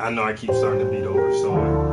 I know I keep starting to beat over someone.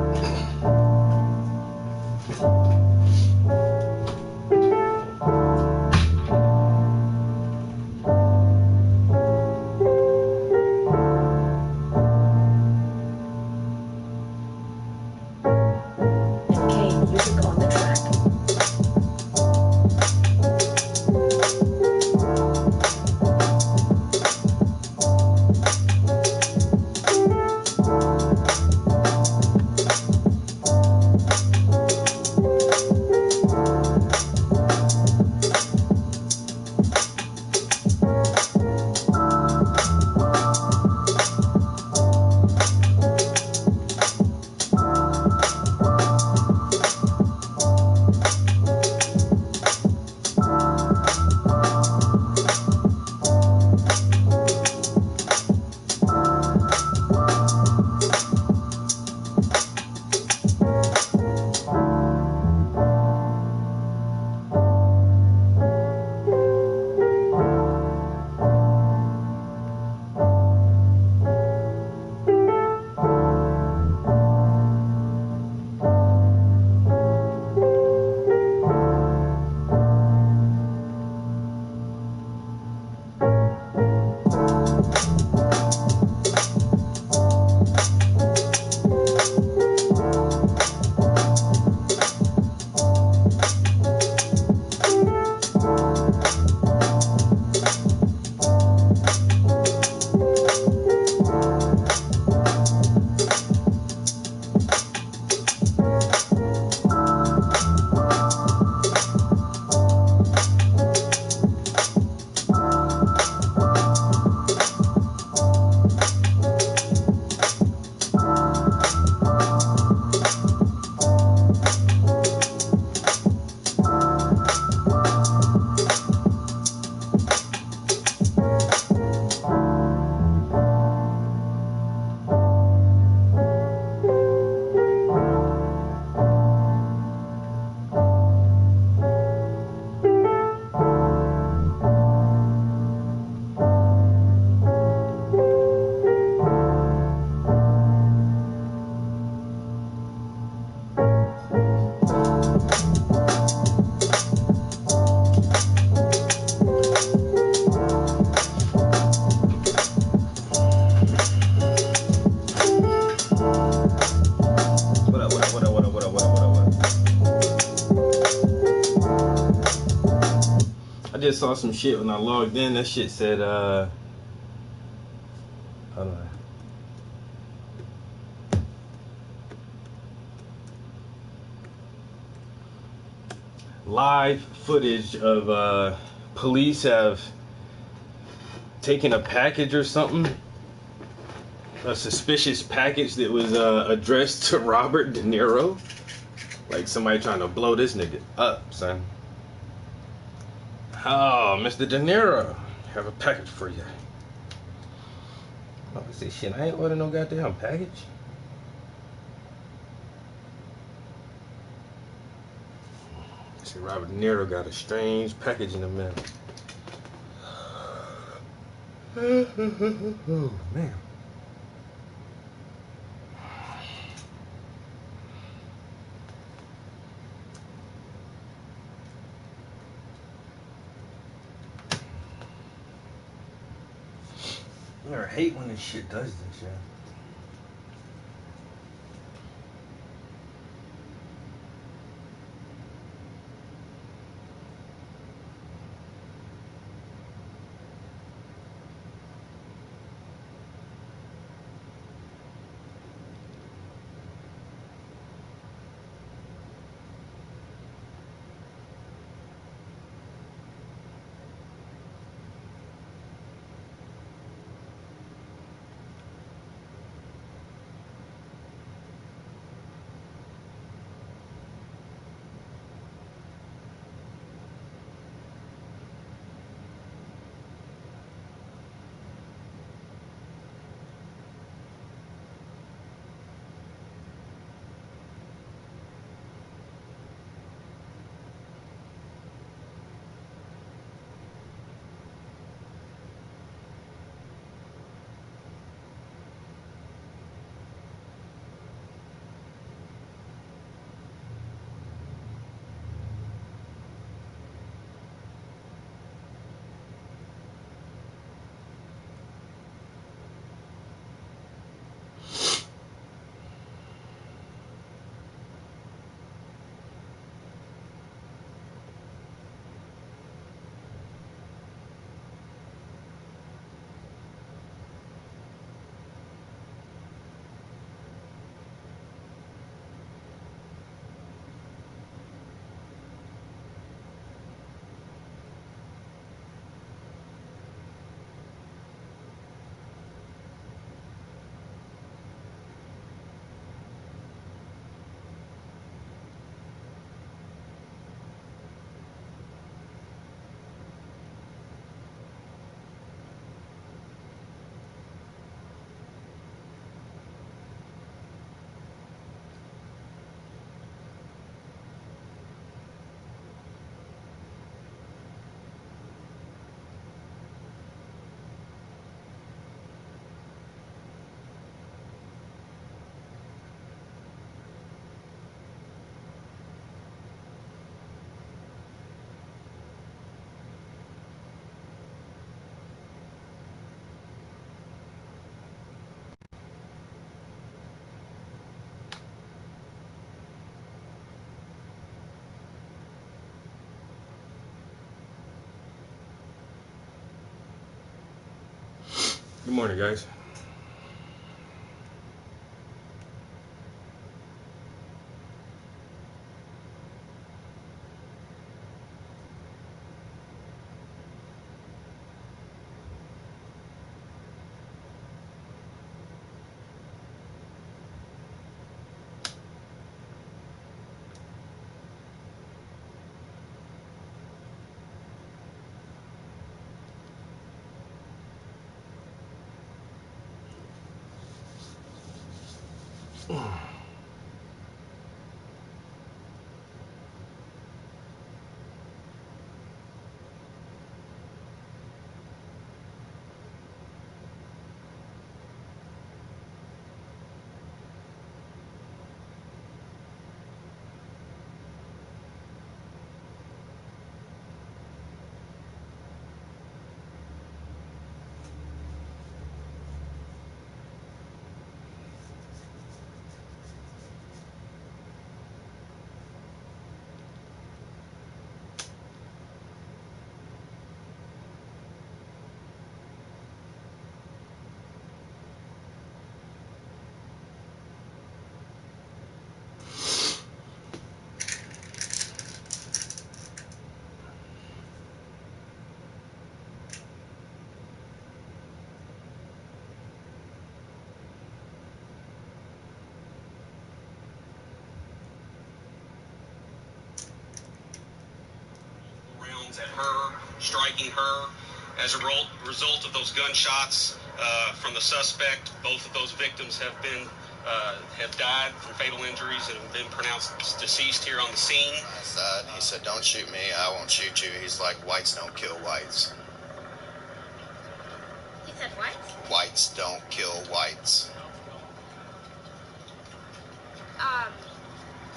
just saw some shit when I logged in. That shit said, hold on. Live footage of police have taken a package or something. A suspicious package that was addressed to Robert De Niro. Like somebody trying to blow this nigga up, son. Oh, Mr. De Niro, have a package for you. I say, shit, I ain't ordered no goddamn package. See, Robert De Niro got a strange package in the mail. Oh, man. I hate when this shit does this, yeah. Good morning, guys. rounds at her, striking her. As a result of those gunshots from the suspect, both of those victims have died from fatal injuries and have been pronounced deceased here on the scene. He said, "Don't shoot me, I won't shoot you." He's like, "Whites don't kill whites." He said whites? Whites don't kill whites.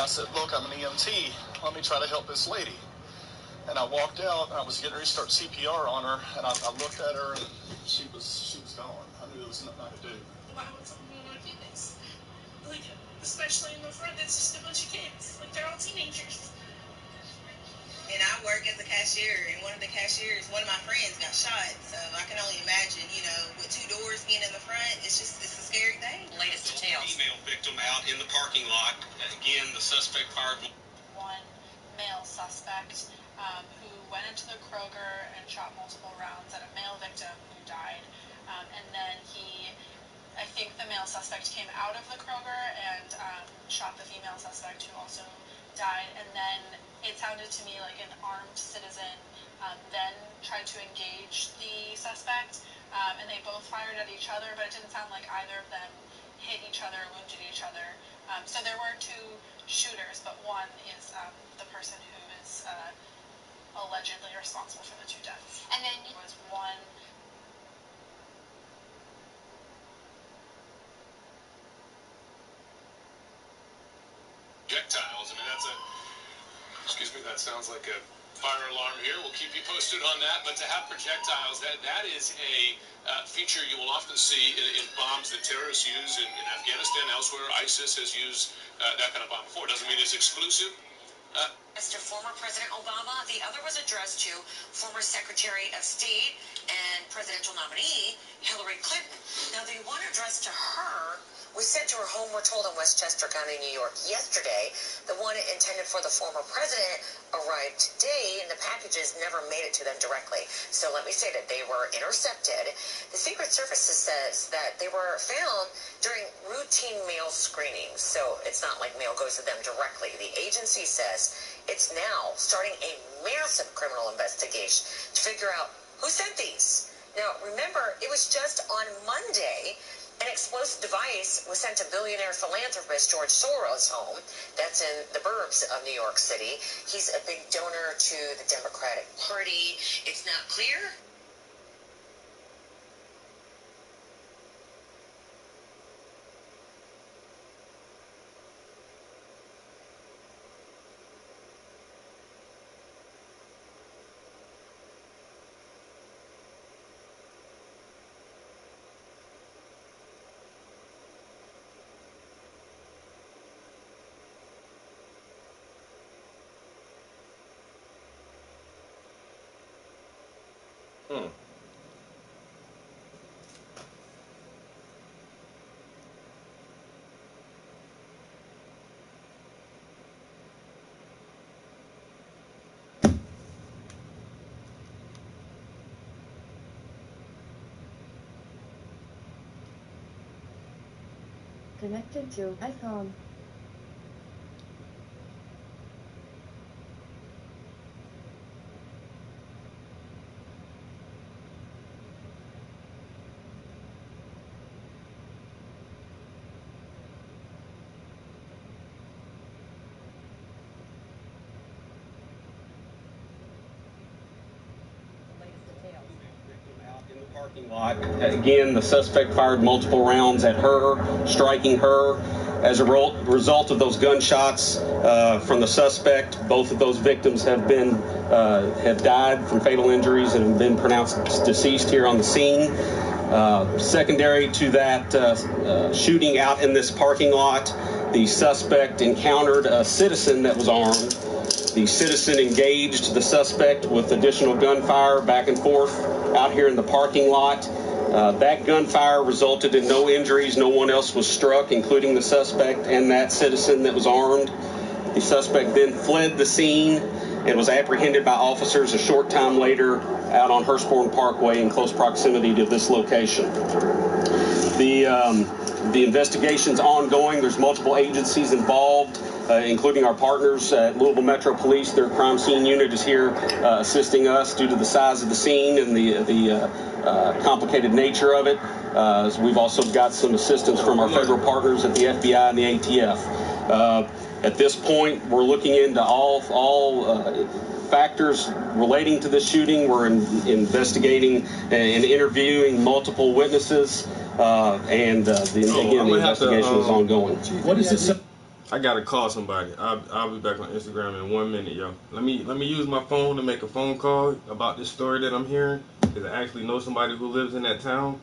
I said, "Look, I'm an EMT. Let me try to help this lady." And I walked out, and I was getting ready to start CPR on her, and I looked at her, and she was gone. I knew there was nothing I could do. Why would someone want to do this? Like, especially in the front, it's just a bunch of kids. Like, they're all teenagers. And I work as a cashier, and one of my friends got shot, so I can only imagine, with two doors being in the front, it's a scary thing. Latest details. Female victim out in the parking lot. Again, the suspect fired. One male suspect who went into the Kroger and shot multiple rounds at a male victim who died. And then I think the male suspect came out of the Kroger and shot the female suspect who also died. And then it sounded to me like an armed citizen then tried to engage the suspect. And they both fired at each other, but it didn't sound like either of them hit each other, wounded each other. So there were two shooters, but one is the person who is allegedly responsible for the two deaths. And then There was one. Projectiles. I mean, that sounds like a fire alarm here. We'll keep you posted on that. But to have projectiles, that is a feature you will often see in bombs that terrorists use in Afghanistan, elsewhere. ISIS has used that kind of bomb before. Doesn't mean it's exclusive. to former President Obama. The other was addressed to former Secretary of State and presidential nominee Hillary Clinton. Now, the one addressed to her was sent to her home, we're told, in Westchester County, New York, yesterday. The one intended for the former president arrived today, and the packages never made it to them directly. So let me say that they were intercepted. The Secret Service says that they were found during routine mail screenings, so it's not like mail goes to them directly. The agency says it's now starting a massive criminal investigation to figure out who sent these. Now, remember, it was just on Monday an explosive device was sent to billionaire philanthropist George Soros' home. That's in the burbs of New York City. He's a big donor to the Democratic Party. It's not clear. Connected to iPhone. Parking lot. Again, the suspect fired multiple rounds at her, striking her. As a result of those gunshots from the suspect, both of those victims have died from fatal injuries and have been pronounced deceased here on the scene. Secondary to that shooting out in this parking lot, the suspect encountered a citizen that was armed. The citizen engaged the suspect with additional gunfire back and forth out here in the parking lot. That gunfire resulted in no injuries. No one else was struck, including the suspect and that citizen that was armed. The suspect then fled the scene and was apprehended by officers a short time later out on Hurstbourne Parkway in close proximity to this location. The investigation's ongoing. There's multiple agencies involved. including our partners at Louisville Metro Police. Their crime scene unit is here assisting us due to the size of the scene and the complicated nature of it. We've also got some assistance from our federal partners at the FBI and the ATF. At this point, we're looking into all factors relating to this shooting. We're investigating and interviewing multiple witnesses, and the investigation is ongoing. What is this? I gotta call somebody. I'll be back on Instagram in 1 minute, yo. Let me use my phone to make a phone call about this story that I'm hearing, because I actually know somebody who lives in that town.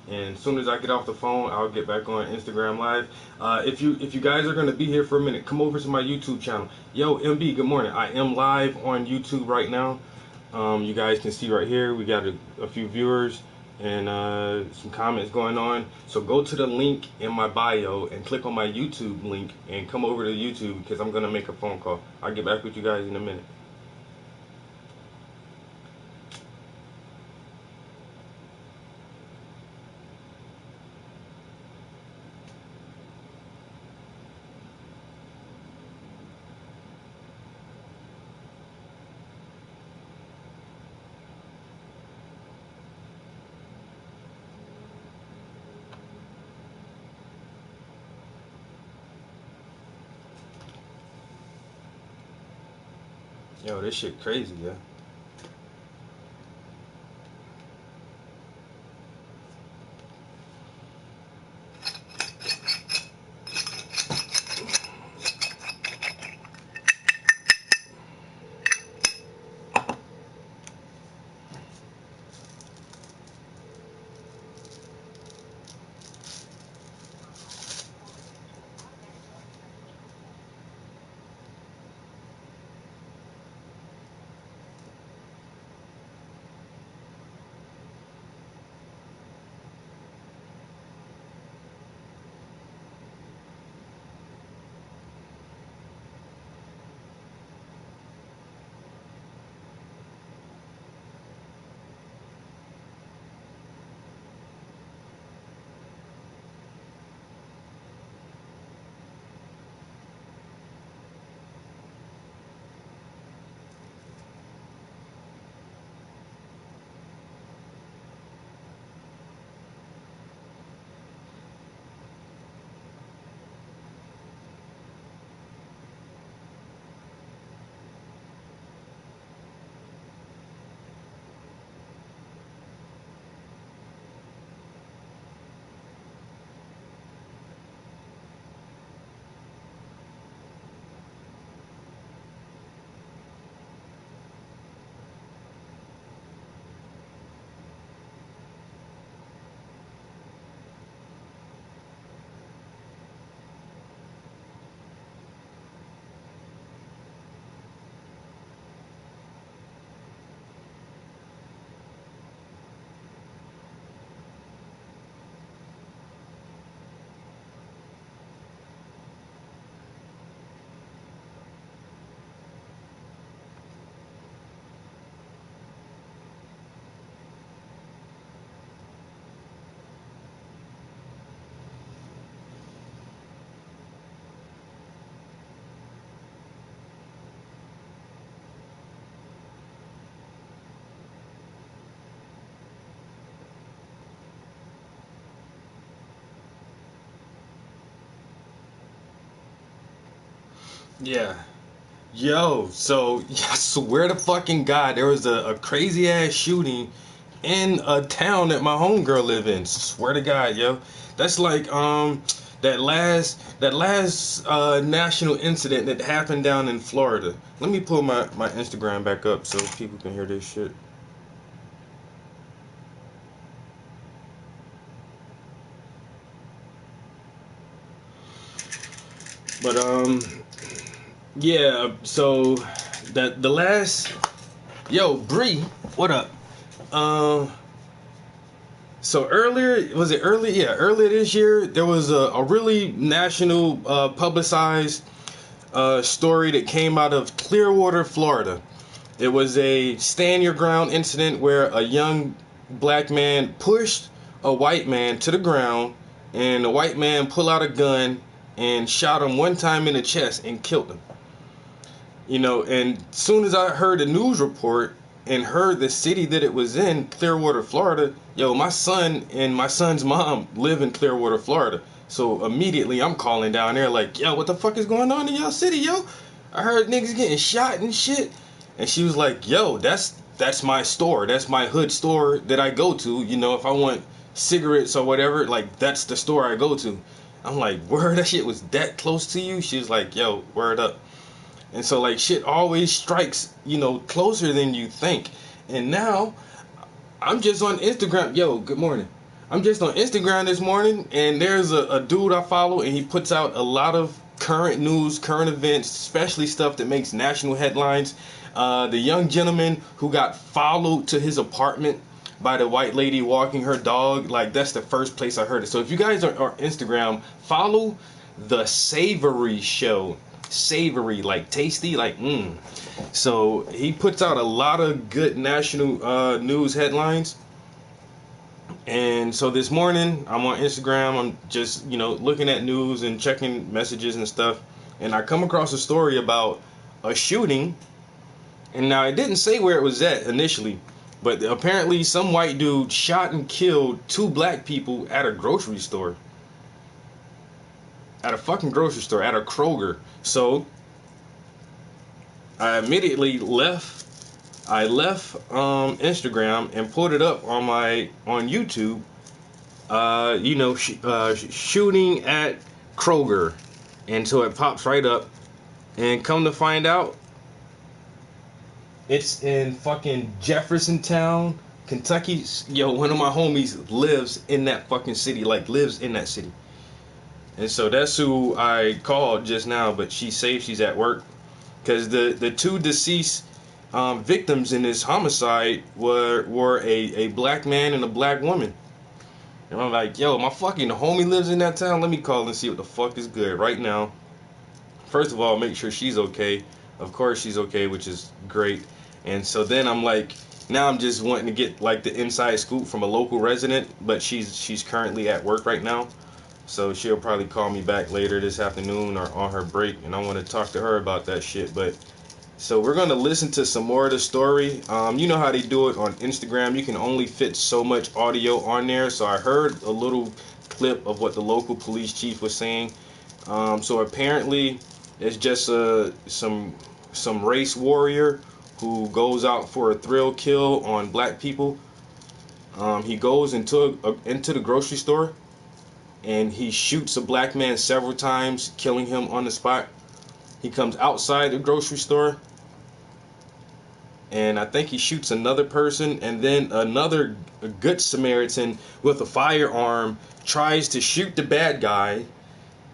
And as soon as I get off the phone, I'll get back on Instagram Live. If you guys are gonna be here for a minute, come over to my YouTube channel. Yo, MB, good morning. I am live on YouTube right now. You guys can see right here, we got a few viewers and some comments going on. So go to the link in my bio and click on my YouTube link and come over to YouTube, because I'm gonna make a phone call. I'll get back with you guys in a minute. Yo, this shit crazy, yeah. Yeah. Yo, so I swear to fucking God, there was a crazy ass shooting in a town that my homegirl live in. Swear to God, yo. That's like that last national incident that happened down in Florida. Let me pull my Instagram back up so people can hear this shit. But yeah, so the last, yo, Bree, what up? So earlier, was it early? Yeah, earlier this year, there was a really national publicized story that came out of Clearwater, Florida. It was a stand your ground incident where a young black man pushed a white man to the ground, and the white man pulled out a gun and shot him one time in the chest and killed him. You know, and as soon as I heard the news report and heard the city that it was in, Clearwater, Florida, yo, my son and my son's mom live in Clearwater, Florida. So immediately I'm calling down there like, yo, what the fuck is going on in y'all city, yo? I heard niggas getting shot and shit. And she was like, yo, that's my store. That's my hood store that I go to. You know, if I want cigarettes or whatever, like, that's the store I go to. I'm like, word, that shit was that close to you? She was like, yo, word up. And so, like, shit always strikes, you know, closer than you think. And now, I'm just on Instagram. Yo, good morning. I'm just on Instagram this morning, and there's a dude I follow, and he puts out a lot of current news, current events, especially stuff that makes national headlines. The young gentleman who got followed to his apartment by the white lady walking her dog, like, that's the first place I heard it. So if you guys are on Instagram, follow The Savory Show. Savory, like tasty, like So he puts out a lot of good national news headlines. And so this morning I'm on Instagram, I'm just, you know, looking at news and checking messages and stuff, and I come across a story about a shooting. And now it didn't say where it was at initially, but apparently some white dude shot and killed 2 black people at a grocery store. At a fucking grocery store, at a Kroger. So I immediately left Instagram and put it up on YouTube. You know, shooting at Kroger, and so it pops right up. And come to find out, it's in fucking Jeffersontown, Kentucky. Yo, one of my homies lives in that fucking city, like lives in that city. And so that's who I called just now, but she's safe, she's at work. Because the 2 deceased victims in this homicide were a black man and a black woman. And I'm like, yo, my fucking homie lives in that town. Let me call and see what the fuck is good right now. First of all, make sure she's okay. Of course she's okay, which is great. And so then I'm like, now I'm just wanting to get like the inside scoop from a local resident, but she's currently at work right now. So she'll probably call me back later this afternoon or on her break, and I want to talk to her about that shit. But so we're going to listen to some more of the story. You know how they do it on Instagram. You can only fit so much audio on there. So I heard a little clip of what the local police chief was saying. So apparently it's just some race warrior who goes out for a thrill kill on black people. He goes into the grocery store, and he shoots a black man several times, killing him on the spot. He comes outside the grocery store, and I think he shoots another person, and then another good Samaritan with a firearm tries to shoot the bad guy.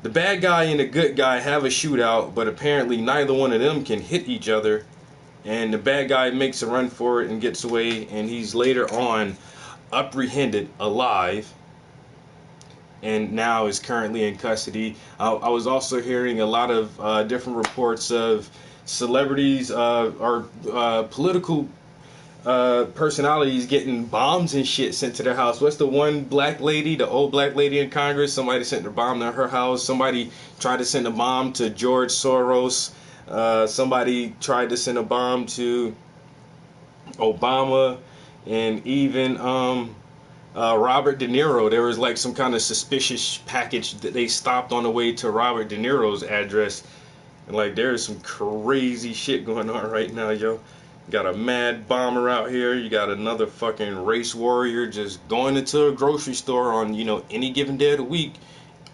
The bad guy and the good guy have a shootout, but apparently neither one of them can hit each other, and the bad guy makes a run for it and gets away, and he's later on apprehended alive, and now is currently in custody. I was also hearing a lot of different reports of celebrities or political personalities getting bombs and shit sent to their house. What's the one black lady, the old black lady in Congress? Somebody sent a bomb to her house. Somebody tried to send a bomb to George Soros. Somebody tried to send a bomb to Obama, and even Robert De Niro. There was like some kind of suspicious package that they stopped on the way to Robert De Niro's address. And like, there's some crazy shit going on right now, yo. You got a mad bomber out here. You got another fucking race warrior just going into a grocery store on, you know, any given day of the week,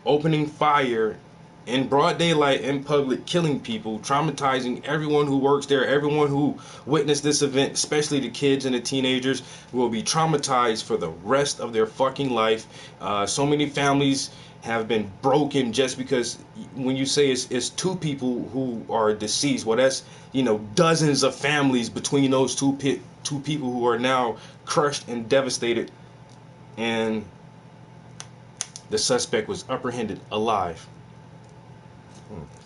opening fire in broad daylight in public, killing people, traumatizing everyone who works there. Everyone who witnessed this event, especially the kids and the teenagers, will be traumatized for the rest of their fucking life. So many families have been broken just because when you say it's 2 people who are deceased, well, that's, you know, dozens of families between those two people who are now crushed and devastated. And the suspect was apprehended alive.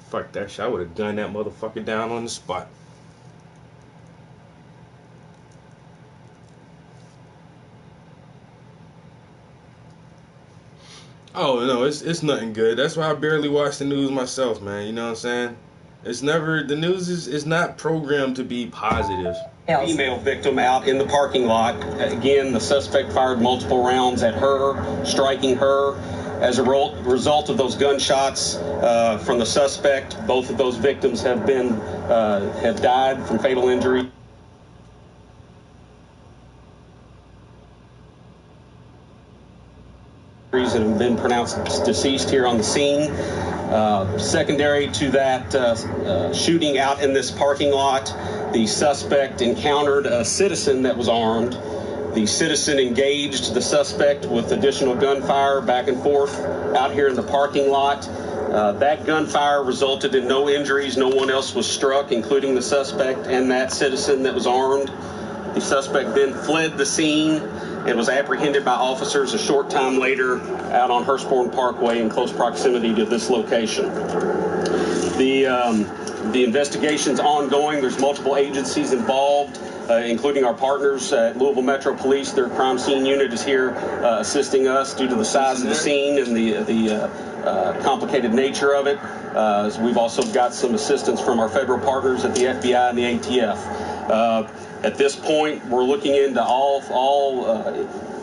Fuck that shit. I would have gunned that motherfucker down on the spot. Oh no, it's nothing good. That's why I barely watch the news myself, man. You know what I'm saying? It's never the news is not programmed to be positive. Female victim out in the parking lot. Again, the suspect fired multiple rounds at her, striking her. As a result of those gunshots from the suspect, both of those victims have died from fatal injury. And have been pronounced deceased here on the scene. Secondary to that shooting out in this parking lot, the suspect encountered a citizen that was armed. The citizen engaged the suspect with additional gunfire back and forth out here in the parking lot. That gunfire resulted in no injuries. No one else was struck, including the suspect and that citizen that was armed. The suspect then fled the scene and was apprehended by officers a short time later out on Hurstbourne Parkway in close proximity to this location. The investigation's ongoing. There's multiple agencies involved, including our partners at Louisville Metro Police. Their crime scene unit is here assisting us due to the size of the scene and the complicated nature of it. We've also got some assistance from our federal partners at the FBI and the ATF. At this point, we're looking into all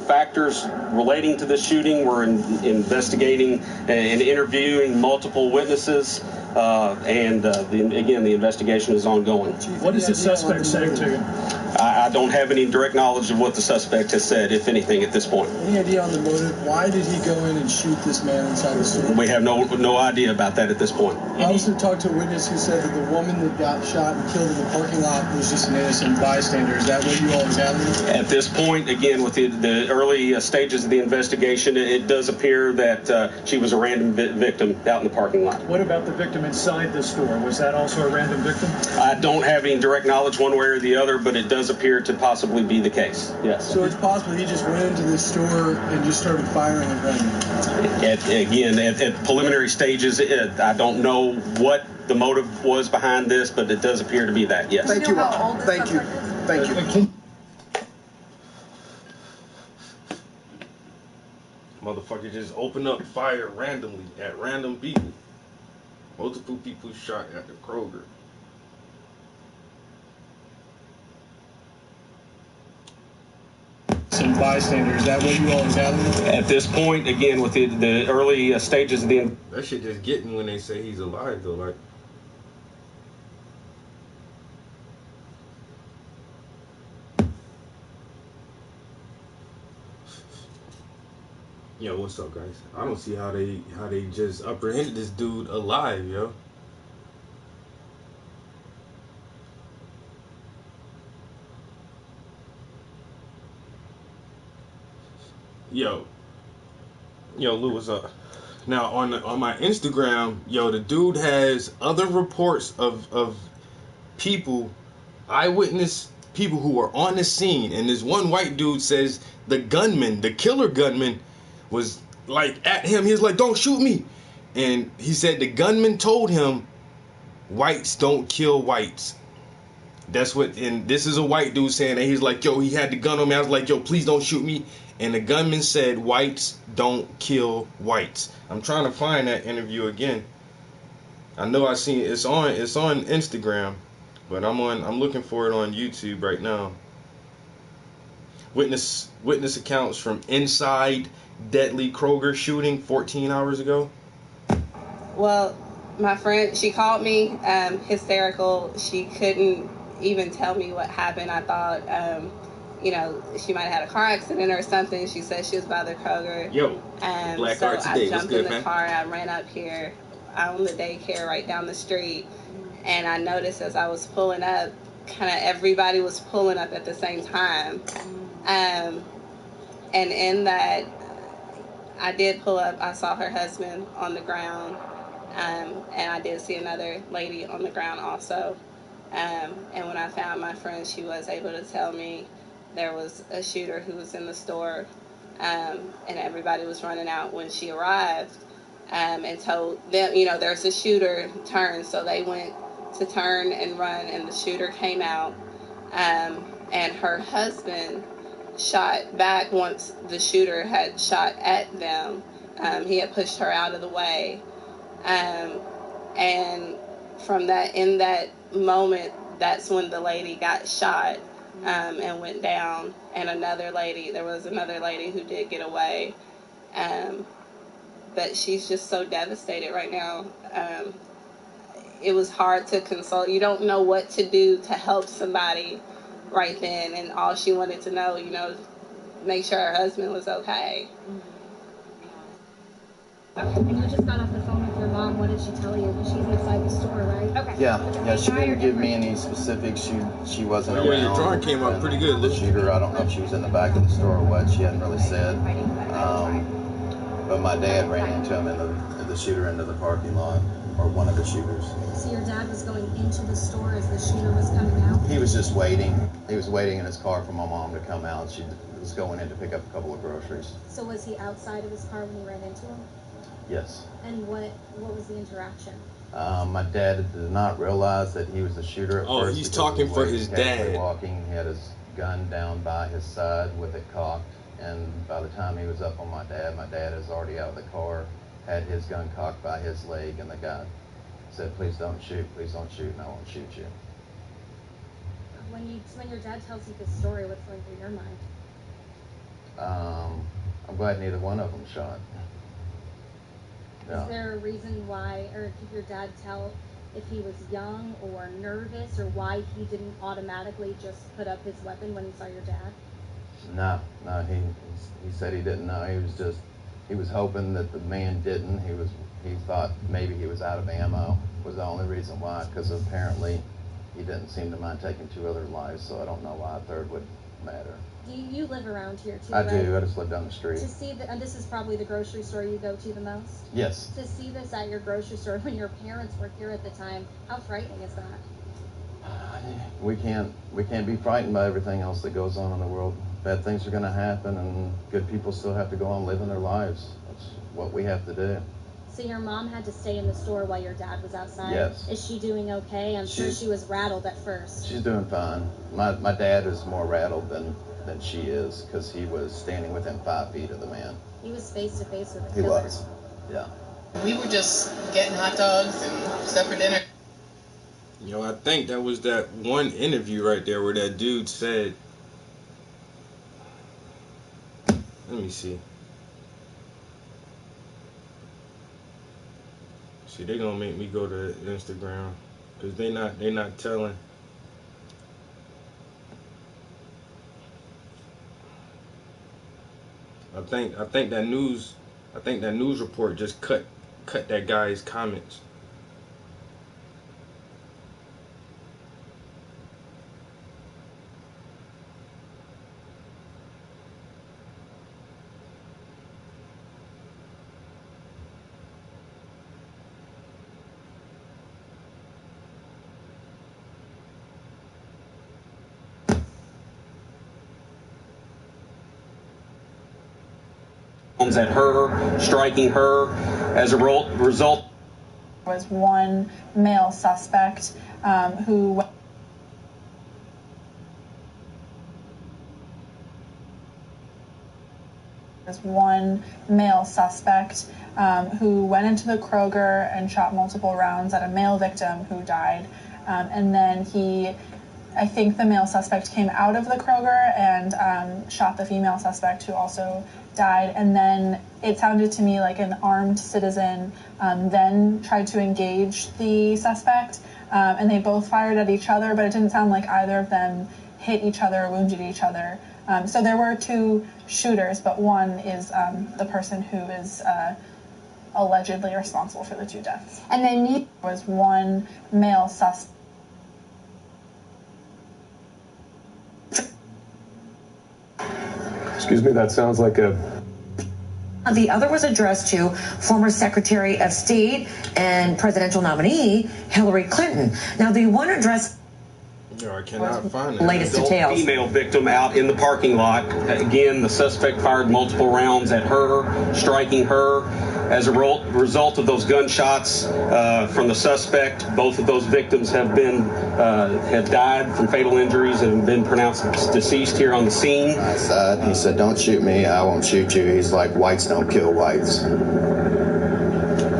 factors relating to this shooting. We're investigating and interviewing multiple witnesses, and the investigation is ongoing. What is the suspect saying to you? I don't have any direct knowledge of what the suspect has said, if anything, at this point. Any idea on the motive? Why did he go in and shoot this man inside the store? We have no idea about that at this point. I also talked to a witness who said that the woman that got shot and killed in the parking lot was just an innocent bystander. Is that what you all examined? At this point, again, with the early stages of the investigation, it does appear that she was a random victim out in the parking lot. What about the victim inside the store? Was that also a random victim? I don't have any direct knowledge one way or the other, but it does appear to possibly be the case. Yes. So it's possible he just went into the store and just started firing at random? At preliminary stages, I don't know what the motive was behind this, but it does appear to be that, yes. Thank you. Thank you. Thank you. Motherfucker just opened up fire randomly at random people. Multiple people shot at the Kroger. Some bystanders. Is that what you all examined? At this point, again, with the early stages of the... That shit just getting when they say he's alive, though. Like, yo, what's up, guys? I don't see how they just apprehended this dude alive, yo. Yo, Lou, what's up? Now on my Instagram, yo, the dude has other reports of people, eyewitness people who were on the scene, and this one white dude says the killer gunman, was like at him. He was like, "Don't shoot me," and he said the gunman told him, "Whites don't kill whites." That's what, and this is a white dude saying that. He's like, "Yo, he had the gun on me." I was like, "Yo, please don't shoot me." And the gunman said, "Whites don't kill whites." I'm trying to find that interview again. I know I seen it's on Instagram, but I'm looking for it on YouTube right now. Witness accounts from inside deadly Kroger shooting 14 hours ago. Well, my friend, she called me hysterical. She couldn't even tell me what happened. I thought she might have had a car accident or something. She said she was by the Kroger. Yo, Black Art Today. I jumped good, in the man? car. I ran up here. I own the daycare right down the street, and I noticed as I was pulling up, kind of everybody was pulling up at the same time. And in that, I did pull up. I saw her husband on the ground, and I did see another lady on the ground also. And when I found my friend, she was able to tell me there was a shooter who was in the store, and everybody was running out when she arrived, and told them, there's a shooter, turn. So they went to turn and run, and the shooter came out, and her husband shot back once the shooter had shot at them, He had pushed her out of the way. And from that, in that moment, that's when the lady got shot and went down. And there was another lady who did get away. But she's just so devastated right now. It was hard to console. You don't know what to do to help somebody right then. And all she wanted to know, make sure her husband was okay. And you just got off the phone with your mom. What did she tell you? She's inside the store, right? Okay. Yeah. She didn't give me any specifics. She wasn't around. Yeah, your drawing came out pretty good. The shooter, I don't know if she was in the back of the store or what. She hadn't really said. But my dad ran into him in the shooter into the parking lot, or one of the shooters. So your dad was going into the store as the shooter was coming out? He was just waiting. He was waiting in his car for my mom to come out. She was going in to pick up a couple of groceries. So was he outside of his car when he ran into him? Yes. And what was the interaction? My dad did not realize that he was the shooter at first. He's talking for his dad. Walking, he had his gun down by his side with it cocked, and by the time he was up on my dad is already out of the car, had his gun cocked by his leg, and the guy said, please don't shoot, and I won't shoot you. When your dad tells you this story, what's going through your mind? I'm glad neither one of them shot. Yeah. Is there a reason why, or did your dad tell if he was young or nervous, or why he didn't automatically just put up his weapon when he saw your dad? No, he said he didn't know. He was hoping that the man didn't. He thought maybe he was out of ammo was the only reason why, because apparently he didn't seem to mind taking 2 other lives, so I don't know why a third would matter. You live around here too, I right? do. I just live down the street. To see and this is probably the grocery store you go to the most? Yes. To see this at your grocery store when your parents were here at the time, how frightening is that? We can't be frightened by everything else that goes on in the world. Bad things are going to happen, and good people still have to go on living their lives. That's what we have to do. So your mom had to stay in the store while your dad was outside? Yes. Is she doing okay? I'm sure she was rattled at first. She's doing fine. My dad is more rattled than she is, because he was standing within 5 feet of the man. He was face to face with the killer. He was, yeah. We were just getting hot dogs and stuff for dinner. I think that was that one interview right there where that dude said, let me see. See, they're gonna make me go to Instagram, because they not telling. I think that news report just cut that guy's comments. At her, striking her. As a result, was one male suspect who went into the Kroger and shot multiple rounds at a male victim who died, and then I think the male suspect came out of the Kroger and shot the female suspect who also died, and then it sounded to me like an armed citizen then tried to engage the suspect, and they both fired at each other, but it didn't sound like either of them hit each other or wounded each other. So there were 2 shooters, but one is the person who is allegedly responsible for the 2 deaths. And then was one male suspect. Excuse me, that sounds like a... The other was addressed to former Secretary of State and presidential nominee Hillary Clinton. Now, the one addressed... I cannot find it. Latest details. Female victim out in the parking lot. Again, the suspect fired multiple rounds at her, striking her. As a result of those gunshots from the suspect, both of those victims have died from fatal injuries and have been pronounced deceased here on the scene. He said, "Don't shoot me, I won't shoot you." He's like, "Whites don't kill whites."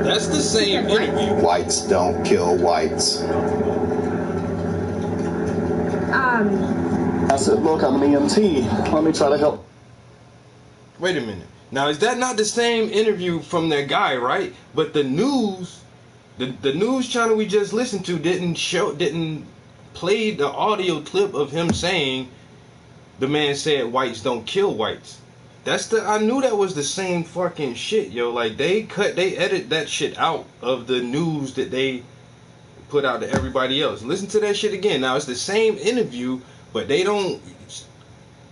That's the same interview. Whites don't kill whites. I said, "Look, I'm an EMT. Let me try to help." Wait a minute. Now, is that not the same interview from that guy, right? But the news, the news channel we just listened to didn't play the audio clip of him saying the man said whites don't kill whites. I knew that was the same fucking shit, yo. Like they edit that shit out of the news that they put out to everybody else. Listen to that shit again. Now it's the same interview, but they don't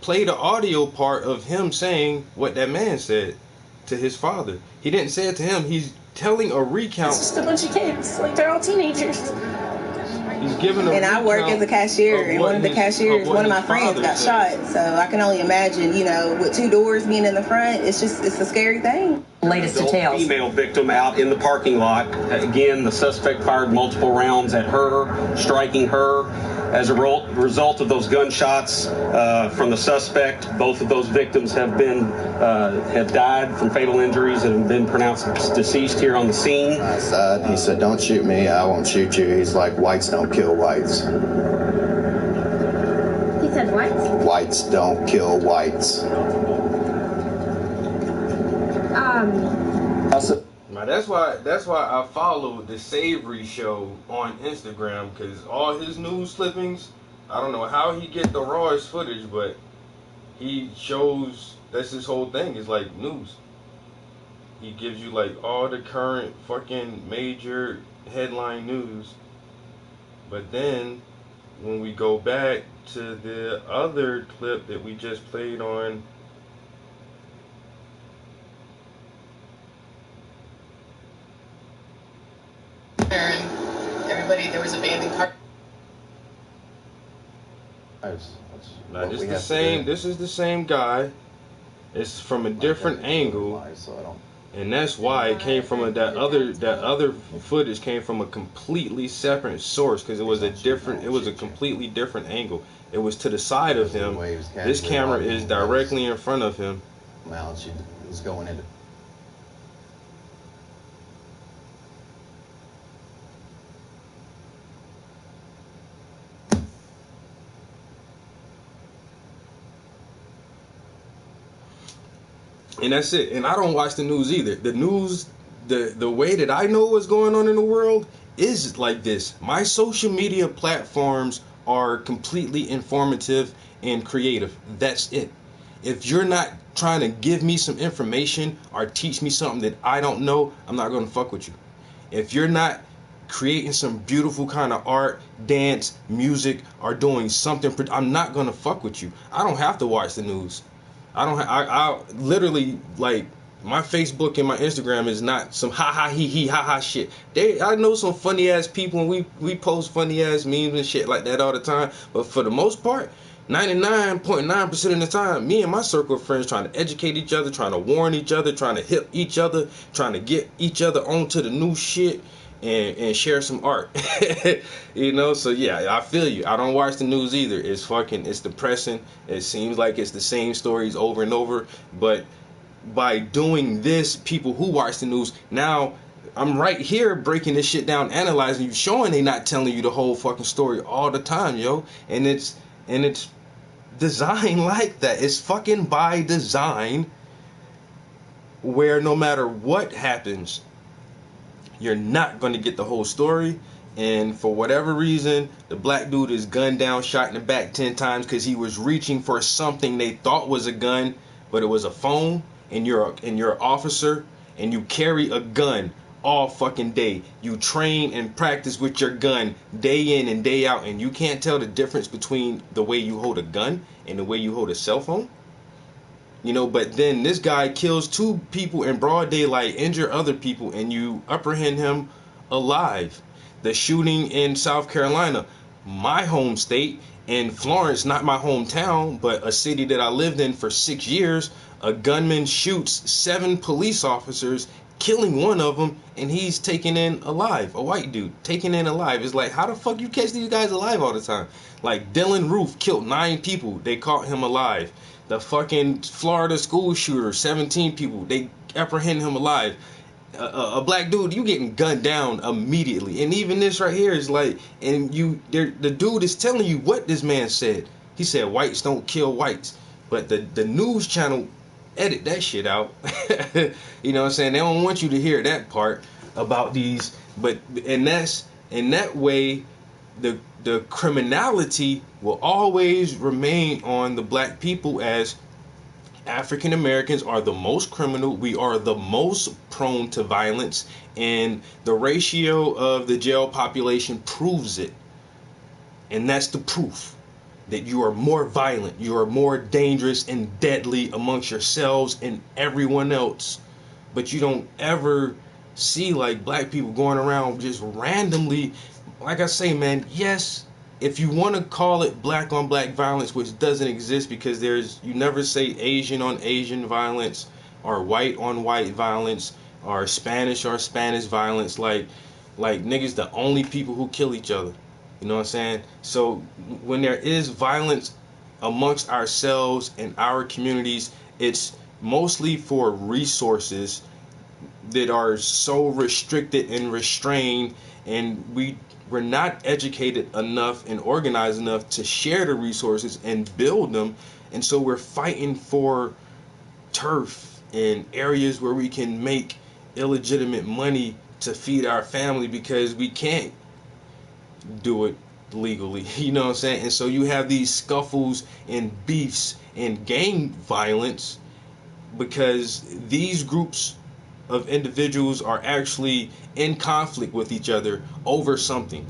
play the audio part of him saying what that man said to his father. He didn't say it to him. He's telling a recount. It's just a bunch of kids. Like, they're all teenagers. He's giving and I work as a cashier, and one of my friends got shot. So I can only imagine, with two doors being in the front, it's a scary thing. Latest details. Female victim out in the parking lot. Again, the suspect fired multiple rounds at her, striking her. As a result of those gunshots from the suspect, both of those victims have died from fatal injuries and have been pronounced deceased here on the scene. He said, "Don't shoot me, I won't shoot you." He's like, "Whites don't kill whites." He said what? Whites don't kill whites. Now that's why I followed the Savory Show on Instagram, because all his news clippings, I don't know how he get the rawest footage, but he shows, that's his whole thing, is like news. He gives you like all the current fucking major headline news. But then when we go back to the other clip that we just played on everybody, there was abandoned car. Now this is the same guy. It's from a different angle, and that's why it came from that other footage came from a completely separate source, because it was a completely different angle. It was to the side of him. This camera is directly in front of him. Well, she was going into. And that's it. And I don't watch the news either. The news, the way that I know what's going on in the world is like this. My social media platforms are completely informative and creative. That's it. If you're not trying to give me some information or teach me something that I don't know, I'm not going to fuck with you. If you're not creating some beautiful kind of art, dance, music, or doing something, I'm not going to fuck with you. I don't have to watch the news. I literally, like, my Facebook and my Instagram is not some ha he he ha ha shit. I know some funny ass people, and we post funny ass memes and shit like that all the time. But for the most part, 99.9% of the time, me and my circle of friends trying to educate each other, trying to warn each other, trying to hit each other, trying to get each other onto the new shit. And share some art. So yeah, I feel you. I don't watch the news either. It's depressing. It seems like it's the same stories over and over. But by doing this, people who watch the news, now I'm right here breaking this shit down, analyzing you, showing they not telling you the whole fucking story all the time, yo. And it's designed like that. It's fucking by design, where no matter what happens, you're not going to get the whole story. And for whatever reason, the black dude is gunned down, shot in the back 10 times because he was reaching for something they thought was a gun, but it was a phone. And you're an officer, and you carry a gun all fucking day. You train and practice with your gun day in and day out, and you can't tell the difference between the way you hold a gun and the way you hold a cell phone. But then this guy kills 2 people in broad daylight, injure other people, and you apprehend him alive. The shooting in South Carolina, my home state, in Florence, not my hometown, but a city that I lived in for 6 years, a gunman shoots 7 police officers killing one of them, and he's taken in alive. A white dude taken in alive. It's like, how the fuck you catch these guys alive all the time? Like Dylan Roof killed 9 people. They caught him alive. The fucking Florida school shooter, 17 people. They apprehend him alive. A black dude, you getting gunned down immediately. And even this right here is like, and the dude is telling you what this man said. He said whites don't kill whites, but the news channel edit that shit out. You know what I'm saying? They don't want you to hear that part about these. But and that's in that way, the criminality will always remain on the black people, as African Americans are the most criminal. We are the most prone to violence, and the ratio of the jail population proves it. And that's the proof that you are more violent, you are more dangerous and deadly amongst yourselves and everyone else. But you don't ever see like black people going around just randomly. Like I say, man, yes, if you want to call it black on black violence, which doesn't exist, because you never say Asian on Asian violence, or white on white violence, or Spanish on Spanish violence. Like niggas the only people who kill each other. You know what I'm saying? So when there is violence amongst ourselves and our communities, it's mostly for resources that are so restricted and restrained, and we're not educated enough and organized enough to share the resources and build them. And so we're fighting for turf in areas where we can make illegitimate money to feed our family, because we can't do it legally. You know what I'm saying? And so you have these scuffles and beefs and gang violence, because these groups of individuals are actually in conflict with each other over something.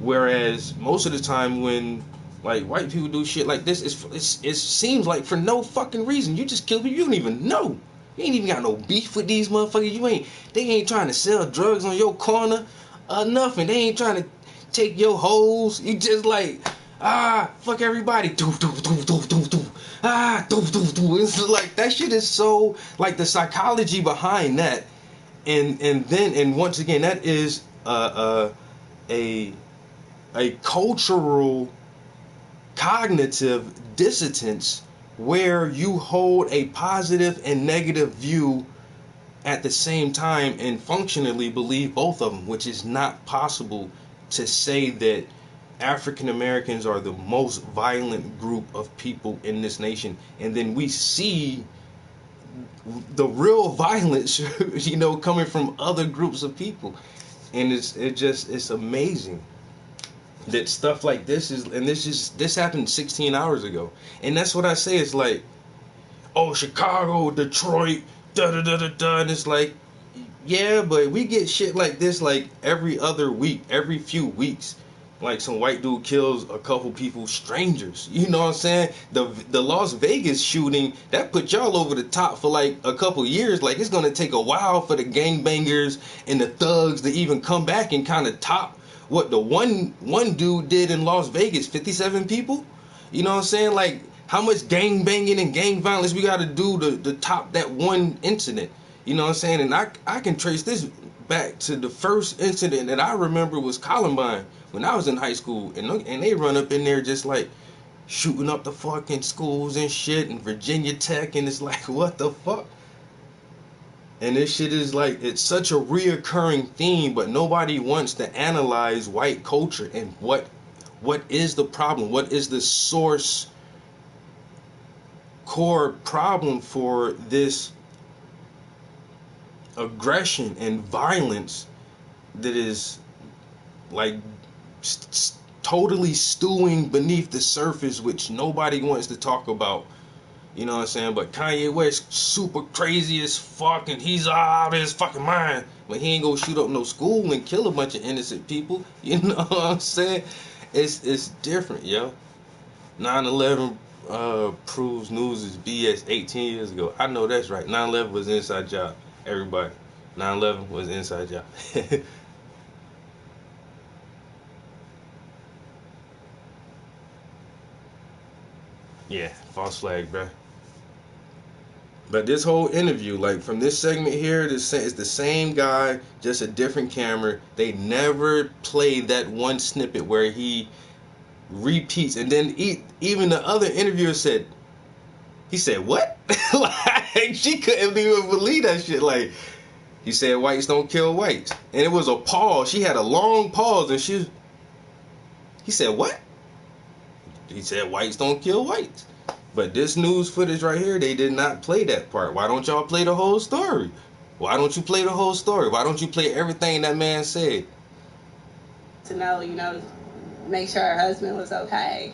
Whereas most of the time when like white people do shit like this, it seems like for no fucking reason. You just kill people you don't even know. You ain't even got no beef with these motherfuckers. They ain't trying to sell drugs on your corner or nothing. They ain't trying to take your hoes. You just like, fuck everybody. Do. It's just like, that shit is so, like, the psychology behind that. And once again, that is a cultural cognitive dissonance, where you hold a positive and negative view at the same time and functionally believe both of them, which is not possible to say that African Americans are the most violent group of people in this nation, and then we see the real violence, coming from other groups of people. And it's amazing that stuff like this this happened 16 hours ago. And that's what I say. It's like, oh, Chicago, Detroit, and it's like, yeah, but we get shit like this like every other week, every few weeks. Like some white dude kills a couple people, strangers. You know what I'm saying? The Las Vegas shooting, that put y'all over the top for like a couple years. Like, it's gonna take a while for the gangbangers and the thugs to even come back and kind of top what the one dude did in Las Vegas, 57 people. You know what I'm saying? Like, how much gang banging and gang violence we gotta do to top that one incident? You know what I'm saying? And I can trace this back to the first incident that I remember was Columbine, when I was in high school, and they run up in there just like shooting up the fucking schools and shit, and Virginia Tech, and it's like, what the fuck? And this shit is like, it's such a reoccurring theme, but nobody wants to analyze white culture and what is the problem? What is the source, core problem for this aggression and violence that is like totally stewing beneath the surface, which nobody wants to talk about. You know what I'm saying? But Kanye West super crazy as fuck, and he's out of his fucking mind, but he ain't gonna shoot up no school and kill a bunch of innocent people. You know what I'm saying? It's different, yo. 9/11 proves news is BS 18 years ago. I know that's right. 9/11 was an inside job. Everybody, 9/11 was an inside job. Yeah, false flag, bruh. But this whole interview, like from this segment here, it's the same guy, just a different camera. They never play that one snippet where he repeats, and then even the other interviewer said, he said, what? Like, she couldn't even believe that shit. Like, he said, whites don't kill whites. And it was a pause. She had a long pause, and he said, what? He said, whites don't kill whites. But this news footage right here, they did not play that part. Why don't y'all play the whole story? Why don't you play the whole story? Why don't you play everything that man said? To know, make sure her husband was okay.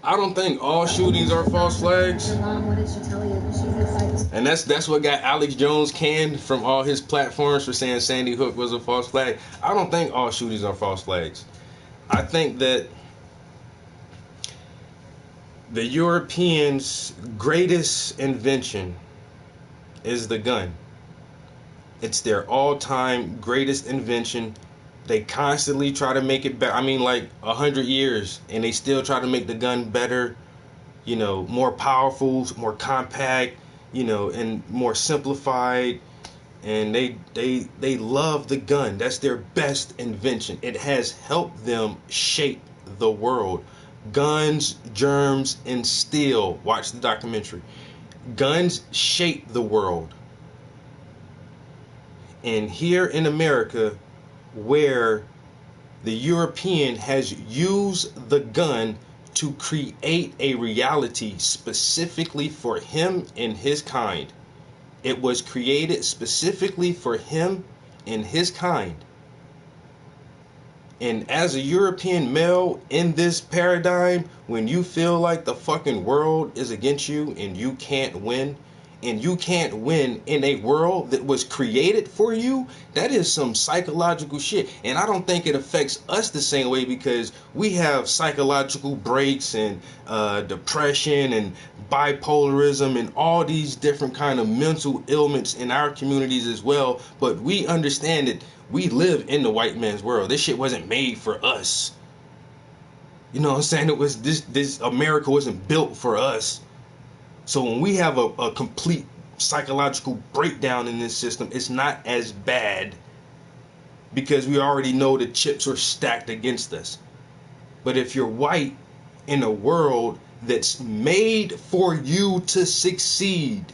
I don't think all shootings are false flags. Your mom, what did she tell you? She's excited. And that's what got Alex Jones canned from all his platforms for saying Sandy Hook was a false flag. I don't think all shootings are false flags. I think that the Europeans' greatest invention is the gun. It's their all-time greatest invention. They constantly try to make it better. I mean, like 100 years, and they still try to make the gun better, more powerful, more compact, and more simplified. And they love the gun. That's their best invention. It has helped them shape the world. Guns, germs, and steel. Watch the documentary. Guns shape the world. And here in America, where the European has used the gun to create a reality specifically for him and his kind. It was created specifically for him and his kind. And as a European male in this paradigm, when you feel like the fucking world is against you and you can't win, and you can't win in a world that was created for you, that is some psychological shit. And I don't think it affects us the same way, because we have psychological breaks and depression and bipolarism and all these different kind of mental ailments in our communities as well. But we understand that we live in the white man's world. This shit wasn't made for us. You know what I'm saying? It was this America wasn't built for us. So when we have a complete psychological breakdown in this system, it's not as bad, because we already know the chips are stacked against us. But if you're white in a world that's made for you to succeed,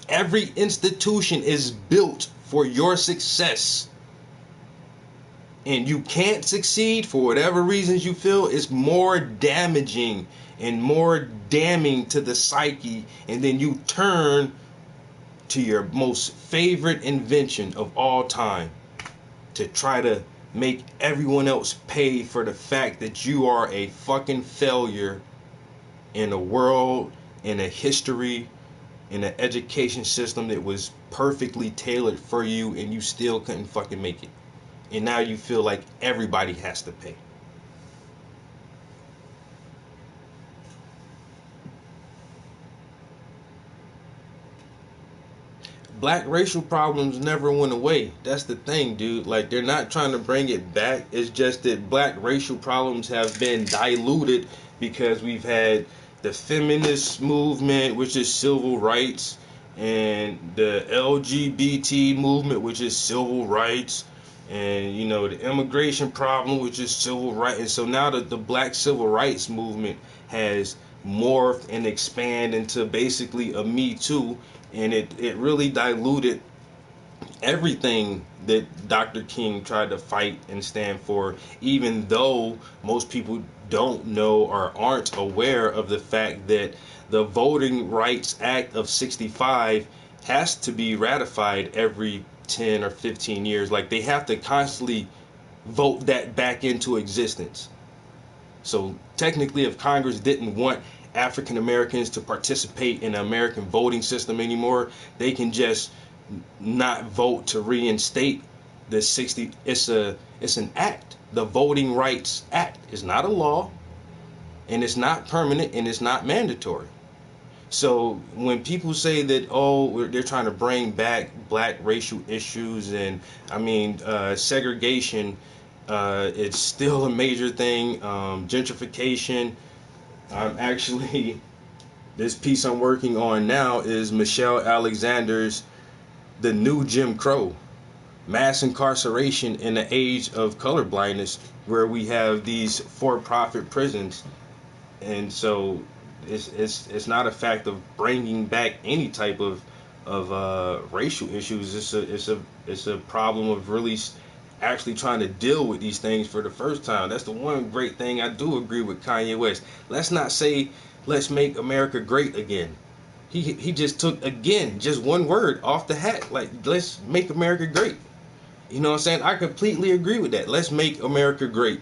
every institution is built for your success, and you can't succeed for whatever reasons you feel, it's more damaging and more damning to the psyche, and then you turn to your most favorite invention of all time to try to make everyone else pay for the fact that you are a fucking failure in a world, in a history, in an education system that was perfectly tailored for you, and you still couldn't fucking make it. And now you feel like everybody has to pay. Black racial problems never went away. That's the thing, dude. Like, they're not trying to bring it back. It's just that black racial problems have been diluted because we've had the feminist movement, which is civil rights, and the LGBT movement, which is civil rights, and the immigration problem, which is civil rights. And so now the black civil rights movement has morphed and expanded into basically a Me Too. And it really diluted everything that Dr. King tried to fight and stand for, even though most people don't know or aren't aware of the fact that the Voting Rights Act of 65 has to be ratified every 10 or 15 years. Like, they have to constantly vote that back into existence. So technically, if Congress didn't want African Americans to participate in the American voting system anymore, they can just not vote to reinstate the 60. It's an act. The Voting Rights Act is not a law, and it's not permanent, and it's not mandatory. So when people say that, they're trying to bring back black racial issues, and segregation, it's still a major thing. Gentrification. I'm actually this piece I'm working on now is Michelle Alexander's The New Jim Crow, Mass Incarceration in the Age of Colorblindness, where we have these for-profit prisons. And so it's not a fact of bringing back any type of racial issues. It's a problem of really actually trying to deal with these things for the first time. That's the one great thing I do agree with Kanye West. Let's not say let's make America great again. He just took, again, just one word off the hat. Like, let's make America great. You know what I'm saying? I completely agree with that. Let's make America great.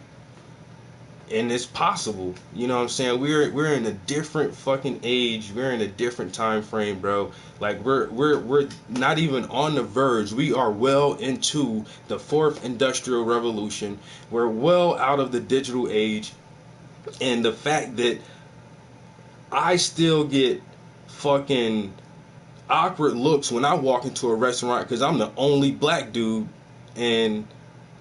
And it's possible. You know what I'm saying? We're in a different fucking age. We're in a different time frame, bro. Like, we're not even on the verge. We are well into the 4th industrial revolution. We're well out of the digital age. And the fact that I still get fucking awkward looks when I walk into a restaurant because I'm the only black dude, and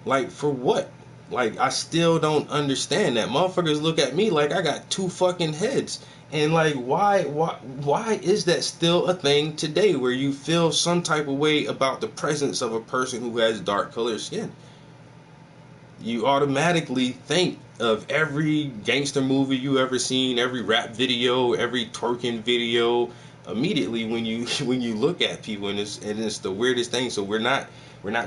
like, for what? Like, I still don't understand that. Motherfuckers look at me like I got 2 fucking heads. And like, why is that still a thing today, where you feel some type of way about the presence of a person who has dark colored skin? You automatically think of every gangster movie you ever seen, every rap video, every twerking video, immediately when you look at people, and it's the weirdest thing. So we're not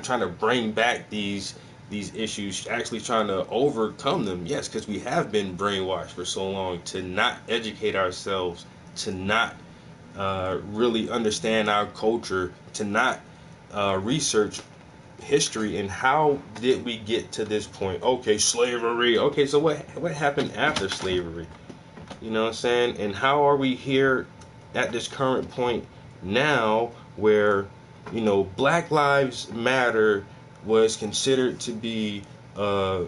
trying to bring back these issues, actually trying to overcome them. Yes, because we have been brainwashed for so long to not educate ourselves, to not really understand our culture, to not research history and how did we get to this point. Okay, slavery. Okay, so what happened after slavery? You know what I'm saying? And how are we here at this current point now, where, you know, Black Lives Matter was considered to be a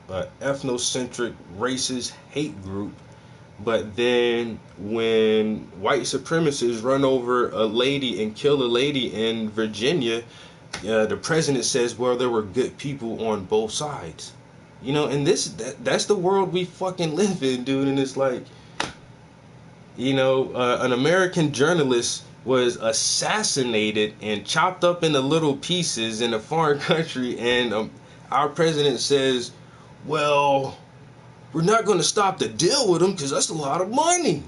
ethnocentric, racist hate group, but then when white supremacists run over a lady and kill a lady in Virginia, the president says, well, there were good people on both sides. You know, and that's the world we fucking live in, dude. And it's like, you know, an American journalist was assassinated and chopped up into little pieces in a foreign country, and our president says, well, we're not going to stop the deal with them because that's a lot of money.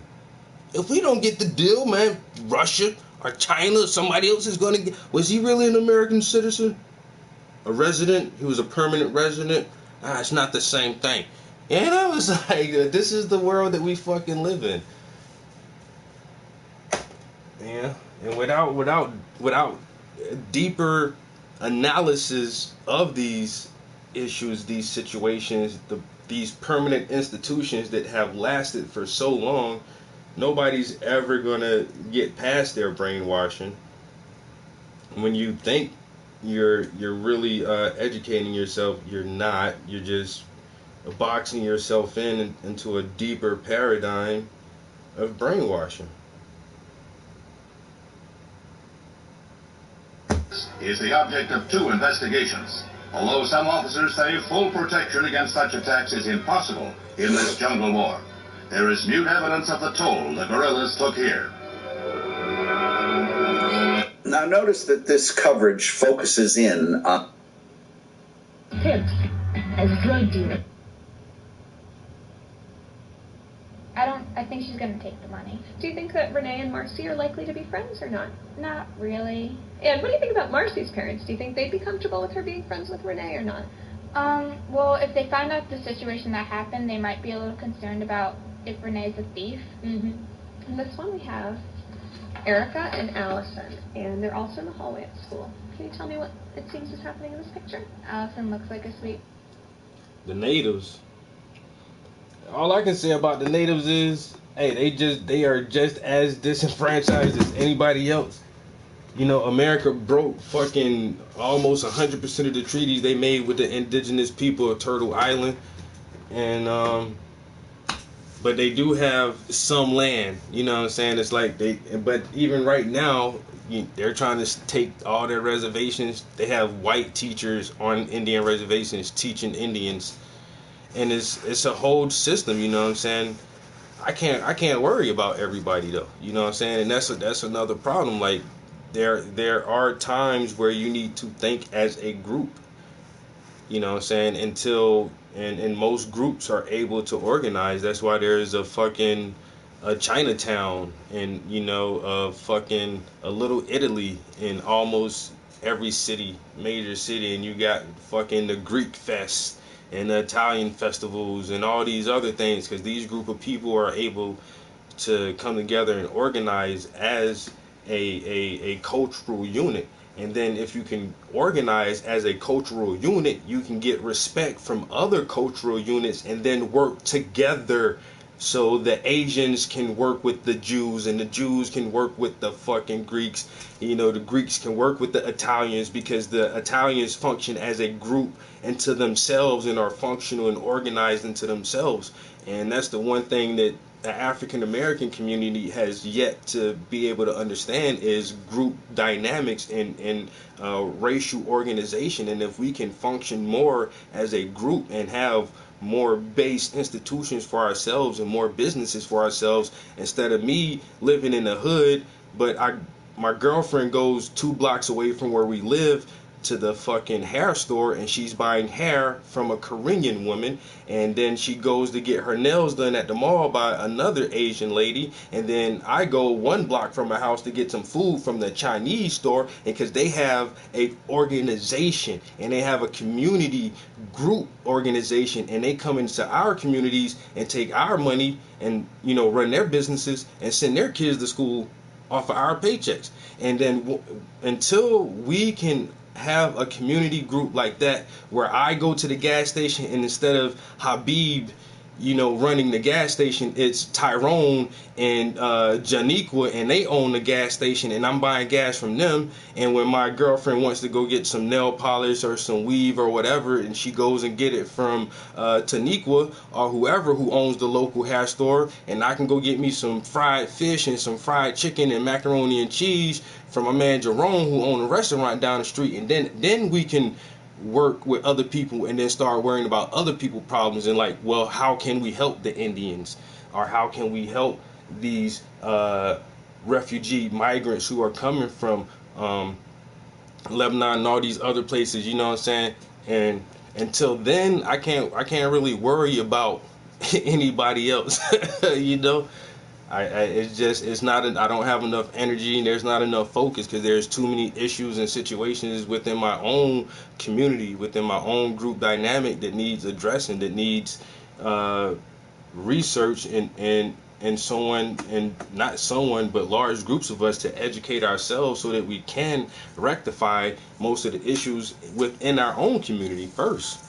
If we don't get the deal, man, Russia or China or somebody else is going to get... Was he really an American citizen? A resident? He was a permanent resident? It's not the same thing. And I was like, this is the world that we fucking live in. Yeah, and without deeper analysis of these issues, these situations, these permanent institutions that have lasted for so long, nobody's ever gonna get past their brainwashing. When you think you're really educating yourself, you're not. You're just boxing yourself into a deeper paradigm of brainwashing. Is the object of 2 investigations. Although some officers say full protection against such attacks is impossible in this jungle war, there is mute evidence of the toll the guerrillas took here. Now notice that this coverage focuses in on pimps as drug dealers. I think she's going to take the money. Do you think that Renee and Marcy are likely to be friends or not? Not really. And what do you think about Marcy's parents? Do you think they'd be comfortable with her being friends with Renee or not? Well, if they find out the situation that happened, they might be a little concerned about if Renee's a thief. Mm-hmm. In this one we have Erica and Allison, and they're also in the hallway at school. Can you tell me what it seems is happening in this picture? Allison looks like a sweet... The natives. All I can say about the natives is, hey, they are just as disenfranchised as anybody else. You know, America broke fucking almost 100% of the treaties they made with the indigenous people of Turtle Island. And, but they do have some land, you know what I'm saying? It's like but even right now, they're trying to take all their reservations. They have white teachers on Indian reservations teaching Indians. And it's a whole system, you know what I'm saying? I can't worry about everybody though. You know what I'm saying? And that's another problem. Like there are times where you need to think as a group. You know what I'm saying? And most groups are able to organize. That's why there's a Chinatown and a Little Italy in almost every major city, and you got fucking the Greek Fest and the Italian festivals and all these other things, because these group of people are able to come together and organize as a cultural unit. And then if you can organize as a cultural unit, you can get respect from other cultural units and then work together. So the Asians can work with the Jews, and the Jews can work with the fucking Greeks. The Greeks can work with the Italians, because the Italians function as a group into themselves and are functional and organized into themselves. And that's the one thing that the African American community has yet to be able to understand, is group dynamics and racial organization. And if we can function more as a group and have more base institutions for ourselves and more businesses for ourselves, instead of me living in the hood, but my girlfriend goes 2 blocks away from where we live to the fucking hair store, and she's buying hair from a Korean woman, and then she goes to get her nails done at the mall by another Asian lady, and then I go 1 block from my house to get some food from the Chinese store, because they have a organization and they have a community group organization, and they come into our communities and take our money and run their businesses and send their kids to school off of our paychecks. And then until we can have a community group like that, where I go to the gas station and instead of Habib running the gas station, it's Tyrone and Janiqua, and they own the gas station, and I'm buying gas from them. And when my girlfriend wants to go get some nail polish or some weave or whatever, and she goes and get it from Taniqua or whoever who owns the local hair store, and I can go get me some fried fish and some fried chicken and macaroni and cheese from my man Jerome, who owns a restaurant down the street. And then we can work with other people and then start worrying about other people's problems, and like, well, how can we help the Indians, or how can we help these refugee migrants who are coming from Lebanon and all these other places, you know what I'm saying? And until then, I can't really worry about anybody else. It's not. I don't have enough energy, and there's not enough focus, because there's too many issues and situations within my own community, within my own group dynamic, that needs addressing, that needs research and someone, and not someone, but large groups of us to educate ourselves so that we can rectify most of the issues within our own community first.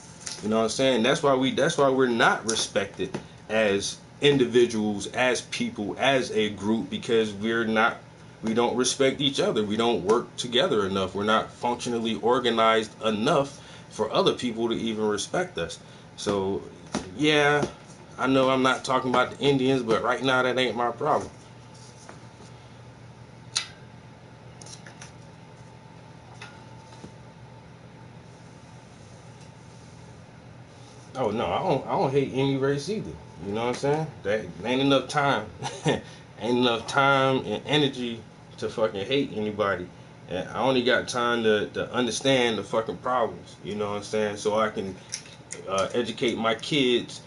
You know what I'm saying? That's why we're not respected as individuals, as people, as a group, because we don't respect each other. We don't work together enough. We're not functionally organized enough for other people to even respect us. So yeah, I know I'm not talking about the Indians, but right now that ain't my problem. Oh no, I don't hate any race either. You know what I'm saying? That ain't enough time. Ain't enough time and energy to fucking hate anybody. And I only got time to understand the fucking problems. You know what I'm saying? So I can educate my kids,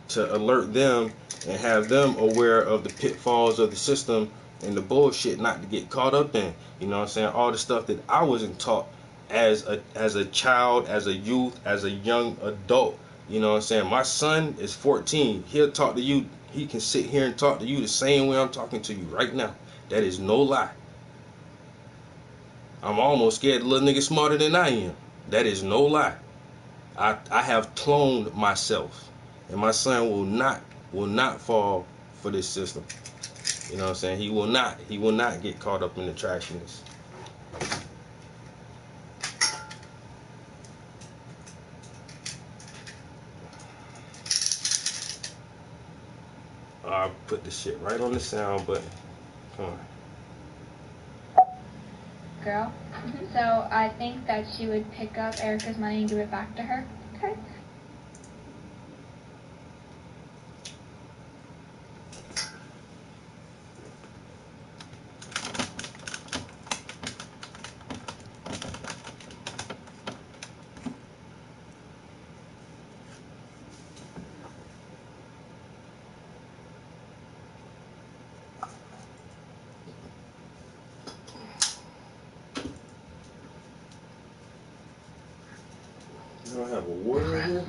to alert them and have them aware of the pitfalls of the system and the bullshit not to get caught up in. You know what I'm saying? All the stuff that I wasn't taught as a child, as a youth, as a young adult. You know what I'm saying? My son is 14. He'll talk to you. He can sit here and talk to you the same way I'm talking to you right now. That is no lie. I'm almost scared the little nigga smarter than I am. That is no lie. I have cloned myself. And my son will not fall for this system. You know what I'm saying? He will not get caught up in the trashiness. I'll put the shit right on the sound button. Come on. Girl. So I think that she would pick up Erica's money and give it back to her. Okay. don't have a water in here?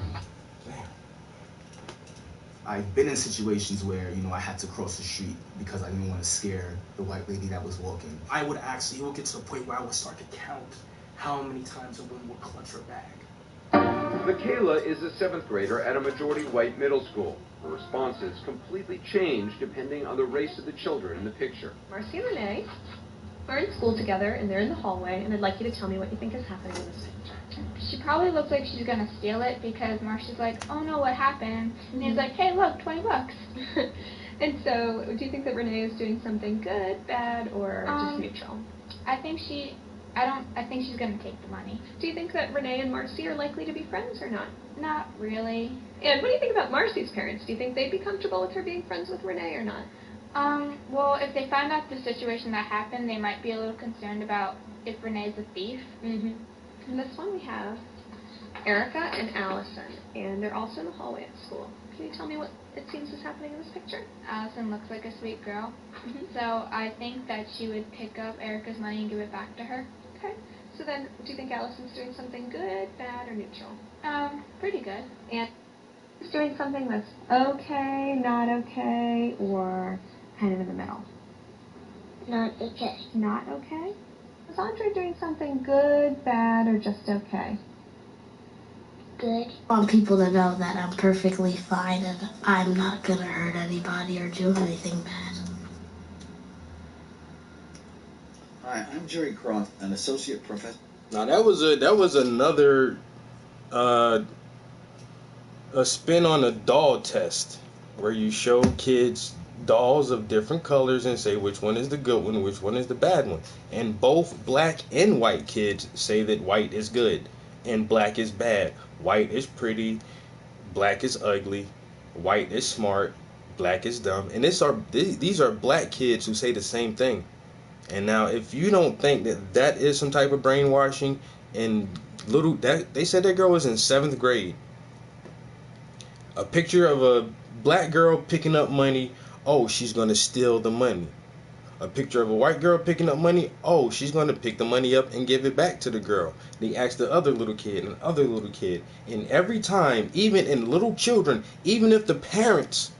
I've been in situations where, you know, I had to cross the street because I didn't want to scare the white lady that was walking. I would actually, it would get to the point where I would start to count how many times a woman would clutch her bag. Michaela is a 7th grader at a majority white middle school. Her responses completely change depending on the race of the children in the picture. Marcy and Renee are in school together and they're in the hallway, and I'd like you to tell me what you think is happening in this picture. She probably looks like she's gonna steal it because Marcia's like, oh no, what happened? And he's like, hey, look, $20. And so, do you think that Renee is doing something good, bad, or just neutral? I think she's gonna take the money. Do you think that Renee and Marcy are likely to be friends or not? Not really. And what do you think about Marcy's parents? Do you think they'd be comfortable with her being friends with Renee or not? Well, if they find out the situation that happened, they might be a little concerned about if Renee's a thief. Mm-hmm. In this one we have Erica and Allison, and they're also in the hallway at school. Can you tell me what it seems is happening in this picture? Allison looks like a sweet girl, so I think that she would pick up Erica's money and give it back to her. Okay, so then do you think Allison's doing something good, bad, or neutral? Pretty good. And she's doing something that's okay, not okay, or kind of in the middle? Not okay. Not okay? Is Andre doing something good, bad, or just okay? Good. I want people to know that I'm perfectly fine and I'm not gonna hurt anybody or do anything bad. Hi, I'm Jerry Croft, an associate professor. Now that was another a spin on a doll test where you show kids dolls of different colors and say which one is the good one, which one is the bad one. And both black and white kids say that white is good and black is bad. White is pretty, black is ugly, white is smart, black is dumb. And these are black kids who say the same thing. And now if you don't think that is some type of brainwashing, and they said that girl was in 7th grade. A picture of a black girl picking up money. Oh, she's going to steal the money. A picture of a white girl picking up money. Oh, she's going to pick the money up and give it back to the girl. They asked the other little kid and other little kid. And every time, even in little children, even if the parents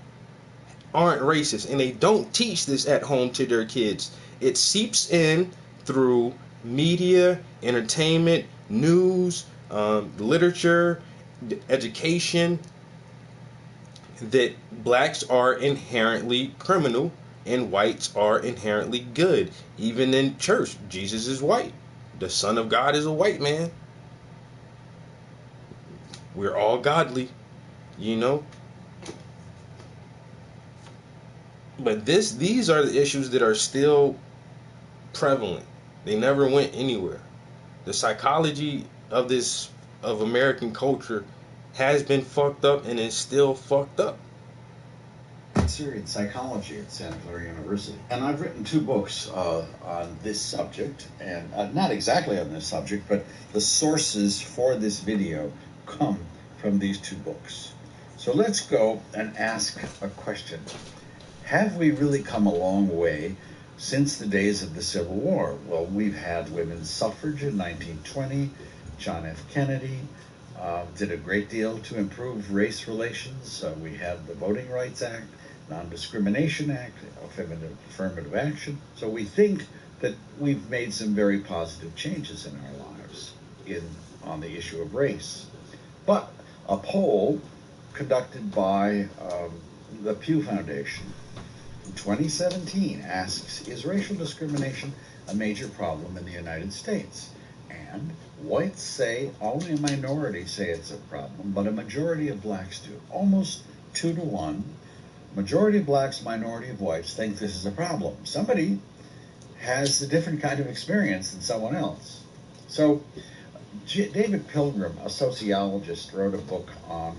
aren't racist and they don't teach this at home to their kids, it seeps in through media, entertainment, news, literature, education, that blacks are inherently criminal and whites are inherently good. Even in church, Jesus is white. The Son of God is a white man. We're all godly, you know. But these are the issues that are still prevalent. They never went anywhere. The psychology of American culture has been fucked up and is still fucked up. In psychology at Santa Clara University. And I've written 2 books on this subject, and not exactly on this subject, but the sources for this video come from these 2 books. So let's go and ask a question. Have we really come a long way since the days of the Civil War? Well, we've had women's suffrage in 1920. John F. Kennedy did a great deal to improve race relations. We had the Voting Rights Act, Non-Discrimination Act, affirmative action. So we think that we've made some very positive changes in our lives on the issue of race. But a poll conducted by the Pew Foundation in 2017 asks, is racial discrimination a major problem in the United States? And whites say, only a minority say it's a problem, but a majority of blacks do. Almost 2 to 1. Majority of blacks, minority of whites think this is a problem. Somebody has a different kind of experience than someone else. So David Pilgrim, a sociologist, wrote a book on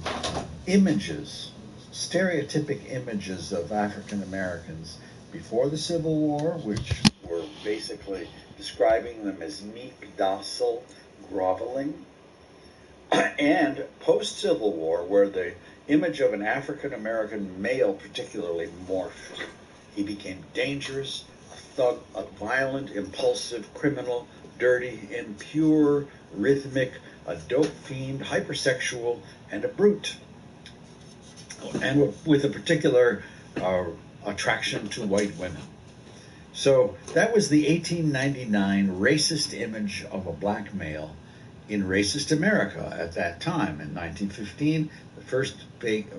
images, stereotypic images of African Americans before the Civil War, which were basically describing them as meek, docile, groveling, and post-Civil War, where the image of an African-American male particularly morphed. He became dangerous, a thug, a violent, impulsive, criminal, dirty, impure, rhythmic, a dope fiend, hypersexual, and a brute, and with a particular attraction to white women. So that was the 1899 racist image of a black male in racist America at that time. In 1915, the first big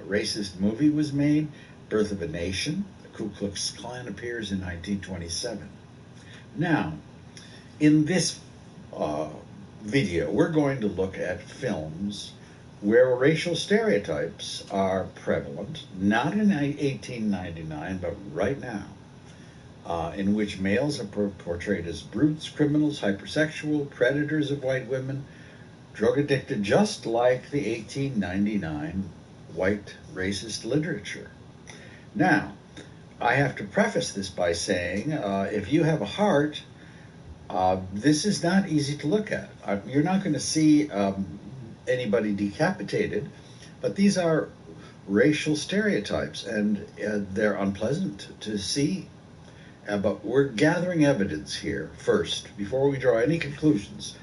racist movie was made, Birth of a Nation. The Ku Klux Klan appears in 1927. Now, in this video, we're going to look at films where racial stereotypes are prevalent, not in 1899, but right now, in which males are portrayed as brutes, criminals, hypersexual, predators of white women, drug addicted, just like the 1899 white racist literature. Now, I have to preface this by saying, if you have a heart, this is not easy to look at. You're not going to see anybody decapitated, but these are racial stereotypes, and they're unpleasant to see. But we're gathering evidence here first, before we draw any conclusions.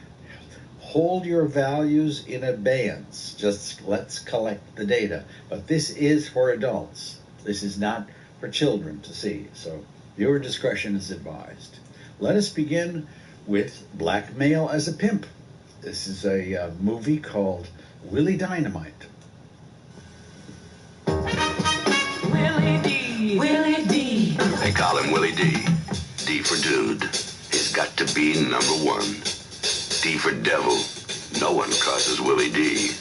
Hold your values in abeyance. Just let's collect the data. But this is for adults. This is not for children to see. So viewer discretion is advised. Let us begin with Black Male as a Pimp. This is a movie called Willie Dynamite. Willie D. Willie D. They call him Willie D. D for dude. He's got to be #1. D for devil. No one crosses Willie D.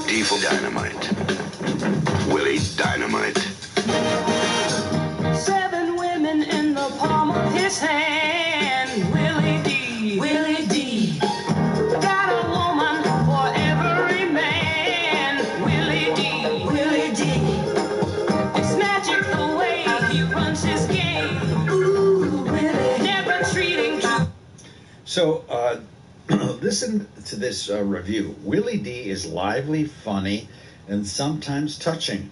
D for dynamite. Willie Dynamite. 7 women in the palm of his hand. Willie D. Willie D. Got a woman for every man. Willie D. Willie D. It's magic the way he runs his game. Ooh, Willie. Never treating you. So, listen to this review. Willie D is lively, funny, and sometimes touching.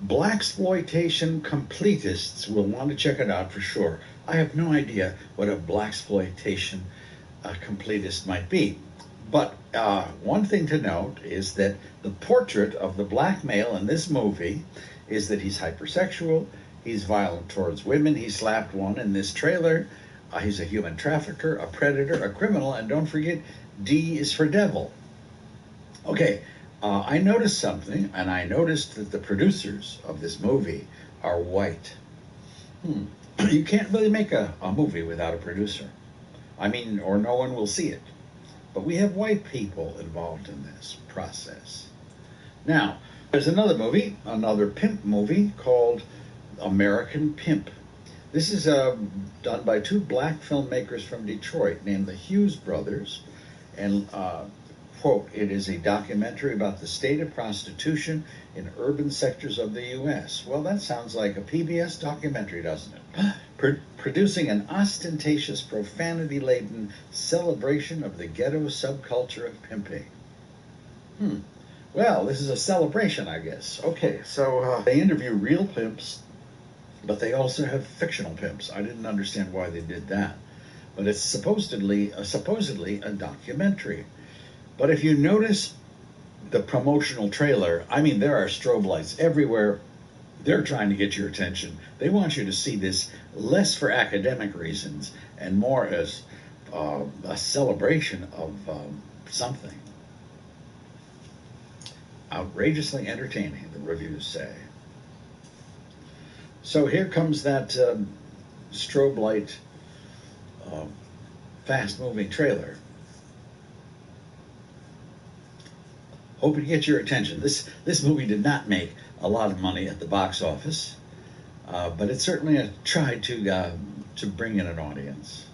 Blaxploitation completists will want to check it out for sure. I have no idea what a blaxploitation completist might be. But one thing to note is that the portrait of the black male in this movie is that he's hypersexual, he's violent towards women, he slapped one in this trailer, he's a human trafficker, a predator, a criminal, and don't forget, D is for devil. Okay, I noticed something, and I noticed that the producers of this movie are white. You can't really make a movie without a producer. I mean, or no one will see it. But we have white people involved in this process. Now, there's another movie, another pimp movie called American Pimp. This is done by 2 black filmmakers from Detroit named the Hughes Brothers. And, quote, it is a documentary about the state of prostitution in urban sectors of the U.S. Well, that sounds like a PBS documentary, doesn't it? Producing an ostentatious, profanity-laden celebration of the ghetto subculture of pimping. Well, this is a celebration, I guess. Okay, so they interview real pimps, but they also have fictional pimps. I didn't understand why they did that. But it's supposedly a documentary. But if you notice the promotional trailer, I mean, there are strobe lights everywhere. They're trying to get your attention. They want you to see this less for academic reasons and more as a celebration of something. Outrageously entertaining, the reviews say. So here comes that strobe light, fast-moving trailer. Hoping to get your attention. This movie did not make a lot of money at the box office, but it certainly tried to bring in an audience.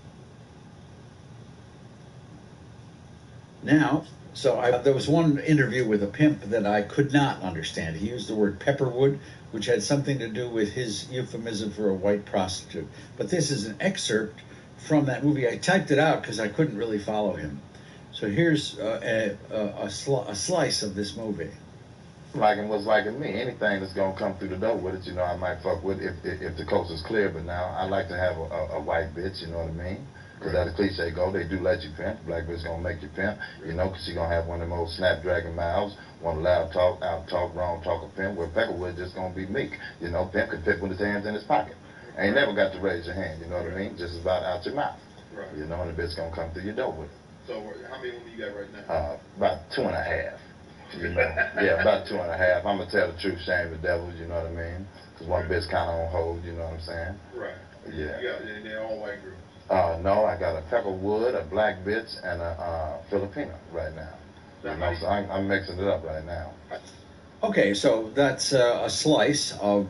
Now, there was one interview with a pimp that I could not understand. He used the word pepperwood, which had something to do with his euphemism for a white prostitute. But this is an excerpt from that movie. I typed it out because I couldn't really follow him. So here's a slice of this movie. Was like me. Anything that's gonna come through the door with it, I might fuck with if the coast is clear. But now I like to have a white bitch, you know what I mean? Because as the cliche go, they do let you pimp. Black bitch gonna make you pimp, you know, because she gonna have one of them old snapdragon mouths, one loud talk, out talk, wrong talk of pimp, where Peckerwood just gonna be meek. You know, pimp can fit with his hands in his pocket. Ain't never got to raise your hand, you know what I mean? Just about out your mouth. Right. You know, and the bitch gonna come through your door with it. So how many women you got right now? About 2.5. You know, yeah, about 2.5. I'm gonna tell the truth, shame the devil, you know what I mean? Because one bitch kind of on hold, you know what I'm saying? Right. Yeah. They're all white girls. No, I got a Peckerwood, a black bitch, and a Filipino right now. You know, so I'm mixing it up right now. Okay, so that's a slice of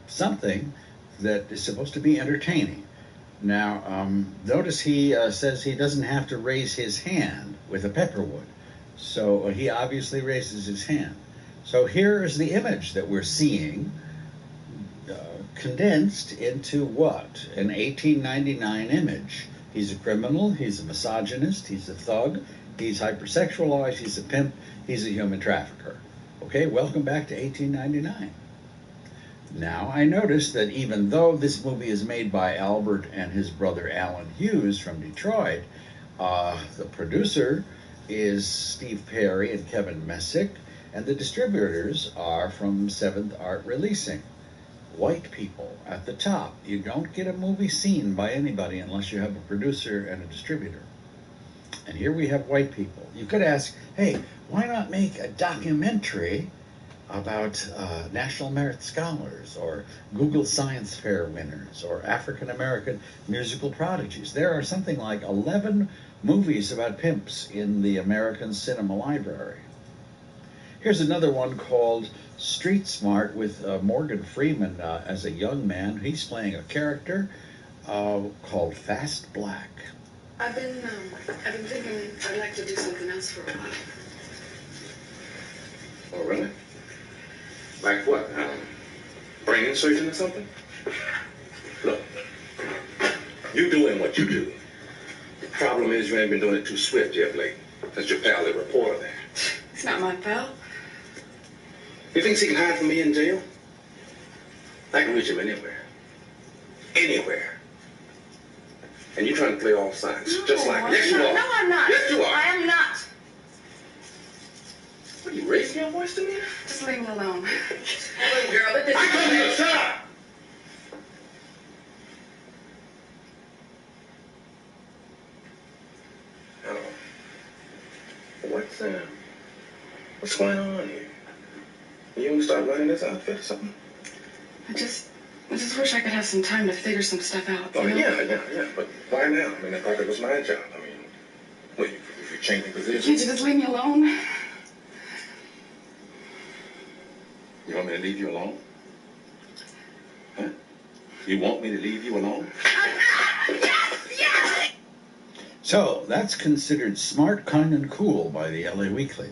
something that is supposed to be entertaining. Now, notice he says he doesn't have to raise his hand with a Peckerwood. So he obviously raises his hand. So here is the image that we're seeing condensed into what? An 1899 image. He's a criminal, he's a misogynist, he's a thug, he's hypersexualized, he's a pimp, he's a human trafficker. Okay, welcome back to 1899. Now, I noticed that even though this movie is made by Albert and his brother Alan Hughes from Detroit, the producer is Steve Perry and Kevin Messick, and the distributors are from 7th Art Releasing. White people at the top. You don't get a movie seen by anybody unless you have a producer and a distributor. And here we have white people. You could ask, hey, why not make a documentary about National Merit Scholars or Google Science Fair winners or African American musical prodigies? There are something like 11 movies about pimps in the American Cinema Library. Here's another one called Street Smart with Morgan Freeman as a young man. He's playing a character called Fast Black. I've been thinking I'd like to do something else for a while. Oh, really? Like what? Brain insertion or something? Look, you doing what you do. The problem is you ain't been doing it too swift yet, Blake. That's your pal, the reporter there. It's not my pal. He thinks he can hide from me in jail? I can reach him anywhere. Anywhere. And you're trying to play all sides, just like me. Yes, you are. No, I'm not. Yes, you are. I am not. What, are you raising your voice to me? Just leave me alone. Hey, girl, let this... I told you to shut up! Hello. What's going on here? You gonna start running this outfit or something? I just wish I could have some time to figure some stuff out. Oh, you know? yeah. But why now? I mean, I thought it was my job. I mean, well, if you're changing positions... Can't you just leave me alone? You want me to leave you alone? Huh? You want me to leave you alone? Yes! So that's considered smart, kind, and cool by the LA Weekly.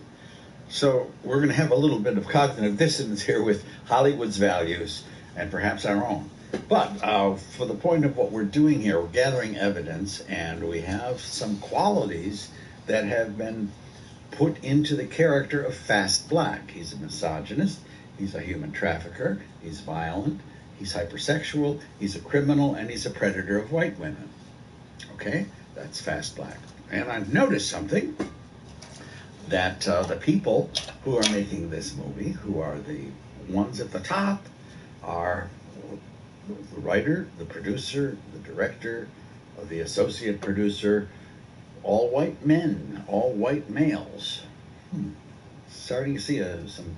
So we're going to have a little bit of cognitive dissonance here with Hollywood's values and perhaps our own. But for the point of what we're doing here, we're gathering evidence, and we have some qualities that have been put into the character of Fast Black. He's a misogynist, he's a human trafficker, he's violent, he's hypersexual, he's a criminal, and he's a predator of white women. Okay, that's Fast Black. And I've noticed something, that the people who are making this movie, who are the ones at the top, are the writer, the producer, the director, the associate producer, all white men, all white males. Starting to see some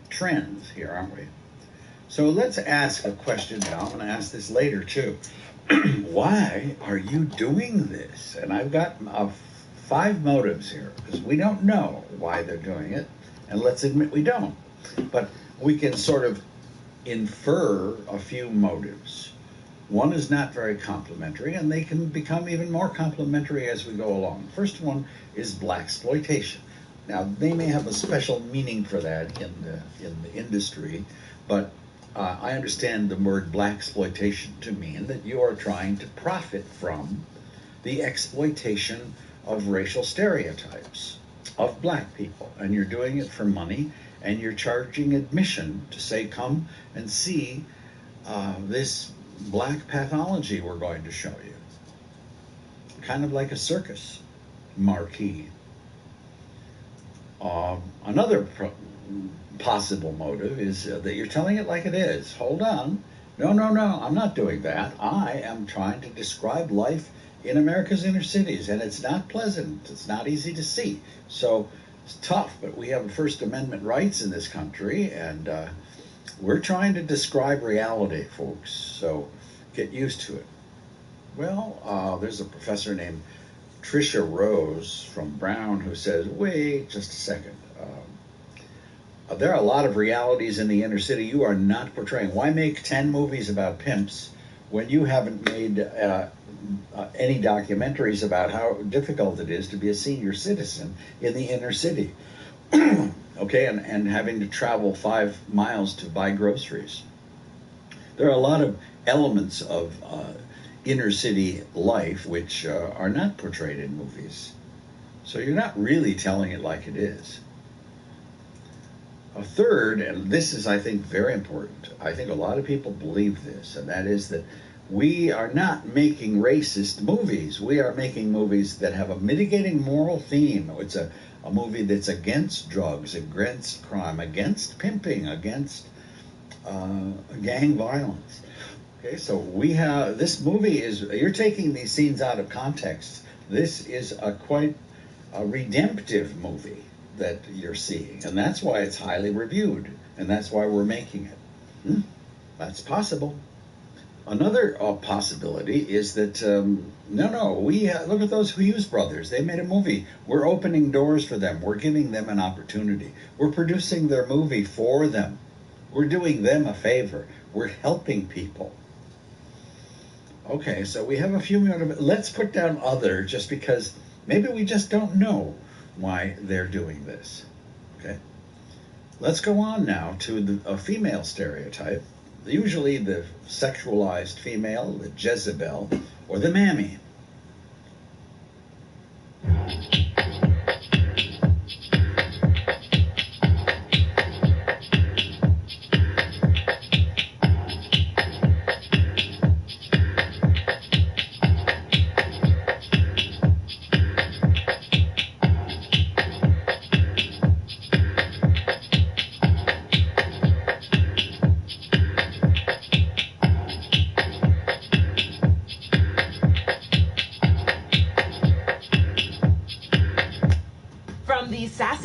trends here, aren't we? So let's ask a question now. I'm going to ask this later too. Why are you doing this? And I've got 5 motives here, because we don't know why they're doing it, and let's admit we don't. But we can sort of infer a few motives. One is not very complimentary, and they can become even more complimentary as we go along. First one is blaxploitation. Now, they may have a special meaning for that in the industry, but I understand the word blaxploitation to mean that you are trying to profit from the exploitation of racial stereotypes of black people, and you're doing it for money, and you're charging admission to say, come and see this black pathology we're going to show you. kind of like a circus marquee. Another possible motive is that you're telling it like it is. Hold on. No, I'm not doing that. I am trying to describe life in America's inner cities, and it's not pleasant. It's not easy to see. So it's tough, but we have First Amendment rights in this country, and we're trying to describe reality, folks. So get used to it. Well, there's a professor named Tricia Rose from Brown who says, wait just a second. There are a lot of realities in the inner city you are not portraying. Why make 10 movies about pimps when you haven't made any documentaries about how difficult it is to be a senior citizen in the inner city? Okay, and having to travel 5 miles to buy groceries. There are a lot of elements of inner city life which are not portrayed in movies. So you're not really telling it like it is. A third, and this is, I think, very important, I think a lot of people believe this, and that is that we are not making racist movies. We are making movies that have a mitigating moral theme. It's a movie that's against drugs, against crime, against pimping, against gang violence. Okay, so we have, this movie is, you're taking these scenes out of context. This is quite a redemptive movie that you're seeing, and that's why it's highly reviewed, and that's why we're making it. That's possible. Another possibility is that, we look at those Hughes brothers. They made a movie. We're opening doors for them. We're giving them an opportunity. We're producing their movie for them. We're doing them a favor. We're helping people. Okay, so we have a few minutes. Let's put down other, just because maybe we just don't know why they're doing this. Okay, let's go on now to a female stereotype. Usually the sexualized female, the Jezebel, or the mammy.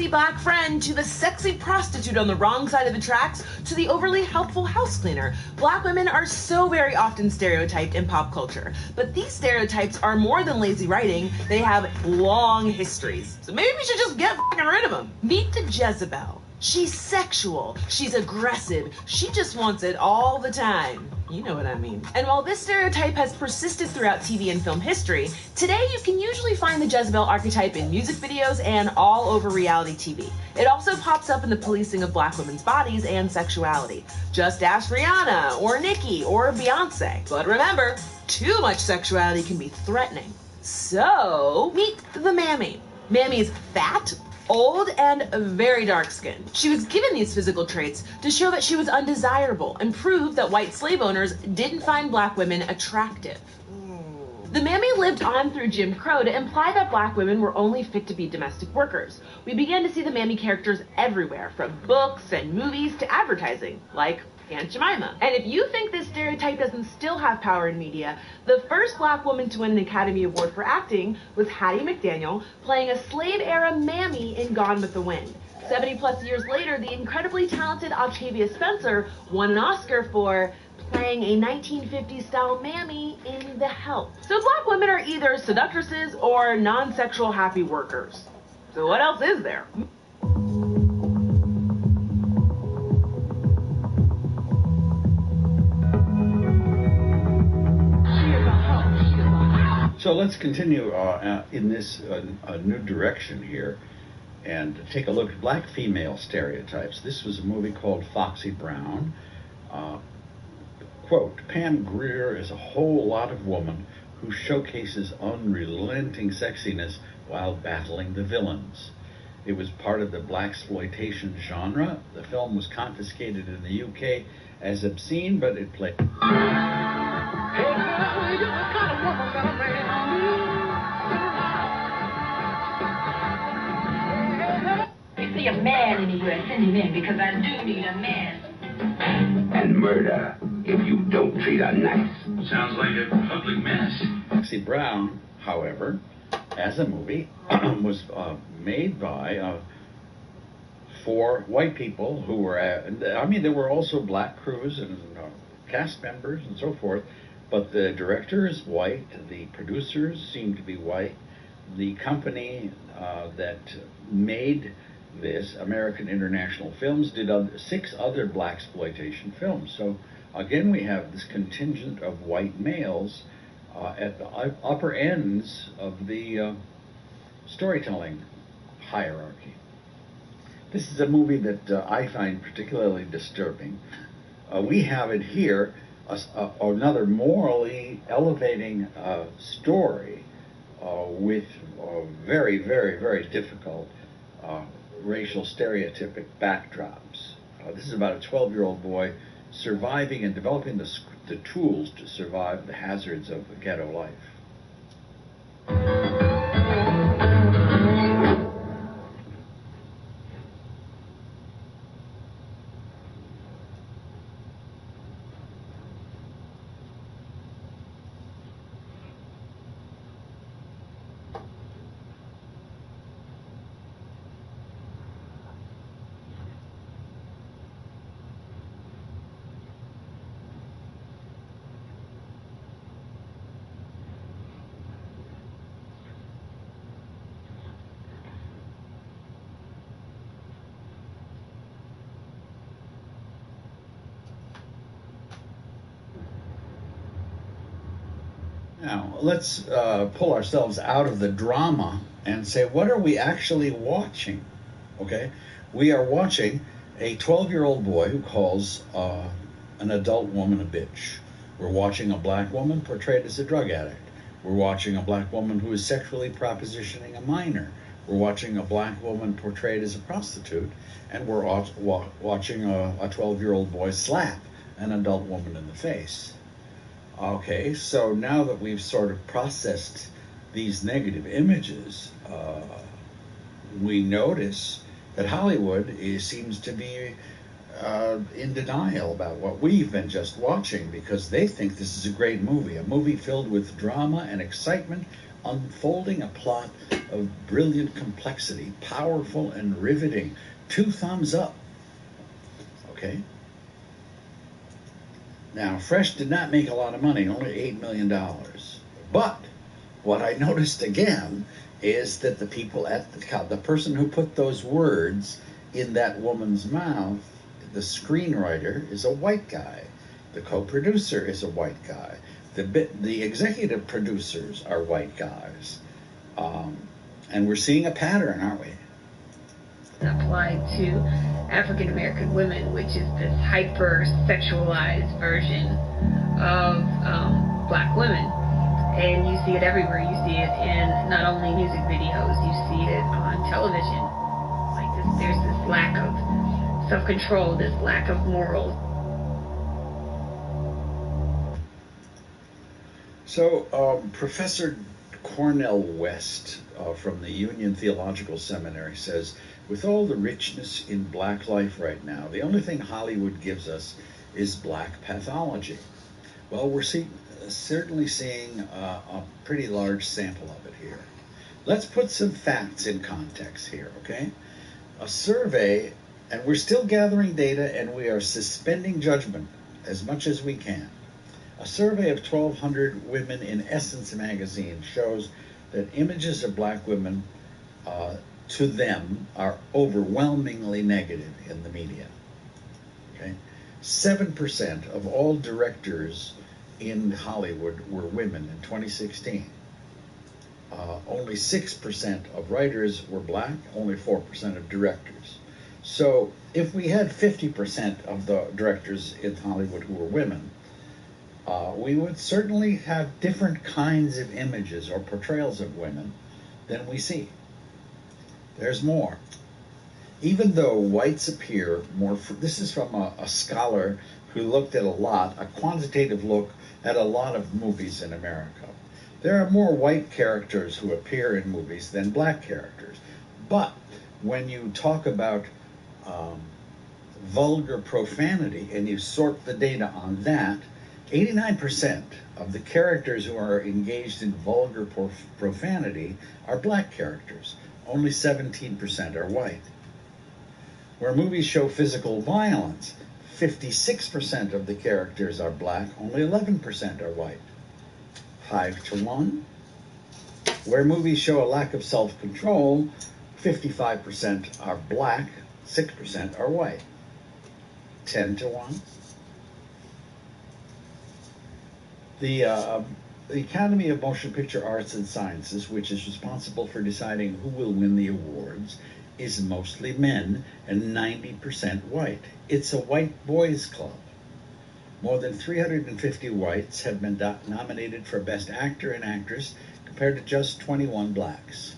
Black friend to the sexy prostitute on the wrong side of the tracks to the overly helpful house cleaner. Black women are so very often stereotyped in pop culture, but these stereotypes are more than lazy writing. They have long histories, so maybe we should just get rid of them. Meet the Jezebel. She's sexual, she's aggressive, she just wants it all the time. You know what I mean. And while this stereotype has persisted throughout TV and film history, today you can usually find the Jezebel archetype in music videos and all over reality TV. It also pops up in the policing of black women's bodies and sexuality. Just ask Rihanna, or Nicki, or Beyonce. But remember, too much sexuality can be threatening. So, meet the mammy. Mammy's fat, old, and very dark-skinned. She was given these physical traits to show that she was undesirable and prove that white slave owners didn't find black women attractive. The mammy lived on through Jim Crow to imply that black women were only fit to be domestic workers. We began to see the mammy characters everywhere, from books and movies to advertising, like Aunt Jemima. And if you think this stereotype doesn't still have power in media, the first black woman to win an Academy Award for acting was Hattie McDaniel, playing a slave-era mammy in Gone with the Wind. 70-plus years later, the incredibly talented Octavia Spencer won an Oscar for playing a 1950s-style mammy in The Help. So black women are either seductresses or non-sexual happy workers. So what else is there? So let's continue in this new direction here and take a look at black female stereotypes. This was a movie called Foxy Brown. Quote, Pam Grier is a whole lot of woman who showcases unrelenting sexiness while battling the villains. It was part of the blaxploitation genre. The film was confiscated in the UK as obscene, but it played... be a man anywhere. Send him in because I do need a man. And murder if you don't treat her nice. Sounds like a public menace. Foxy Brown, however, as a movie, was made by 4 white people who were, I mean, there were also black crews and cast members and so forth, but the director is white, the producers seem to be white, the company that made this, American International Films, did 6 other blaxploitation films. So again, we have this contingent of white males at the upper ends of the storytelling hierarchy. This is a movie that I find particularly disturbing. We have it here, another morally elevating story with very, very, very difficult racial stereotypic backdrops. This is about a 12-year-old boy surviving and developing the tools to survive the hazards of ghetto life. Now, let's pull ourselves out of the drama and say, what are we actually watching? Okay? We are watching a 12-year-old boy who calls an adult woman a bitch. We're watching a black woman portrayed as a drug addict. We're watching a black woman who is sexually propositioning a minor. We're watching a black woman portrayed as a prostitute. And we're watching a 12-year-old boy slap an adult woman in the face. Okay, so now that we've sort of processed these negative images, we notice that Hollywood seems to be in denial about what we've been just watching, because they think this is a great movie, a movie filled with drama and excitement, unfolding a plot of brilliant complexity, powerful and riveting. 2 thumbs up. Okay? Now, Fresh did not make a lot of money, only $8 million. But what I noticed again is that the people at the person who put those words in that woman's mouth, the screenwriter, is a white guy. The co-producer is a white guy. The executive producers are white guys. And we're seeing a pattern, aren't we? Applied to African American women, which is this hyper sexualized version of black women. And you see it everywhere. You see it in not only music videos, you see it on television. Like there's this lack of self-control, this lack of morals. So Professor Cornel West from the Union Theological Seminary says, with all the richness in black life right now, the only thing Hollywood gives us is black pathology. Well, we're certainly seeing a pretty large sample of it here. Let's put some facts in context here, okay? A survey, and we're still gathering data, and we are suspending judgment as much as we can. A survey of 1,200 women in Essence magazine shows that images of black women to them are overwhelmingly negative in the media. Okay? 7% of all directors in Hollywood were women in 2016. Only 6% of writers were black, only 4% of directors. So if we had 50% of the directors in Hollywood who were women, we would certainly have different kinds of images or portrayals of women than we see. There's more. Even though whites appear more, this is from a scholar who looked at a quantitative look at a lot of movies in America. There are more white characters who appear in movies than black characters. But when you talk about vulgar profanity and you sort the data on that, 89% of the characters who are engaged in vulgar profanity are black characters. Only 17% are white. Where movies show physical violence, 56% of the characters are black, only 11% are white. 5-1. Where movies show a lack of self-control, 55% are black, 6% are white. 10-1. The Academy of Motion Picture Arts and Sciences, which is responsible for deciding who will win the awards, is mostly men and 90% white. It's a white boys club. More than 350 whites have been nominated for Best Actor and Actress, compared to just 21 blacks.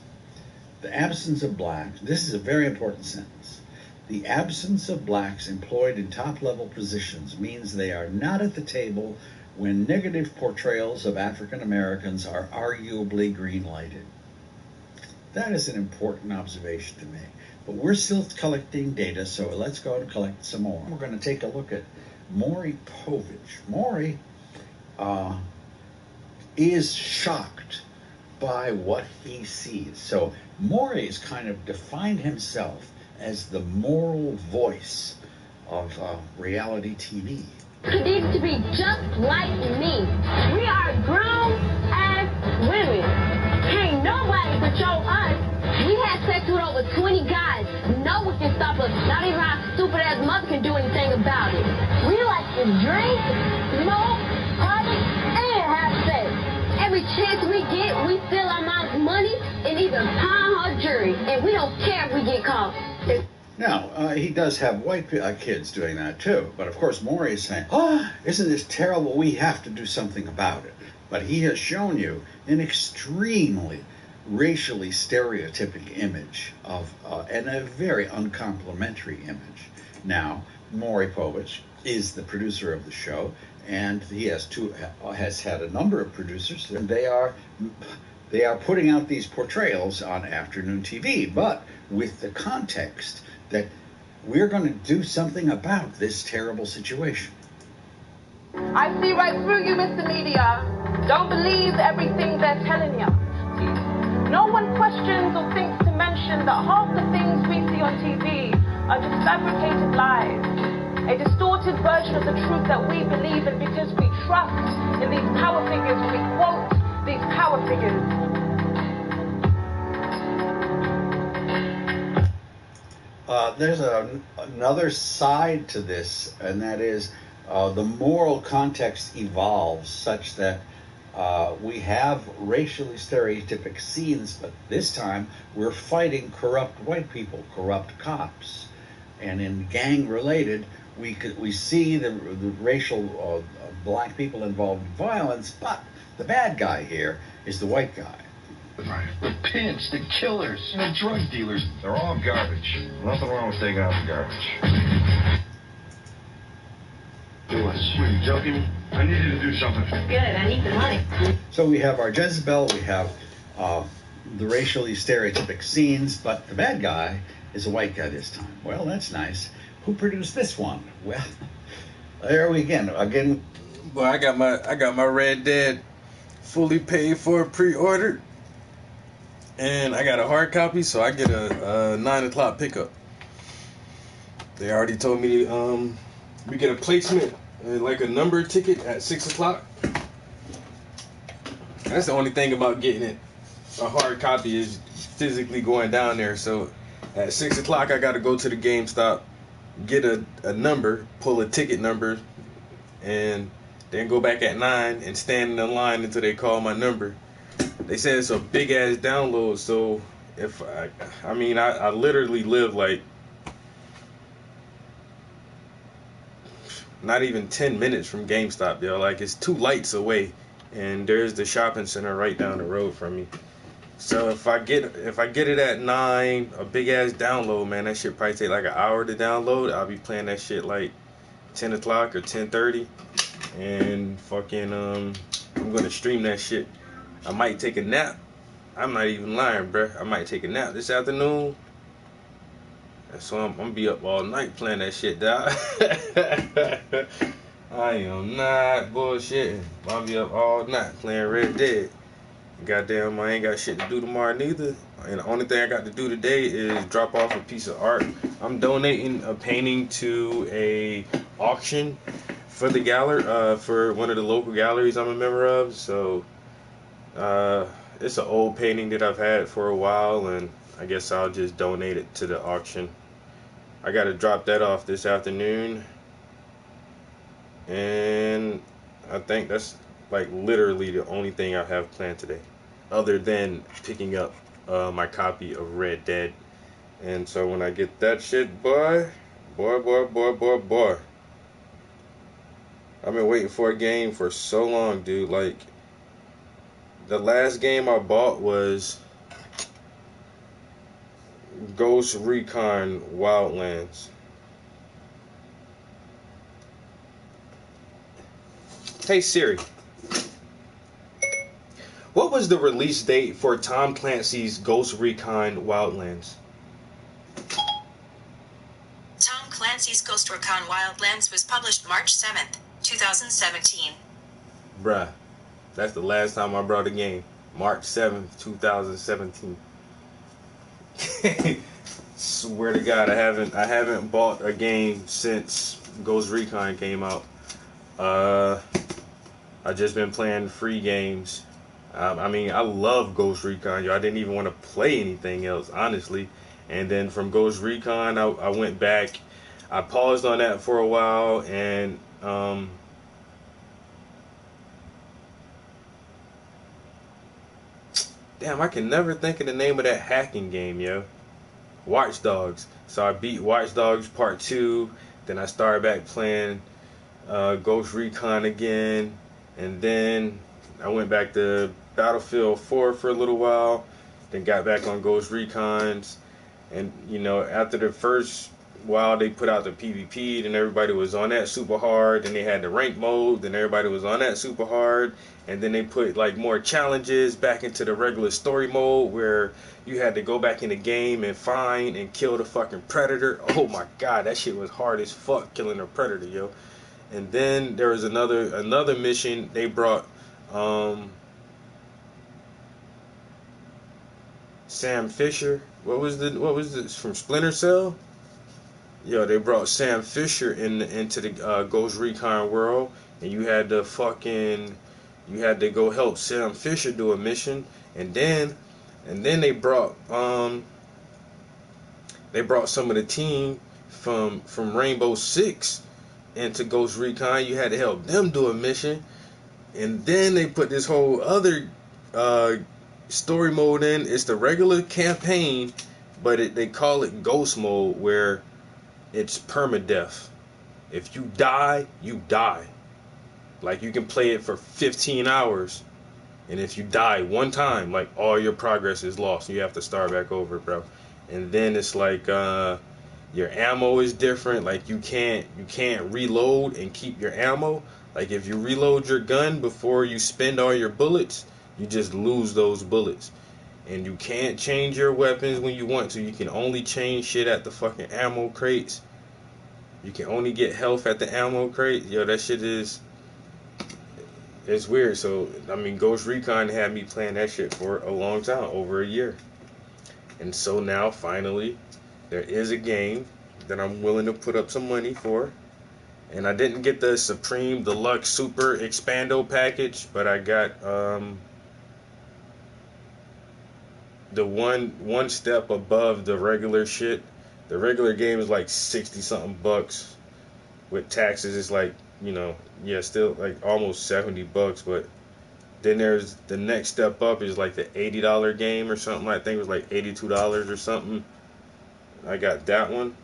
The absence of blacks, this is a very important sentence, the absence of blacks employed in top-level positions means they are not at the table when negative portrayals of African Americans are arguably green-lighted. That is an important observation to make. But we're still collecting data, so let's go and collect some more. We're going to take a look at Maury Povich. Maury is shocked by what he sees. So Maury has kind of defined himself as the moral voice of reality TV. He needs to be just like me. We are grown-ass women. Can't nobody control us. We had sex with over 20 guys. No one can stop us. Not even our stupid-ass mother can do anything about it. We like to drink, smoke, party, and have sex. Every chance we get, we steal our mom's money and even pawn her jewelry. And we don't care if we get caught. Now, he does have white kids doing that too, but of course Maury is saying, isn't this terrible? We have to do something about it. But he has shown you an extremely racially stereotypic image of, and a very uncomplimentary image. Now, Maury Povich is the producer of the show, and he has had a number of producers, and they are putting out these portrayals on afternoon TV, but with the context that we're going to do something about this terrible situation. I see right through you, Mr. Media. Don't believe everything they're telling you. No one questions or thinks to mention that half the things we see on TV are just fabricated lies, a distorted version of the truth that we believe in because we trust in these power figures when we quote these power figures. There's another side to this, and that is the moral context evolves such that we have racially stereotypic scenes, but this time we're fighting corrupt white people, corrupt cops. And in gang-related, we see the racial black people involved in violence, but the bad guy here is the white guy. The pimps, the killers, the drug dealers, they're all garbage. Nothing wrong with taking out the garbage. Do us. Were you joking? I need you to do something. Good, I need the money. So we have our Jezebel, we have the racially stereotypic scenes, but the bad guy is a white guy this time. Well, that's nice. Who produced this one? Well, there we again. Well, I got my Red Dead fully paid for, pre-ordered. And I got a hard copy, so I get a 9 o'clock pickup. They already told me we get a placement, like a number ticket at 6 o'clock. That's the only thing about getting it. A hard copy is physically going down there. So at 6 o'clock, I got to go to the GameStop, get a number, pull a ticket number, and then go back at 9 and stand in the line until they call my number. They said it's a big ass download, so if I literally live like not even 10 minutes from GameStop, yo. Like, it's 2 lights away, and there's the shopping center right down the road from me. So if I get it at 9, a big ass download, man, that shit probably take like an hour to download. I'll be playing that shit like 10 o'clock or 10:30, and fucking I'm gonna stream that shit. I might take a nap. I'm not even lying, bruh. I might take a nap this afternoon, So I'm gonna be up all night playing that shit, dog. I am not bullshitting. I'll be up all night playing Red Dead. Goddamn, I ain't got shit to do tomorrow neither. And the only thing I got to do today is drop off a piece of art. I'm donating a painting to a auction for the gallery, for one of the local galleries I'm a member of. So it's an old painting that I've had for a while, and I guess I'll just donate it to the auction. I got to drop that off this afternoon, and I think that's like literally the only thing I have planned today, other than picking up my copy of Red Dead. And so when I get that shit, boy, I've been waiting for a game for so long, dude. Like, the last game I bought was Ghost Recon Wildlands. Hey Siri, what was the release date for Tom Clancy's Ghost Recon Wildlands? Tom Clancy's Ghost Recon Wildlands was published March 7th, 2017. Bruh, that's the last time I brought a game. March 7th, 2017. Swear to God, I haven't bought a game since Ghost Recon came out. I've just been playing free games. I mean, I love Ghost Recon, yo. I didn't even want to play anything else, honestly. And then from Ghost Recon, I went back. I paused on that for a while, and damn, I can never think of the name of that hacking game, yo. Watch Dogs. So I beat Watch Dogs Part 2. Then I started back playing Ghost Recon again. And then I went back to Battlefield 4 for a little while. Then got back on Ghost Recons. And, you know, after the first while they put out the PvP, then everybody was on that super hard. Then they had the rank mode. Then everybody was on that super hard. And then they put like more challenges back into the regular story mode where you had to go back in the game and find and kill the fucking predator. Oh my god, that shit was hard as fuck, killing a predator, yo. And then there was another mission they brought Sam Fisher. What was this from Splinter Cell? Yo, they brought Sam Fisher into the Ghost Recon world, and you had to go help Sam Fisher do a mission, and then they brought some of the team from Rainbow Six into Ghost Recon. You had to help them do a mission, and then they put this whole other story mode in. It's the regular campaign, but they call it Ghost Mode, where it's permadeath. If you die, you die. Like, you can play it for 15 hours, and if you die one time, like, all your progress is lost. You have to start back over, bro. And then it's like your ammo is different. Like, you can't reload and keep your ammo. Like, if you reload your gun before you spend all your bullets, you just lose those bullets. And you can't change your weapons when you want to. You can only change shit at the fucking ammo crates. You can only get health at the ammo crate. Yo, that shit is... it's weird. So, I mean, Ghost Recon had me playing that shit for a long time, over a year. And so now, finally, there is a game that I'm willing to put up some money for. And I didn't get the Supreme Deluxe Super Expando package, but I got the one step above the regular shit. The regular game is like 60-something bucks. With taxes, it's like, you know, yeah, still like almost $70. But then there's the next step up is like the $80 game or something. I think it was like $82 or something. I got that one.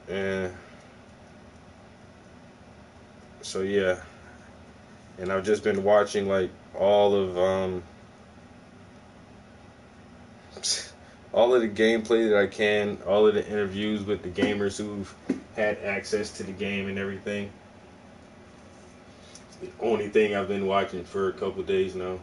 And so yeah, and I've just been watching like all of the gameplay that I can, all of the interviews with the gamers who've had access to the game and everything. It's the only thing I've been watching for a couple of days now.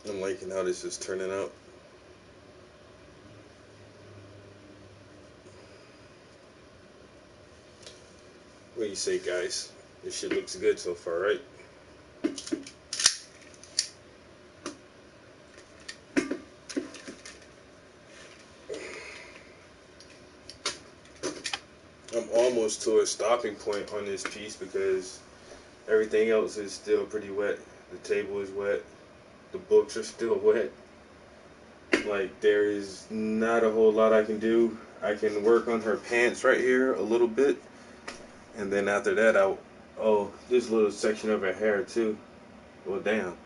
I'm liking how this is turning out. What do you say, guys? This shit looks good so far, right? I'm almost to a stopping point on this piece because everything else is still pretty wet. The table is wet. The books are still wet. Like, there is not a whole lot I can do. I can work on her pants right here a little bit. And then after that, oh, this little section of her hair too. Well, damn.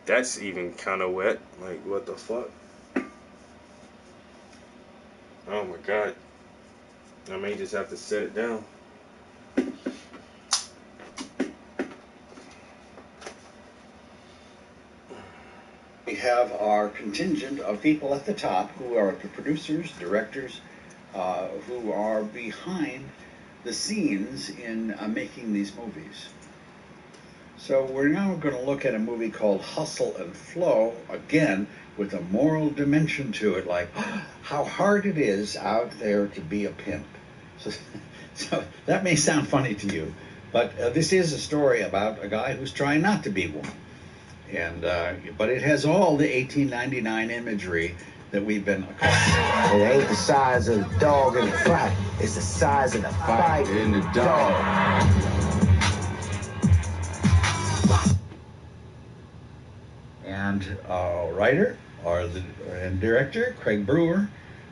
That's even kind of wet. Like, what the fuck? Oh my god. I may just have to set it down. We have our contingent of people at the top who are the producers, directors, who are behind the scenes in making these movies. So we're now going to look at a movie called Hustle and Flow, again, with a moral dimension to it, like how hard it is out there to be a pimp. So that may sound funny to you, but this is a story about a guy who's trying not to be one. And but it has all the 1899 imagery that we've been accustomed to. It ain't the size of the dog in the fight, it's the size of the fight in the dog. And writer and director Craig Brewer.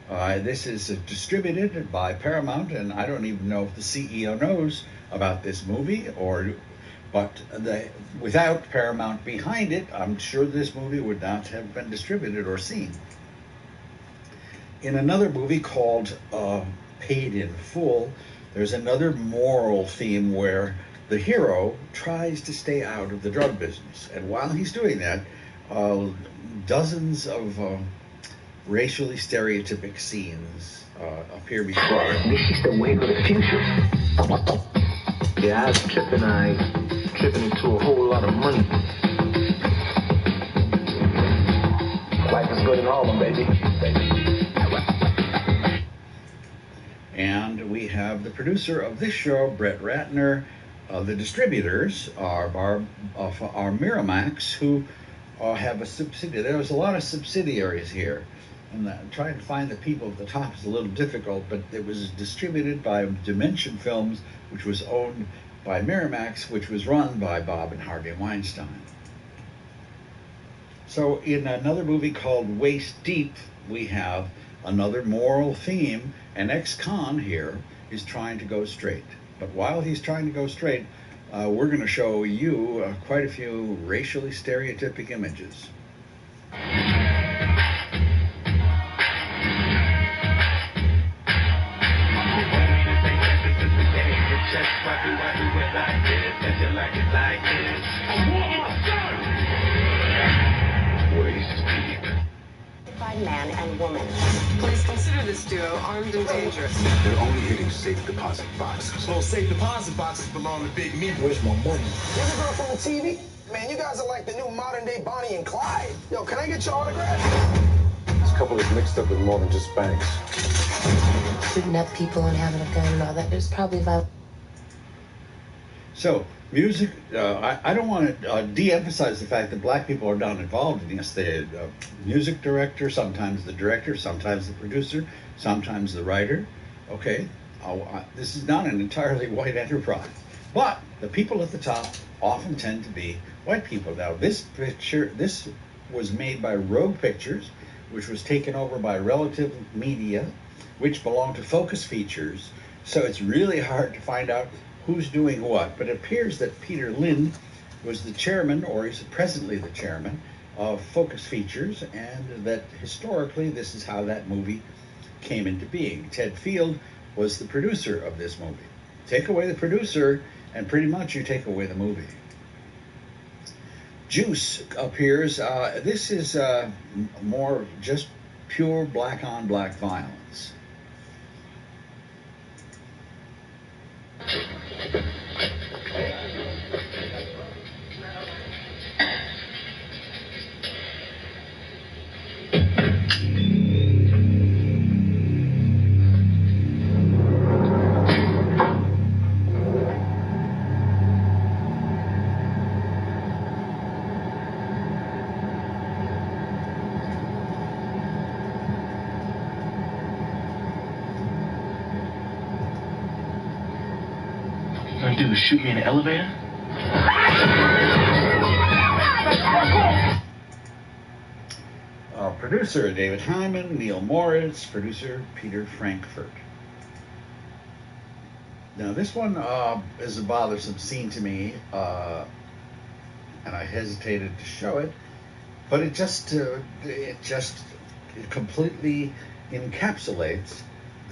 This is distributed by Paramount, and I don't even know if the CEO knows about this movie, but without Paramount behind it, I'm sure this movie would not have been distributed or seen. In another movie called Paid in Full, there's another moral theme where the hero tries to stay out of the drug business, and while he's doing that, dozens of racially stereotypic scenes appear before us. This is the wave of the future. Yeah, I was tripping into a whole lot of money. Life is good in Harlem, baby. And we have the producer of this show, Brett Ratner. The distributors are Miramax, who have a subsidiary. There's a lot of subsidiaries here. And trying to find the people at the top is a little difficult, but it was distributed by Dimension Films, which was owned by Miramax, which was run by Bob and Harvey Weinstein. So in another movie called Waist Deep, we have another moral theme. An ex-con here is trying to go straight. But while he's trying to go straight, we're going to show you quite a few racially stereotypic images. Man and woman. Please consider this duo armed and dangerous. They're only hitting safe deposit boxes. Well, safe deposit boxes belong to Big Me. Where's my money? You ever girl from the TV? Man, you guys are like the new modern day Bonnie and Clyde. Yo, can I get your autograph? This couple is mixed up with more than just banks. Shooting up people and having a gun and all that. There's probably about. So, music, I don't want to de-emphasize the fact that black people are not involved in this. The music director, sometimes the director, sometimes the producer, sometimes the writer. Okay, this is not an entirely white enterprise. But the people at the top often tend to be white people. Now, this was made by Rogue Pictures, which was taken over by Relative Media, which belonged to Focus Features. So it's really hard to find out who's doing what, but it appears that Peter Lind was the chairman, or is presently the chairman, of Focus Features, and that historically this is how that movie came into being. Ted Field was the producer of this movie. Take away the producer, and pretty much you take away the movie. Juice appears. This is more just pure black-on-black violence. You gonna do is shoot me in the elevator? Producer David Hyman, Neil Moritz, producer Peter Frankfurt. Now this one is a bothersome scene to me, and I hesitated to show it, but it completely encapsulates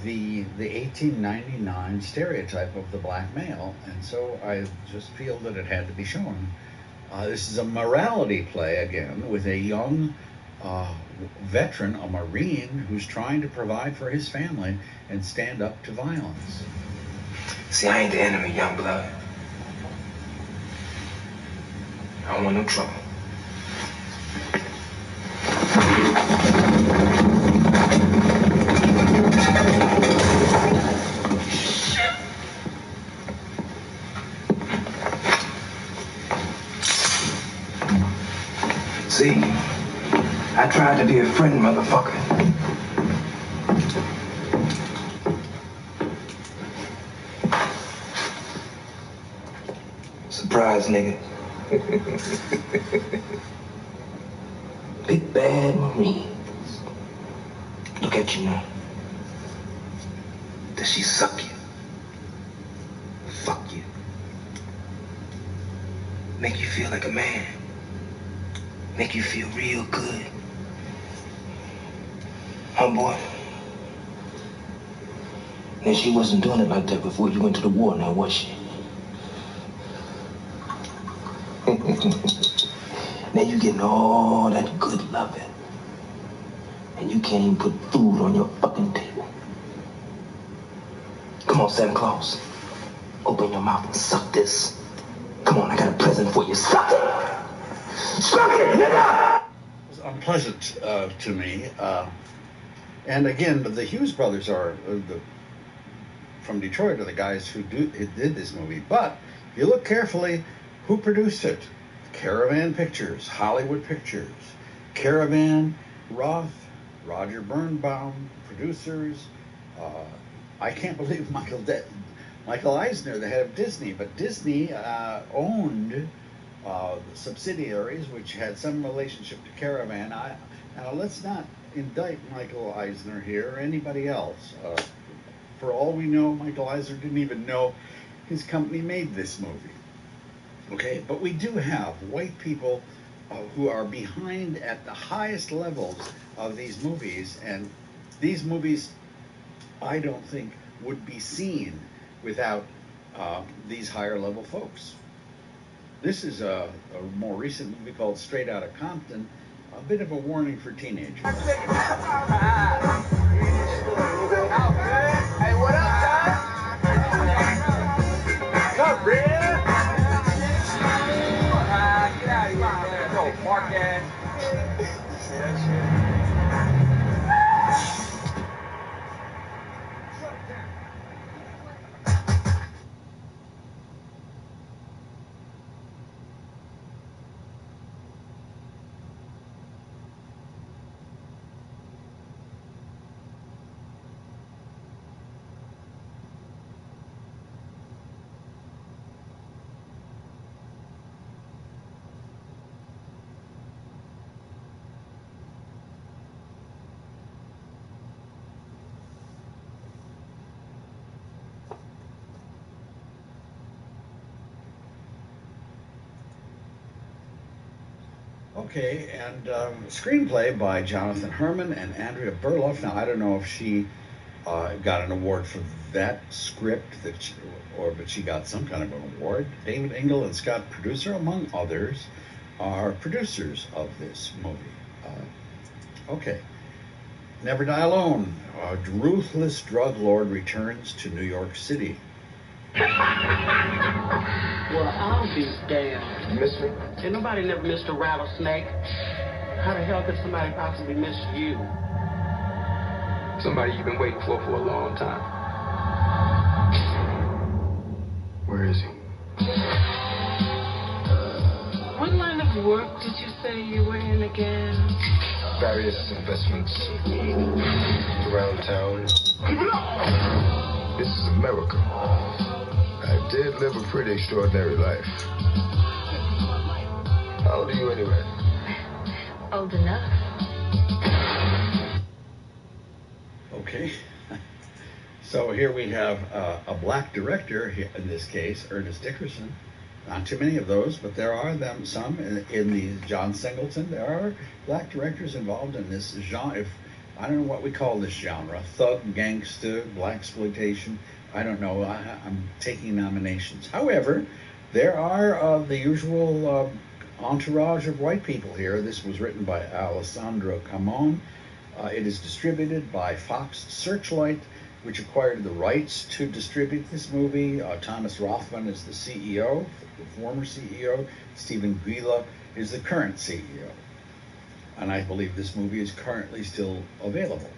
the 1899 stereotype of the black male, and so I just feel that it had to be shown. This is a morality play again with a young veteran, a Marine, who's trying to provide for his family and stand up to violence. See, I ain't the enemy, young blood. I don't want no trouble. See, I tried to be a friend, motherfucker. Surprise, nigga. Big bad Marines. Look at you now. Does she suck you? Fuck you? Make you feel like a man? Make you feel real good? Huh, boy? And she wasn't doing it like that before you went to the war, now was she? Now you getting all that good loving, and you can't even put food on your fucking table. Come on, Santa Claus. Open your mouth and suck this. Come on, I got a present for you. Suck it! Suck it, nigga! It was unpleasant to me. And again, the Hughes brothers are from Detroit are the guys who did this movie. But if you look carefully, who produced it? Caravan Pictures, Hollywood Pictures. Caravan, Roth, Roger Birnbaum, producers. I can't believe Michael Eisner, the head of Disney, but Disney owned subsidiaries which had some relationship to Caravan. Now let's not indict Michael Eisner here or anybody else. For all we know, Michael Eisner didn't even know his company made this movie. Okay, but we do have white people who are behind at the highest levels of these movies, and these movies, I don't think, would be seen without these higher level folks. This is a more recent movie called Straight Outta Compton, a bit of a warning for teenagers. Hey, what up, guys? What's up, Red? Get out of here, man. Go, mark ass. See that shit? Okay, and screenplay by Jonathan Herman and Andrea Berloff. Now, I don't know if she got an award for that script, but she got some kind of an award. David Engel and Scott Producer, among others, are producers of this movie. Okay. Never Die Alone. A ruthless drug lord returns to New York City. Well, I'll be damned. You miss me? Ain't nobody never missed a rattlesnake. How the hell could somebody possibly miss you? Somebody you've been waiting for a long time. Where is he? What line of work did you say you were in again? Various investments around town. This is America. I did live a pretty extraordinary life. How old are you anyway? Old enough. Okay. So here we have a black director, in this case, Ernest Dickerson. Not too many of those, but there are some in the John Singleton. There are black directors involved in this genre. I don't know what we call this genre. Thug, gangster, blaxploitation. I don't know. I'm taking nominations. However, there are the usual entourage of white people here. This was written by Alessandro Camon. It is distributed by Fox Searchlight, which acquired the rights to distribute this movie. Thomas Rothman is the CEO, the former CEO. Stephen Guila is the current CEO. And I believe this movie is currently still available.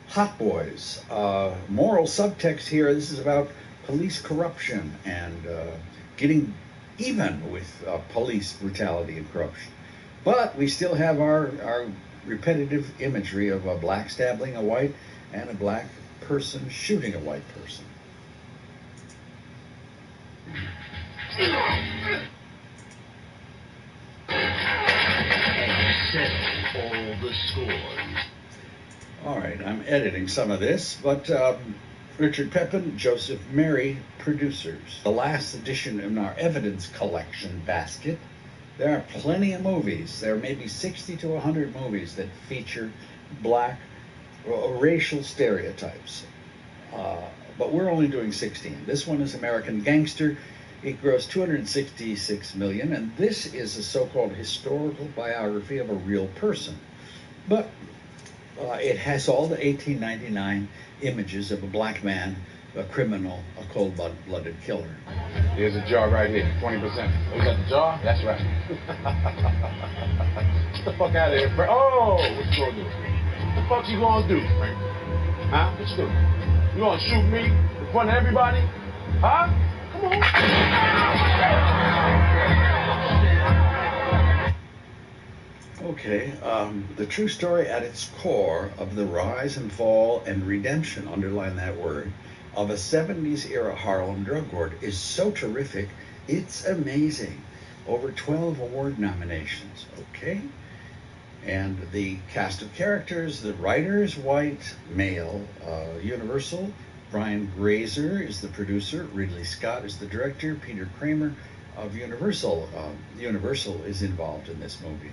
Hot Boys. Moral subtext here. This is about police corruption and getting even with police brutality and corruption. But we still have our repetitive imagery of a black stabbing a white and a black person shooting a white person. Set all the scores. All right, I'm editing some of this, but Richard Pepin, Joseph Mary, producers. The last edition in our evidence collection basket. There are plenty of movies. There are maybe 60 to 100 movies that feature black racial stereotypes. But we're only doing 16. This one is American Gangster. It grossed $266 million, and this is a so-called historical biography of a real person. But it has all the 1899 images of a black man, a criminal, a cold-blooded killer. Here's a jar right here, 20%. Oh, you got the jar? That's right. Get the fuck out of here, Frank. Oh, what you gonna do? What the fuck you gonna do, Frank? Huh? What you doing? You gonna shoot me in front of everybody? Huh? Come on. Okay, the true story at its core of the rise and fall and redemption, underline that word, of a 70s era Harlem drug lord is so terrific, it's amazing. Over 12 award nominations, okay? And the cast of characters, the writer is white, male, Universal. Brian Grazer is the producer. Ridley Scott is the director. Peter Kramer of Universal. Universal is involved in this movie.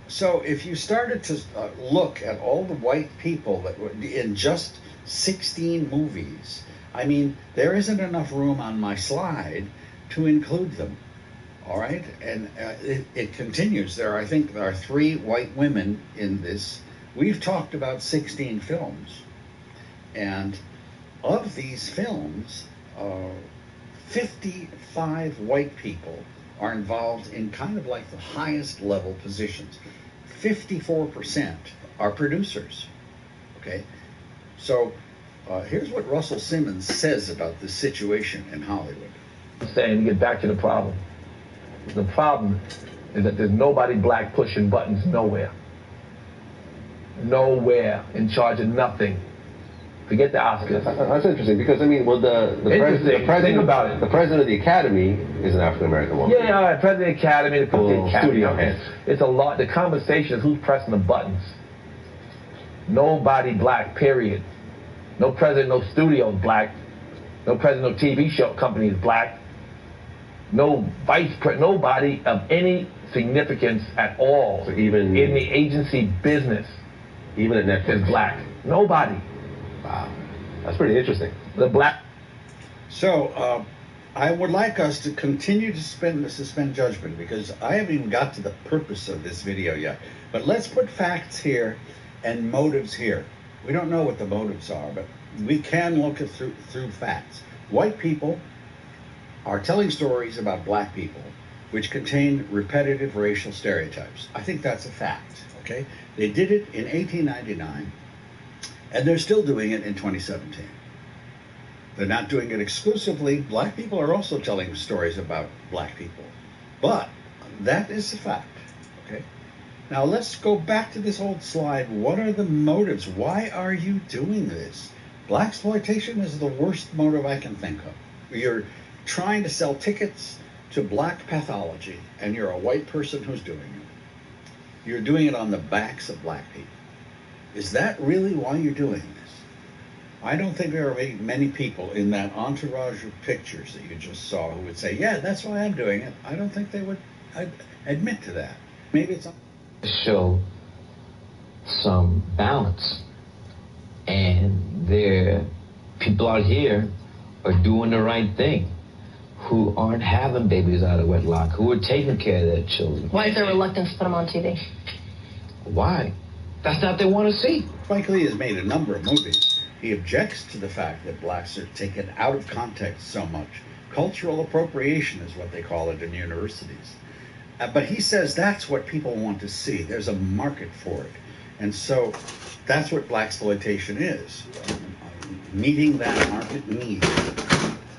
So if you started to look at all the white people that were in just 16 movies, I mean, there isn't enough room on my slide to include them. All right, and it continues. I think there are 3 white women in this. We've talked about 16 films, and of these films, 55 white people are involved in kind of like the highest level positions. 54% are producers. Okay, so here's what Russell Simmons says about this situation in Hollywood. Saying to get back to the problem. The problem is that there's nobody black pushing buttons nowhere. Nowhere, in charge of nothing. Forget the Oscars. That's interesting because I mean, well, the president about it. The president of the Academy is an African American woman. Yeah, all right. President of the Academy, the studio head. It's a lot. The conversation is who's pressing the buttons. Nobody black. Period. No president, no studio is black. No president, no TV show company is black. No nobody of any significance at all, so even in the agency business, even at Netflix, is black. Nobody. Wow, that's pretty interesting. The black. So I would like us to continue to suspend judgment because I haven't even got to the purpose of this video yet. But let's put facts here and motives here. We don't know what the motives are, but we can look at through facts. White people are telling stories about black people which contain repetitive racial stereotypes. I think that's a fact, okay? They did it in 1899, and they're still doing it in 2017. They're not doing it exclusively. Black people are also telling stories about black people. But that is a fact, okay? Now let's go back to this old slide. What are the motives? Why are you doing this? Blaxploitation is the worst motive I can think of. You're trying to sell tickets to black pathology, and you're a white person who's doing it. You're doing it on the backs of black people. Is that really why you're doing this? I don't think there are many people in that entourage of pictures that you just saw who would say, yeah, that's why I'm doing it. I don't think they would admit to that. Maybe it's... Show some balance. And there, people out here are doing the right thing, who aren't having babies out of wedlock, who are taking care of their children. Why is there reluctance to put them on TV? Why? That's not what they want to see. Spike Lee has made a number of movies. He objects to the fact that blacks are taken out of context so much. Cultural appropriation is what they call it in universities. But he says that's what people want to see. There's a market for it. And so that's what blaxploitation is, meeting that market need.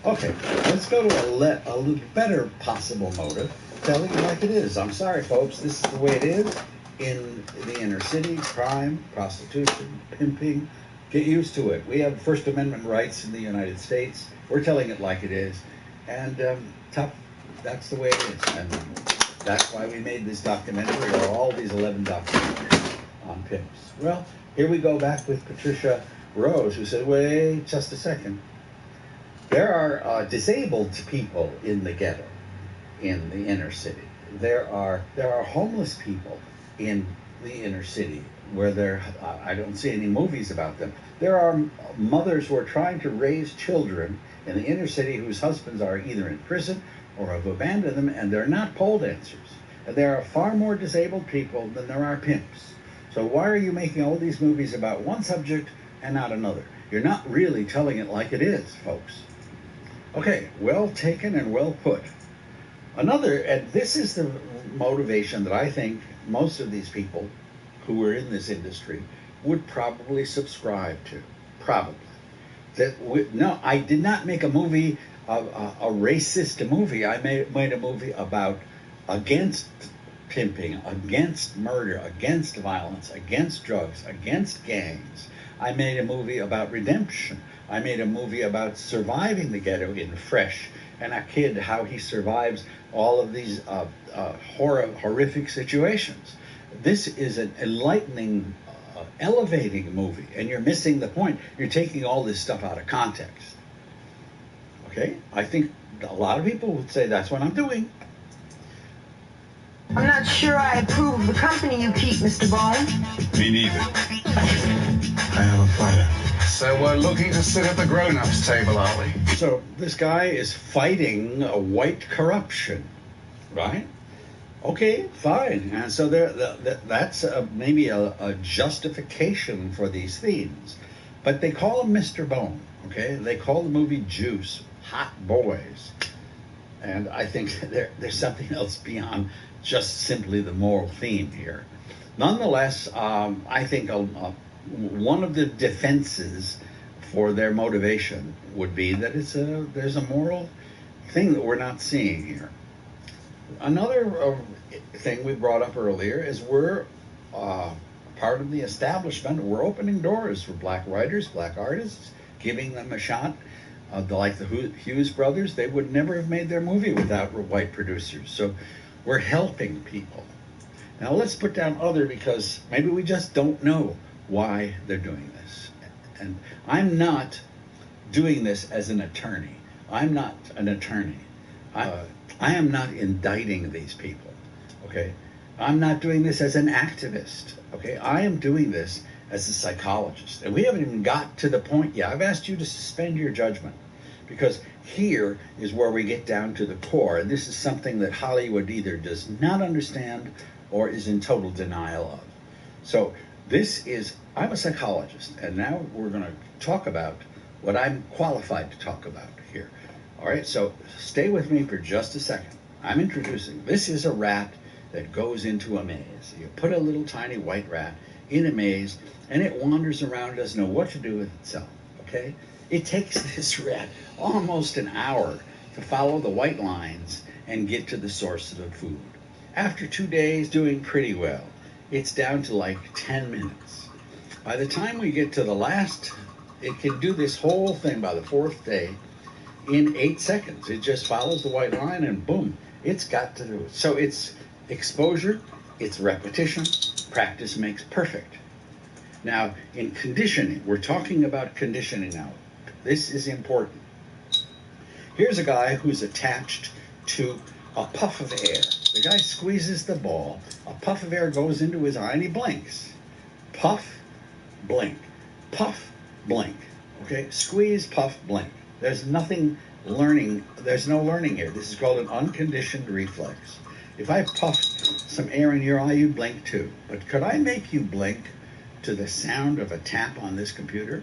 Okay, let's go to a little better possible motive, telling it like it is. I'm sorry, folks, this is the way it is in the inner city, crime, prostitution, pimping. Get used to it. We have First Amendment rights in the United States. We're telling it like it is. And tough, that's the way it is. And that's why we made this documentary, or all these 11 documentaries on pimps. Well, here we go back with Patricia Rose, who said, wait just a second. There are disabled people in the ghetto, in the inner city. There are homeless people in the inner city where I don't see any movies about them. There are mothers who are trying to raise children in the inner city whose husbands are either in prison or have abandoned them, and they're not pole dancers. And there are far more disabled people than there are pimps. So why are you making all these movies about one subject and not another? You're not really telling it like it is, folks. Okay, well taken and well put. Another, and this is the motivation that I think most of these people who are in this industry would probably subscribe to. Probably. No, I did not make a movie, a racist movie. I made a movie about against pimping, against murder, against violence, against drugs, against gangs. I made a movie about redemption. I made a movie about surviving the ghetto in Fresh, and a kid, how he survives all of these horrific situations. This is an enlightening, elevating movie, and you're missing the point. You're taking all this stuff out of context. Okay? I think a lot of people would say that's what I'm doing. I'm not sure I approve of the company you keep, Mr. Bone. Me neither. I have a fighter. So we're looking to sit at the grown-ups table, are we? So this guy is fighting a white corruption, right? Okay, fine. And so that's maybe a justification for these themes. But they call him Mr. Bone, okay? They call the movie Juice, Hot Boys. And I think there's something else beyond just simply the moral theme here. Nonetheless, I think one of the defenses for their motivation would be that there's a moral thing that we're not seeing here. Another thing we brought up earlier is we're part of the establishment. We're opening doors for black writers, black artists, giving them a shot. Like the Hughes brothers, they would never have made their movie without white producers. So we're helping people. Now let's put down other, because maybe we just don't know why they're doing this. And I'm not doing this as an attorney. I'm not an attorney. I am not indicting these people, okay? I'm not doing this as an activist, okay? I am doing this as a psychologist. And we haven't even got to the point yet. I've asked you to suspend your judgment, because here is where we get down to the core. And this is something that Hollywood either does not understand or is in total denial of. So I'm a psychologist, and now we're going to talk about what I'm qualified to talk about here. All right, so stay with me for just a second. I'm introducing, this is a rat that goes into a maze. You put a little tiny white rat in a maze, and it wanders around, doesn't know what to do with itself, okay? It takes this rat almost an hour to follow the white lines and get to the source of the food. After 2 days, doing pretty well, it's down to like 10 minutes. By the time we get to the last, it can do this whole thing by the fourth day, in 8 seconds. It just follows the white line and boom, it's got to do it. So it's exposure, it's repetition, practice makes perfect. Now, in conditioning, we're talking about conditioning now. This is important. Here's a guy who's attached to a puff of air. The guy squeezes the ball, a puff of air goes into his eye and he blinks. Puff, blink. Puff, blink. Okay? Squeeze, puff, blink. There's nothing learning, there's no learning here. This is called an unconditioned reflex. If I puff some air in your eye, you blink too. But could I make you blink to the sound of a tap on this computer?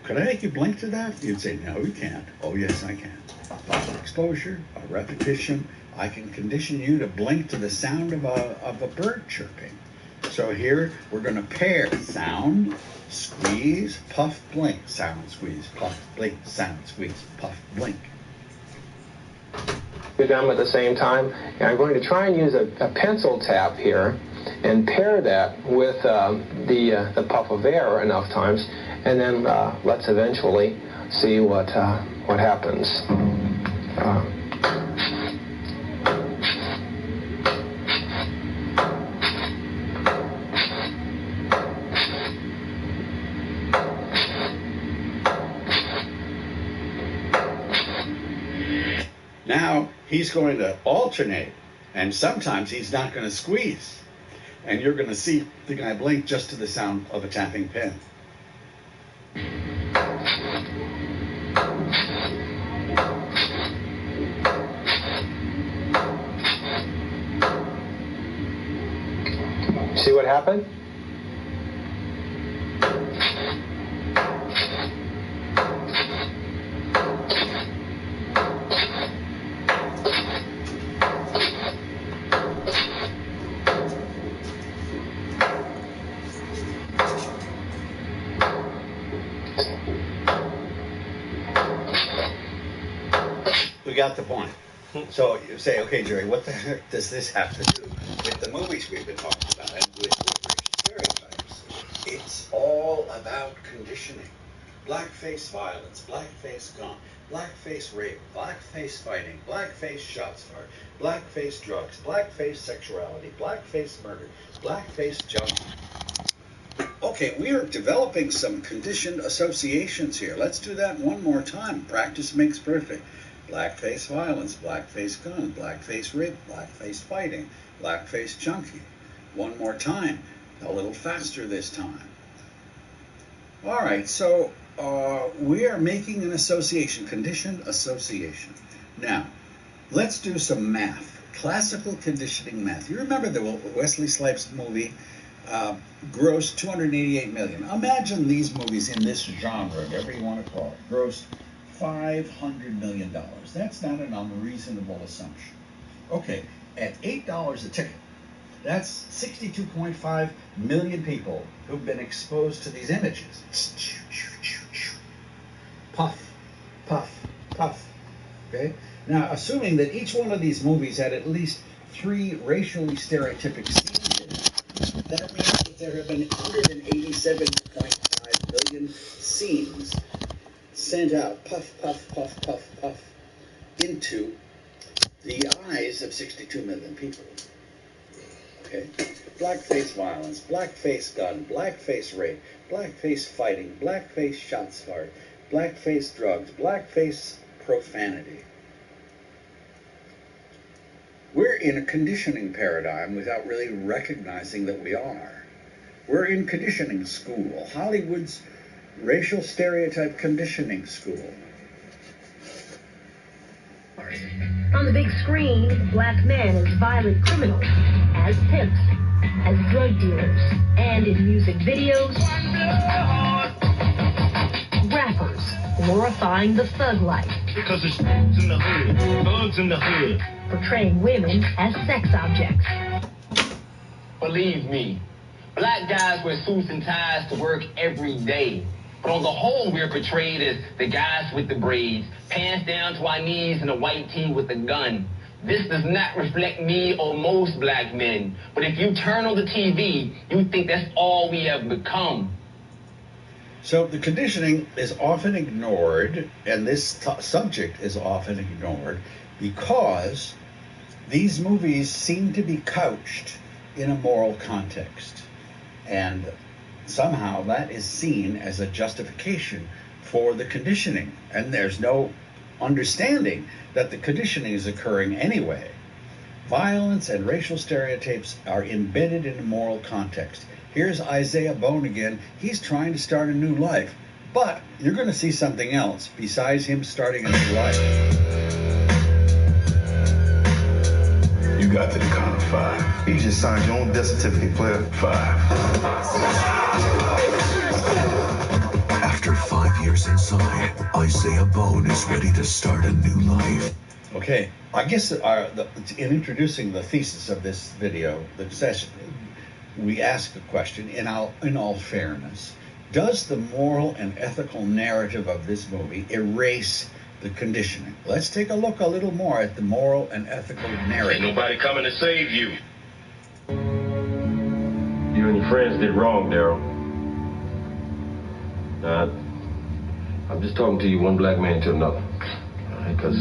Could I make you blink to that? You'd say, no, you can't. Oh, yes, I can. Exposure, a repetition. I can condition you to blink to the sound of a bird chirping. So here we're going to pair sound, squeeze, puff, blink, sound, squeeze, puff, blink, sound, squeeze, puff, blink. Do them at the same time, and I'm going to try and use a pencil tap here and pair that with the puff of air enough times, and then let's eventually see what happens. Now he's going to alternate, and sometimes he's not going to squeeze. And you're going to see the guy blink just to the sound of a tapping pen. See what happened? We got the point. So you say, okay, Jerry, what the heck does this have to do with the movies we've been talking about and with stereotypes? It's all about conditioning. Blackface violence, blackface gun, blackface rape, blackface fighting, blackface shots fired, blackface drugs, blackface sexuality, blackface murder, blackface junk. Okay, we are developing some conditioned associations here. Let's do that one more time. Practice makes perfect. Blackface violence, blackface gun, blackface rape, blackface fighting, blackface junkie. One more time, a little faster this time. All right, so we are making an association, conditioned association. Now, let's do some math, classical conditioning math. You remember the Wesley Snipes movie grossed $288 million. Imagine these movies in this genre, whatever you want to call it, grossed $500 million. That's not an unreasonable assumption. Okay, at $8 a ticket, that's 62.5 million people who've been exposed to these images. Puff, puff, puff. Okay? Now, assuming that each one of these movies had at least 3 racially stereotypic scenes in it, that means that there have been 187.5 billion scenes sent out, puff, puff, puff, puff, puff, into the eyes of 62 million people. Okay? Blackface violence, blackface gun, blackface rape, blackface fighting, blackface shots fired, blackface drugs, blackface profanity. We're in a conditioning paradigm without really recognizing that we are. We're in conditioning school, Hollywood's racial stereotype conditioning school. On the big screen, black men as violent criminals, as pimps, as drug dealers, and in music videos, rappers glorifying the thug life. Because it's in the hood, thugs in the hood. Portraying women as sex objects. Believe me, black guys wear suits and ties to work every day. But on the whole, we're portrayed as the guys with the braids, pants down to our knees, and a white tee with a gun. This does not reflect me or most black men. But if you turn on the TV, you think that's all we have become. So the conditioning is often ignored, and this subject is often ignored because these movies seem to be couched in a moral context. And somehow that is seen as a justification for the conditioning. And there's no understanding that the conditioning is occurring anyway. Violence and racial stereotypes are embedded in a moral context. Here's Isaiah Bone again. He's trying to start a new life. But you're going to see something else besides him starting a new life. You got to the count of 5. You just signed your own death certificate, player. 5. After 5 years inside, Isaiah Bone is ready to start a new life. Okay, I guess in introducing the thesis of this video, the session, we ask the question, in all fairness, does the moral and ethical narrative of this movie erase the conditioning? Let's take a look a little more at the moral and ethical narrative. Ain't nobody coming to save you. You and your friends did wrong, Daryl. I'm just talking to you one black man to another. Because,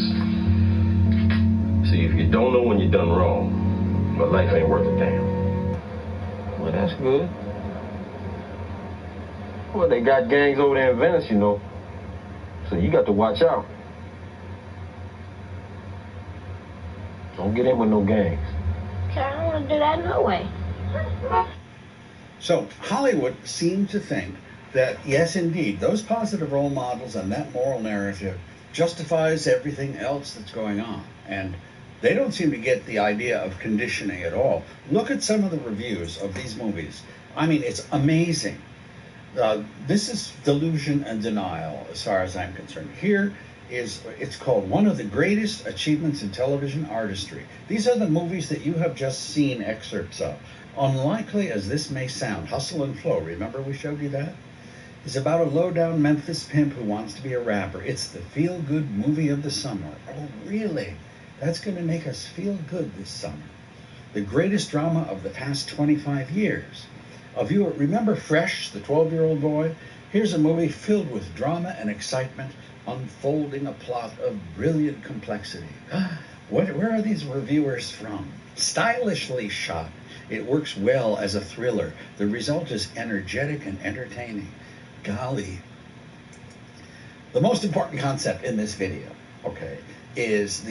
see, if you don't know when you're done wrong, well, life ain't worth a damn. Well, that's good. Well, they got gangs over there in Venice, you know. So you got to watch out. Don't get in with no gangs. Okay, I don't want to do that no way. So Hollywood seemed to think that, yes, indeed, those positive role models and that moral narrative justifies everything else that's going on. And they don't seem to get the idea of conditioning at all. Look at some of the reviews of these movies. I mean, it's amazing. This is delusion and denial, as far as I'm concerned. Here is, it's called one of the greatest achievements in television artistry. These are the movies that you have just seen excerpts of. Unlikely as this may sound, Hustle and Flow, remember we showed you that? Is about a low-down Memphis pimp who wants to be a rapper. It's the feel-good movie of the summer. Oh, really? That's going to make us feel good this summer. The greatest drama of the past 25 years. Remember Fresh, the 12-year-old boy? Here's a movie filled with drama and excitement, unfolding a plot of brilliant complexity. Where are these reviewers from? Stylishly shot. It works well as a thriller. The result is energetic and entertaining. Golly. The most important concept in this video, okay, is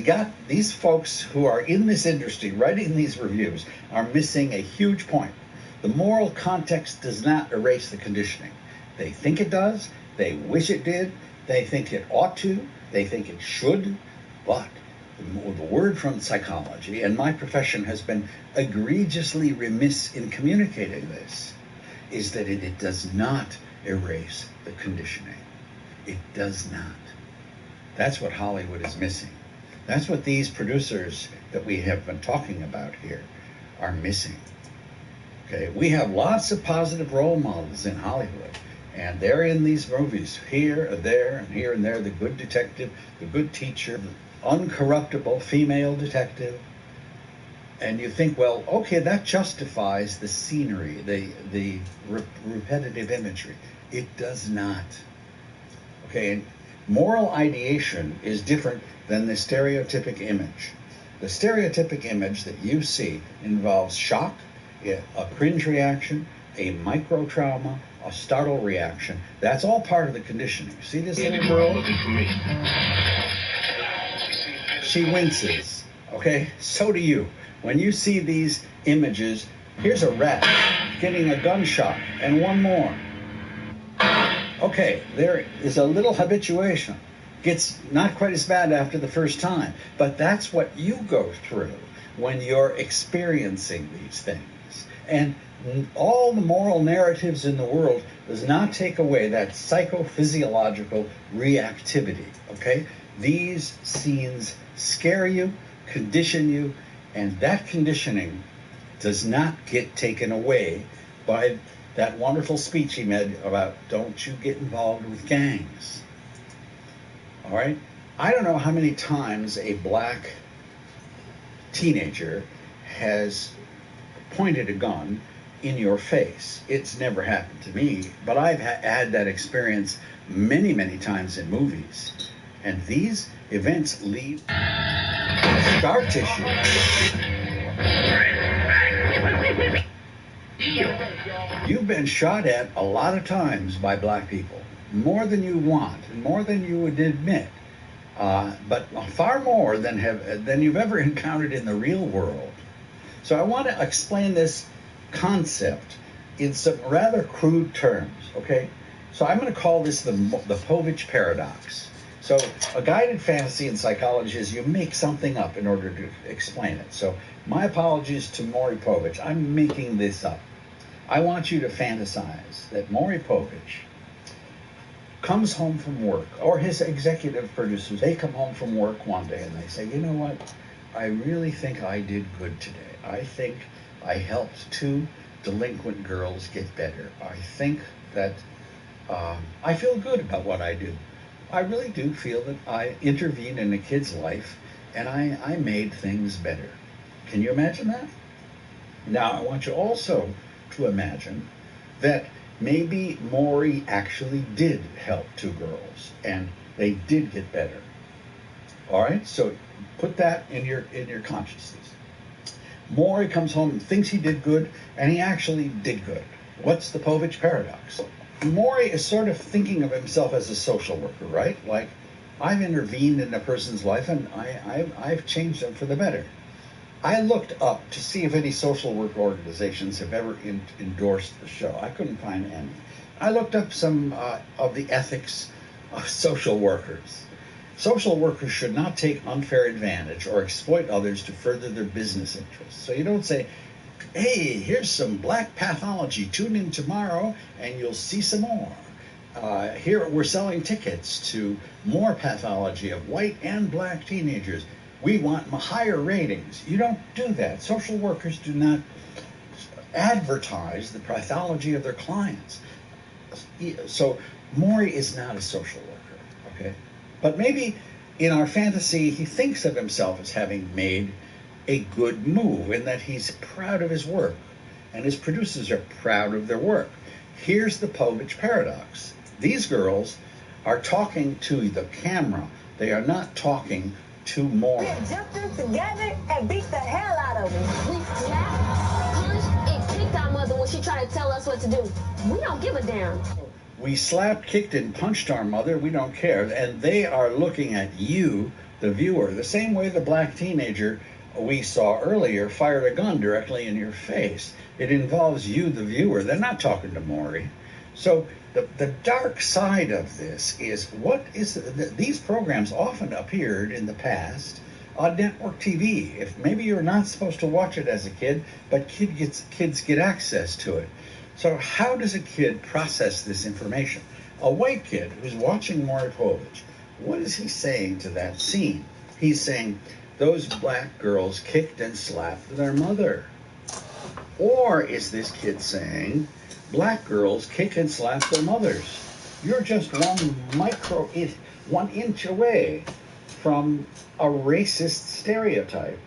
these folks who are in this industry writing these reviews are missing a huge point. The moral context does not erase the conditioning. They think it does, they wish it did, they think it ought to, they think it should, but the word from psychology, and my profession has been egregiously remiss in communicating this, is that it does not erase the conditioning. It does not. That's what Hollywood is missing. That's what these producers that we have been talking about here are missing. Okay, we have lots of positive role models in Hollywood, and they're in these movies here and there and here and there. The good detective, the good teacher, the uncorruptible female detective. And you think, well, okay, that justifies the scenery, the repetitive imagery. It does not. Okay, and moral ideation is different than the stereotypic image. The stereotypic image that you see involves shock, a cringe reaction, a micro trauma, a startle reaction. That's all part of the conditioning. See this little girl? She winces. Okay, so do you. When you see these images, here's a rat getting a gunshot and one more. Okay, there is a little habituation. Gets not quite as bad after the first time, but that's what you go through when you're experiencing these things. And all the moral narratives in the world does not take away that psychophysiological reactivity, okay? These scenes scare you, condition you, and that conditioning does not get taken away by that wonderful speech he made about don't you get involved with gangs. All right? I don't know how many times a black teenager has pointed a gun in your face. It's never happened to me, but I've had that experience many, many times in movies. And these events lead to scar tissue. You've been shot at a lot of times by black people, more than you want, and more than you would admit, but far more than you've ever encountered in the real world. So I want to explain this concept in some rather crude terms, okay? So I'm going to call this the Povich paradox. So a guided fantasy in psychology is you make something up in order to explain it. So my apologies to Maury Povich. I'm making this up. I want you to fantasize that Maury Povich comes home from work, or his executive producers, they come home from work one day and they say, you know what, I really think I did good today. I think I helped 2 delinquent girls get better. I think that I feel good about what I do. I really do feel that I intervened in a kid's life and I made things better. Can you imagine that? Now, I want you also to imagine that maybe Maury actually did help 2 girls and they did get better. All right, so put that in your consciousness. Maury comes home and thinks he did good, and he actually did good. What's the Povich paradox? Maury is sort of thinking of himself as a social worker, right? Like, I've intervened in a person's life and I've changed them for the better. I looked up to see if any social work organizations have ever endorsed the show. I couldn't find any. I looked up some of the ethics of social workers. Social workers should not take unfair advantage or exploit others to further their business interests. So you don't say, hey, here's some black pathology. Tune in tomorrow and you'll see some more. Here we're selling tickets to more pathology of white and black teenagers. We want higher ratings. You don't do that. Social workers do not advertise the pathology of their clients. So Maury is not a social worker, okay? But maybe in our fantasy, he thinks of himself as having made a good move in that he's proud of his work and his producers are proud of their work. Here's the Povich paradox. These girls are talking to the camera. They are not talking to Maury. We jumped in together and beat the hell out of him. We slapped, punched, and kicked our mother when she tried to tell us what to do. We don't give a damn. We slapped, kicked, and punched our mother. We don't care. And they are looking at you, the viewer, the same way the black teenager we saw earlier fired a gun directly in your face. It involves you, the viewer. They're not talking to Maury. So the dark side of this is these programs often appeared in the past on network TV. If maybe you're not supposed to watch it as a kid, but kids get access to it. So how does a kid process this information? A white kid who's watching Maury Povich, what is he saying to that scene? He's saying, those black girls kicked and slapped their mother. Or is this kid saying, black girls kick and slap their mothers? You're just 1 inch away from a racist stereotype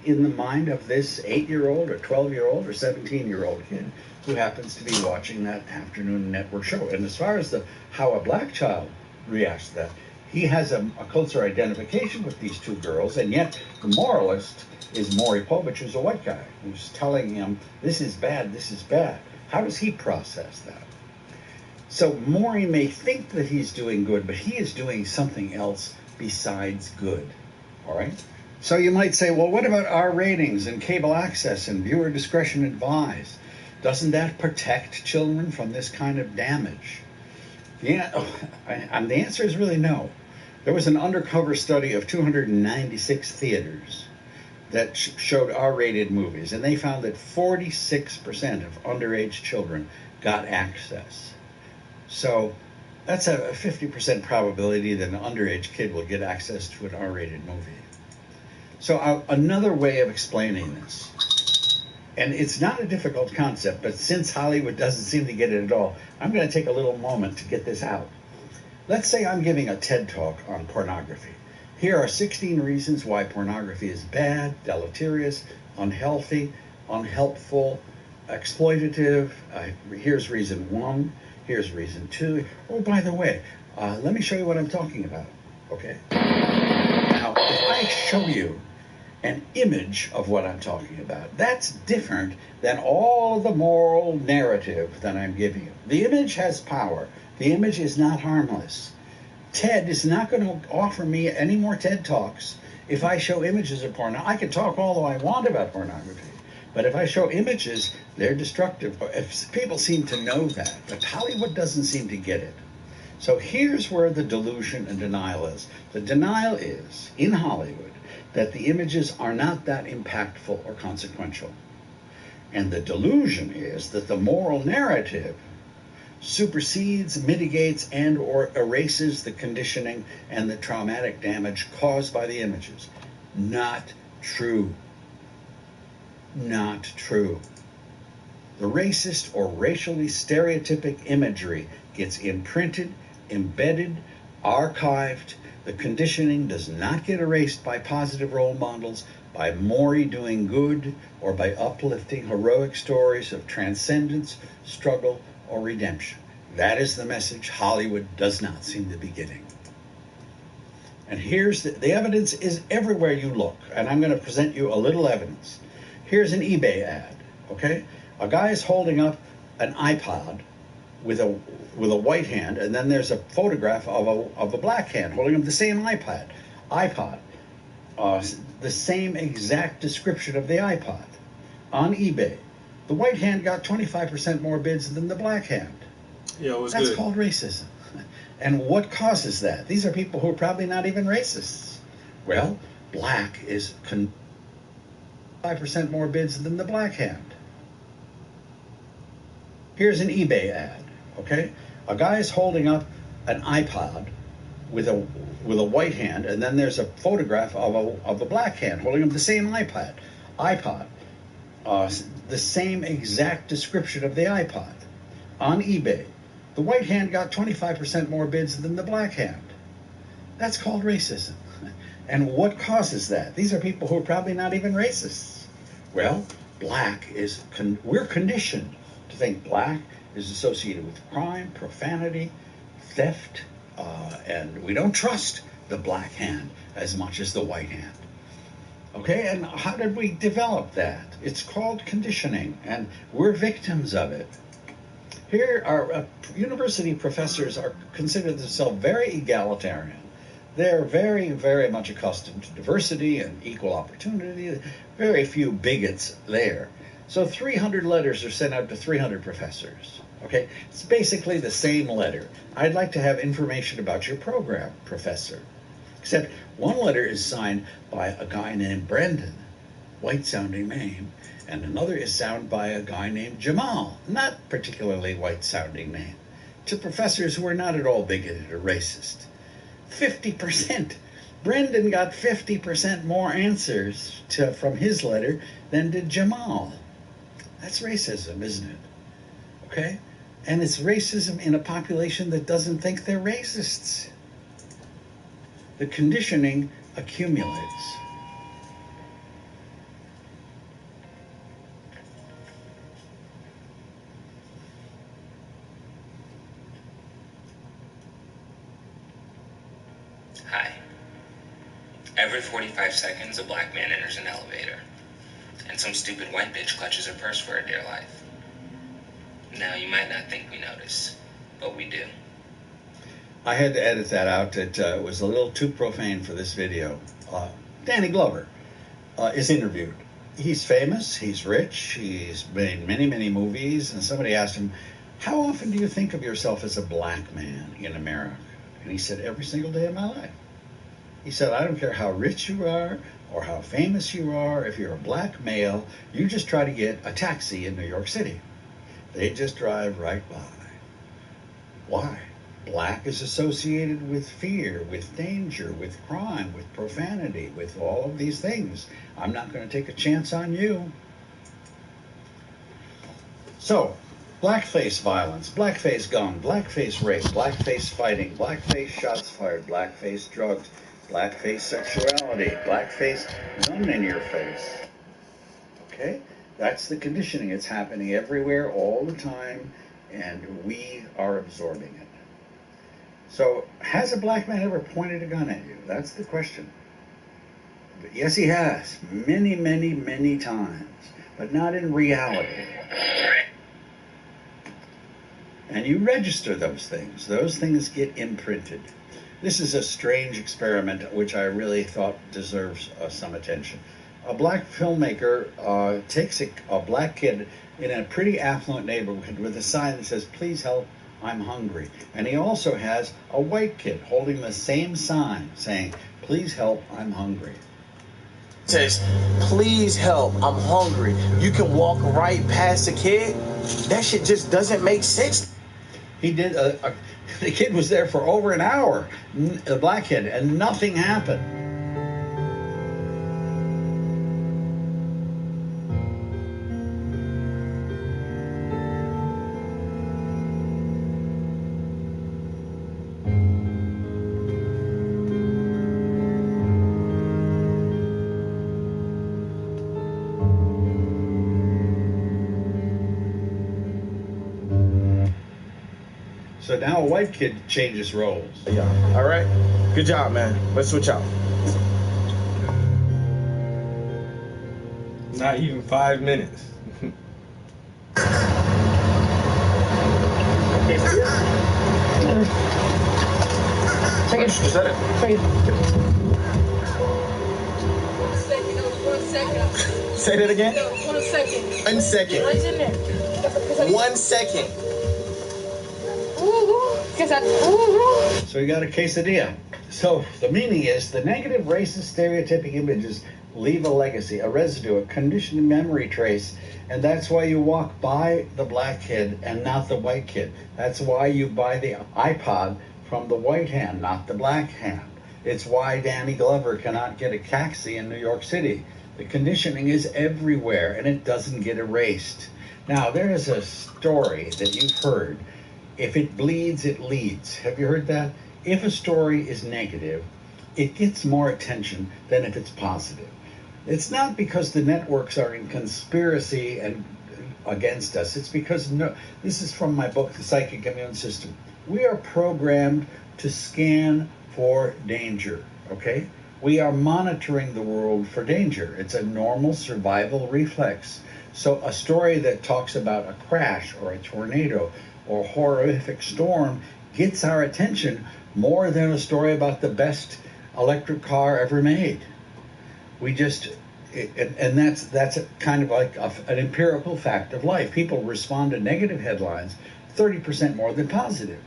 in the mind of this 8-year-old or 12-year-old or 17-year-old kid who happens to be watching that afternoon network show. And as far as how a black child reacts to that, he has a closer identification with these 2 girls, and yet the moralist is Maury Povich, who's a white guy, who's telling him, this is bad, this is bad. How does he process that? So Maury may think that he's doing good, but he is doing something else besides good, all right? So you might say, well, what about our ratings and cable access and viewer discretion advised? Doesn't that protect children from this kind of damage? Yeah, and the answer is really no. There was an undercover study of 296 theaters that showed R-rated movies, and they found that 46% of underage children got access. So that's a 50% probability that an underage kid will get access to an R-rated movie. So another way of explaining this, and it's not a difficult concept, but since Hollywood doesn't seem to get it at all, I'm going to take a little moment to get this out. Let's say I'm giving a TED Talk on pornography. Here are 16 reasons why pornography is bad, deleterious, unhealthy, unhelpful, exploitative. Here's reason 1. Here's reason 2. Oh, by the way, let me show you what I'm talking about. Okay. Now, if I show you an image of what I'm talking about, that's different than all the moral narrative that I'm giving you. The image has power. The image is not harmless. TED is not going to offer me any more TED Talks if I show images of porn. Now, I can talk all I want about pornography, but if I show images, they're destructive. People seem to know that, but Hollywood doesn't seem to get it. So here's where the delusion and denial is. The denial is, in Hollywood, that the images are not that impactful or consequential. And the delusion is that the moral narrative supersedes, mitigates, and or erases the conditioning and the traumatic damage caused by the images. Not true. Not true. The racist or racially stereotypic imagery gets imprinted, embedded, archived. The conditioning does not get erased by positive role models, by Maury doing good, or by uplifting heroic stories of transcendence, struggle, or redemption. That is the message Hollywood does not seem to be getting. And here's the evidence is everywhere you look, and I'm going to present you a little evidence. Here's an eBay ad, okay? A guy is holding up an iPod with a white hand, and then there's a photograph of a black hand holding up the same iPod. The same exact description of the iPod on eBay. The white hand got 25% more bids than the black hand. Yeah, it was That's good. called racism. And what causes that? These are people who are probably not even racists. Well, black is 5% more bids than the black hand. Here's an eBay ad, okay? A guy is holding up an iPod with a white hand, and then there's a photograph of a black hand holding up the same iPod. The same exact description of the iPod on eBay. The white hand got 25% more bids than the black hand. That's called racism. And what causes that? These are people who are probably not even racists. Well, we're conditioned to think black is associated with crime, profanity, theft, and we don't trust the black hand as much as the white hand. Okay, and how did we develop that? It's called conditioning, and we're victims of it. Here, our university professors are considered themselves very egalitarian. They're very, very much accustomed to diversity and equal opportunity. Very few bigots there. So 300 letters are sent out to 300 professors. Okay, it's basically the same letter. I'd like to have information about your program, professor. Except one letter is signed by a guy named Brendan, white-sounding name, and another is signed by a guy named Jamal, not particularly white-sounding name, to professors who are not at all bigoted or racist. 50%. Brendan got 50% more answers from his letter than did Jamal. That's racism, isn't it? Okay? And it's racism in a population that doesn't think they're racists. The conditioning accumulates. Hi. Every 45 seconds, a black man enters an elevator, and some stupid white bitch clutches her purse for her dear life. Now, you might not think we notice, but we do. I had to edit that out. It was a little too profane for this video. Danny Glover is interviewed. He's famous, he's rich, he's made many, many movies, and somebody asked him, how often do you think of yourself as a black man in America? And he said, every single day of my life. He said, I don't care how rich you are or how famous you are. If you're a black male, you just try to get a taxi in New York City. They just drive right by. Why? Black is associated with fear, with danger, with crime, with profanity, with all of these things. I'm not going to take a chance on you. So, blackface violence, blackface gun, blackface rape, blackface fighting, blackface shots fired, blackface drugs, blackface sexuality, blackface gun in your face. Okay? That's the conditioning. It's happening everywhere all the time, and we are absorbing it. So, has a black man ever pointed a gun at you? That's the question. But yes, he has. Many, many, many times. But not in reality. And you register those things. Those things get imprinted. This is a strange experiment which I really thought deserves some attention. A black filmmaker takes a black kid in a pretty affluent neighborhood with a sign that says, "Please help, I'm hungry." And he also has a white kid holding the same sign saying, "Please help, I'm hungry." It says, "Please help, I'm hungry." You can walk right past the kid. That shit just doesn't make sense. He did, the kid was there for over an hour, the black kid, and nothing happened. So now a white kid changes roles. Yeah. All right. Good job, man. Let's switch out. Not even 5 minutes. Take it. Is that it? Take it. 1 second. Say that again? 1 second. 1 second. What's in there? 1 second. So you got a quesadilla. So the meaning is the negative racist stereotypic images leave a legacy, a residue, a conditioned memory trace, and that's why you walk by the black kid and not the white kid. That's why you buy the iPod from the white hand, not the black hand. It's why Danny Glover cannot get a taxi in New York City. The conditioning is everywhere, and it doesn't get erased. Now, there is a story that you've heard. If it bleeds, it leads. Have you heard that? If a story is negative, it gets more attention than if it's positive. It's not because the networks are in conspiracy and against us. It's because, this is from my book, The Psychic Immune System. We are programmed to scan for danger, okay? We are monitoring the world for danger. It's a normal survival reflex. So a story that talks about a crash or a tornado or horrific storm gets our attention more than a story about the best electric car ever made. We just, and that's a kind of like an empirical fact of life. People respond to negative headlines 30% more than positive.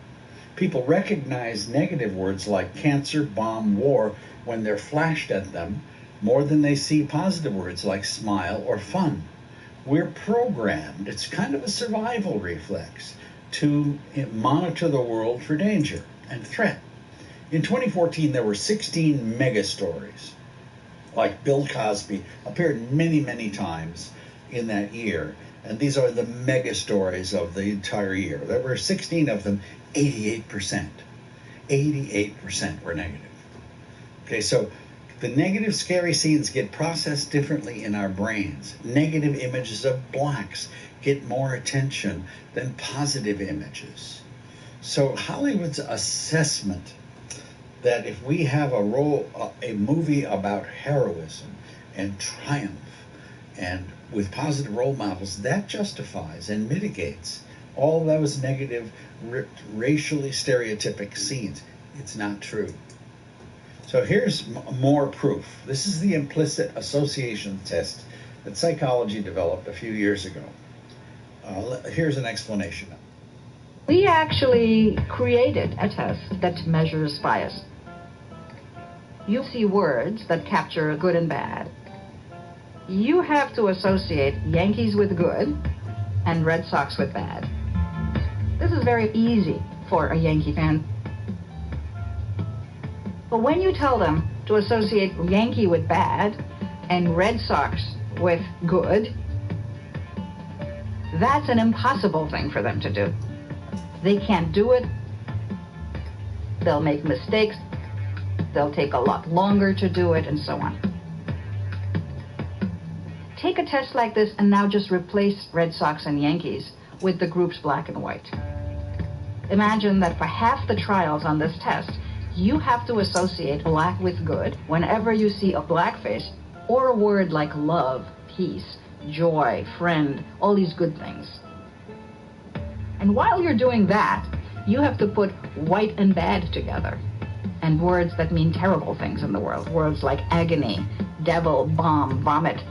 People recognize negative words like cancer, bomb, war when they're flashed at them more than they see positive words like smile or fun. We're programmed, it's kind of a survival reflex, to monitor the world for danger and threat. In 2014, there were 16 mega stories, like Bill Cosby appeared many, many times in that year. And these are the mega stories of the entire year. There were 16 of them, 88%. 88% were negative. Okay, so the negative scary scenes get processed differently in our brains. Negative images of blacks get more attention than positive images. So Hollywood's assessment that if we have a movie about heroism and triumph and with positive role models, that justifies and mitigates all those negative racially stereotypic scenes. It's not true. So here's more proof. This is the implicit association test that psychology developed a few years ago. Here's an explanation. We actually created a test that measures bias. You see words that capture good and bad. You have to associate Yankees with good and Red Sox with bad. This is very easy for a Yankee fan. But when you tell them to associate Yankee with bad and Red Sox with good, that's an impossible thing for them to do. They can't do it. They'll make mistakes. They'll take a lot longer to do it, and so on. Take a test like this and now just replace Red Sox and Yankees with the groups black and white. Imagine that for half the trials on this test, you have to associate black with good whenever you see a black face or a word like love, peace, joy, friend, all these good things. And while you're doing that, you have to put white and bad together, and words that mean terrible things in the world, words like agony, devil, bomb, vomit.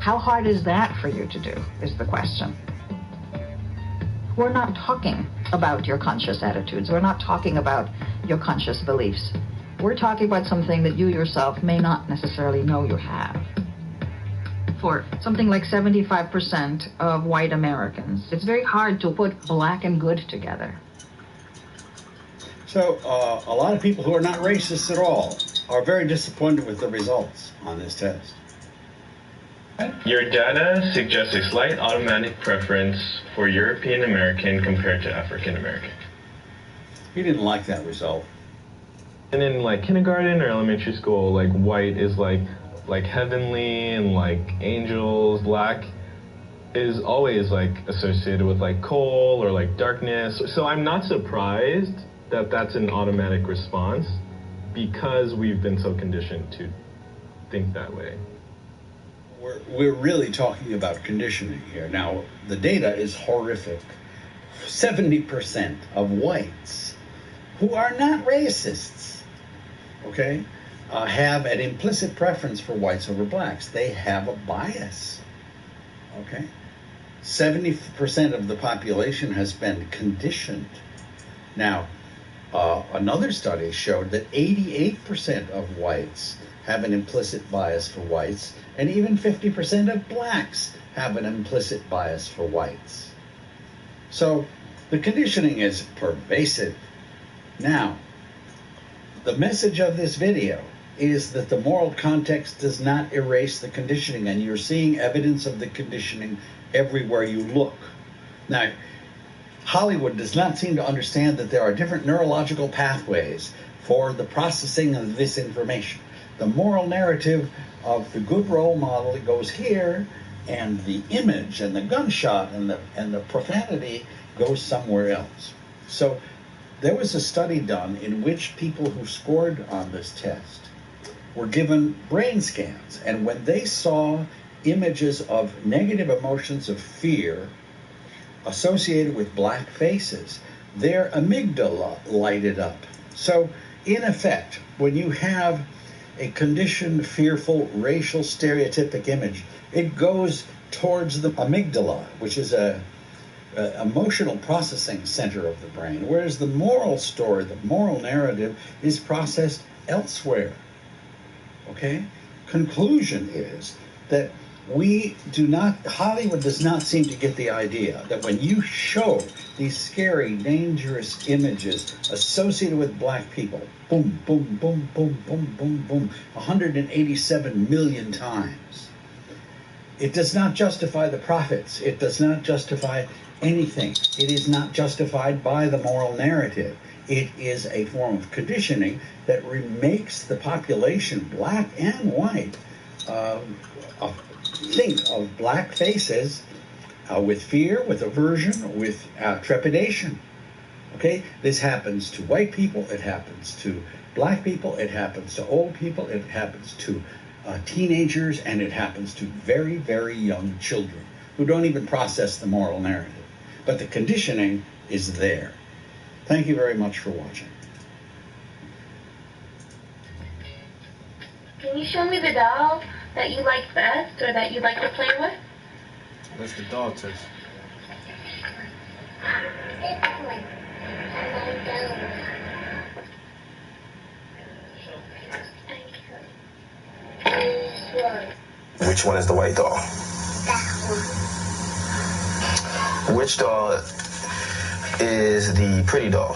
How hard is that for you to do, is the question. We're not talking about your conscious attitudes. We're not talking about your conscious beliefs. We're talking about something that you yourself may not necessarily know you have. For something like 75% of white Americans, it's very hard to put black and good together. So a lot of people who are not racist at all are very disappointed with the results on this test. Your data suggests a slight automatic preference for European American compared to African American. He didn't like that result. And in like kindergarten or elementary school, like white is like heavenly and like angels. Black is always like associated with like coal or like darkness. So I'm not surprised that that's an automatic response because we've been so conditioned to think that way. We're really talking about conditioning here. Now, the data is horrific. 70% of whites who are not racists, okay, have an implicit preference for whites over blacks. They have a bias, okay? 70% of the population has been conditioned. Now, another study showed that 88% of whites have an implicit bias for whites, and even 50% of blacks have an implicit bias for whites. So the conditioning is pervasive. Now, the message of this video is that the moral context does not erase the conditioning, and you're seeing evidence of the conditioning everywhere you look. Now, Hollywood does not seem to understand that there are different neurological pathways for the processing of this information. The moral narrative of the good role model, it goes here, and the image and the gunshot and the profanity goes somewhere else. So there was a study done in which people who scored on this test were given brain scans, and when they saw images of negative emotions of fear associated with black faces, their amygdala lighted up. So in effect, when you have a conditioned, fearful, racial, stereotypic image, it goes towards the amygdala, which is a emotional processing center of the brain, whereas the moral story, the moral narrative, is processed elsewhere. Okay? Conclusion is that Hollywood does not seem to get the idea that when you show these scary, dangerous images associated with black people, boom, boom, boom, boom, boom, boom, boom, 187 million times, it does not justify the profits. It does not justify anything. It is not justified by the moral narrative. It is a form of conditioning that remakes the population, black and white, think of black faces with fear, with aversion, with trepidation. Okay? This happens to white people, it happens to black people, it happens to old people, it happens to teenagers, and it happens to very, very young children who don't even process the moral narrative. But the conditioning is there. Thank you very much for watching. Can you show me the doll that you like best or that you like to play with? What's the doll test? Which one is the white doll? Which doll is the pretty doll?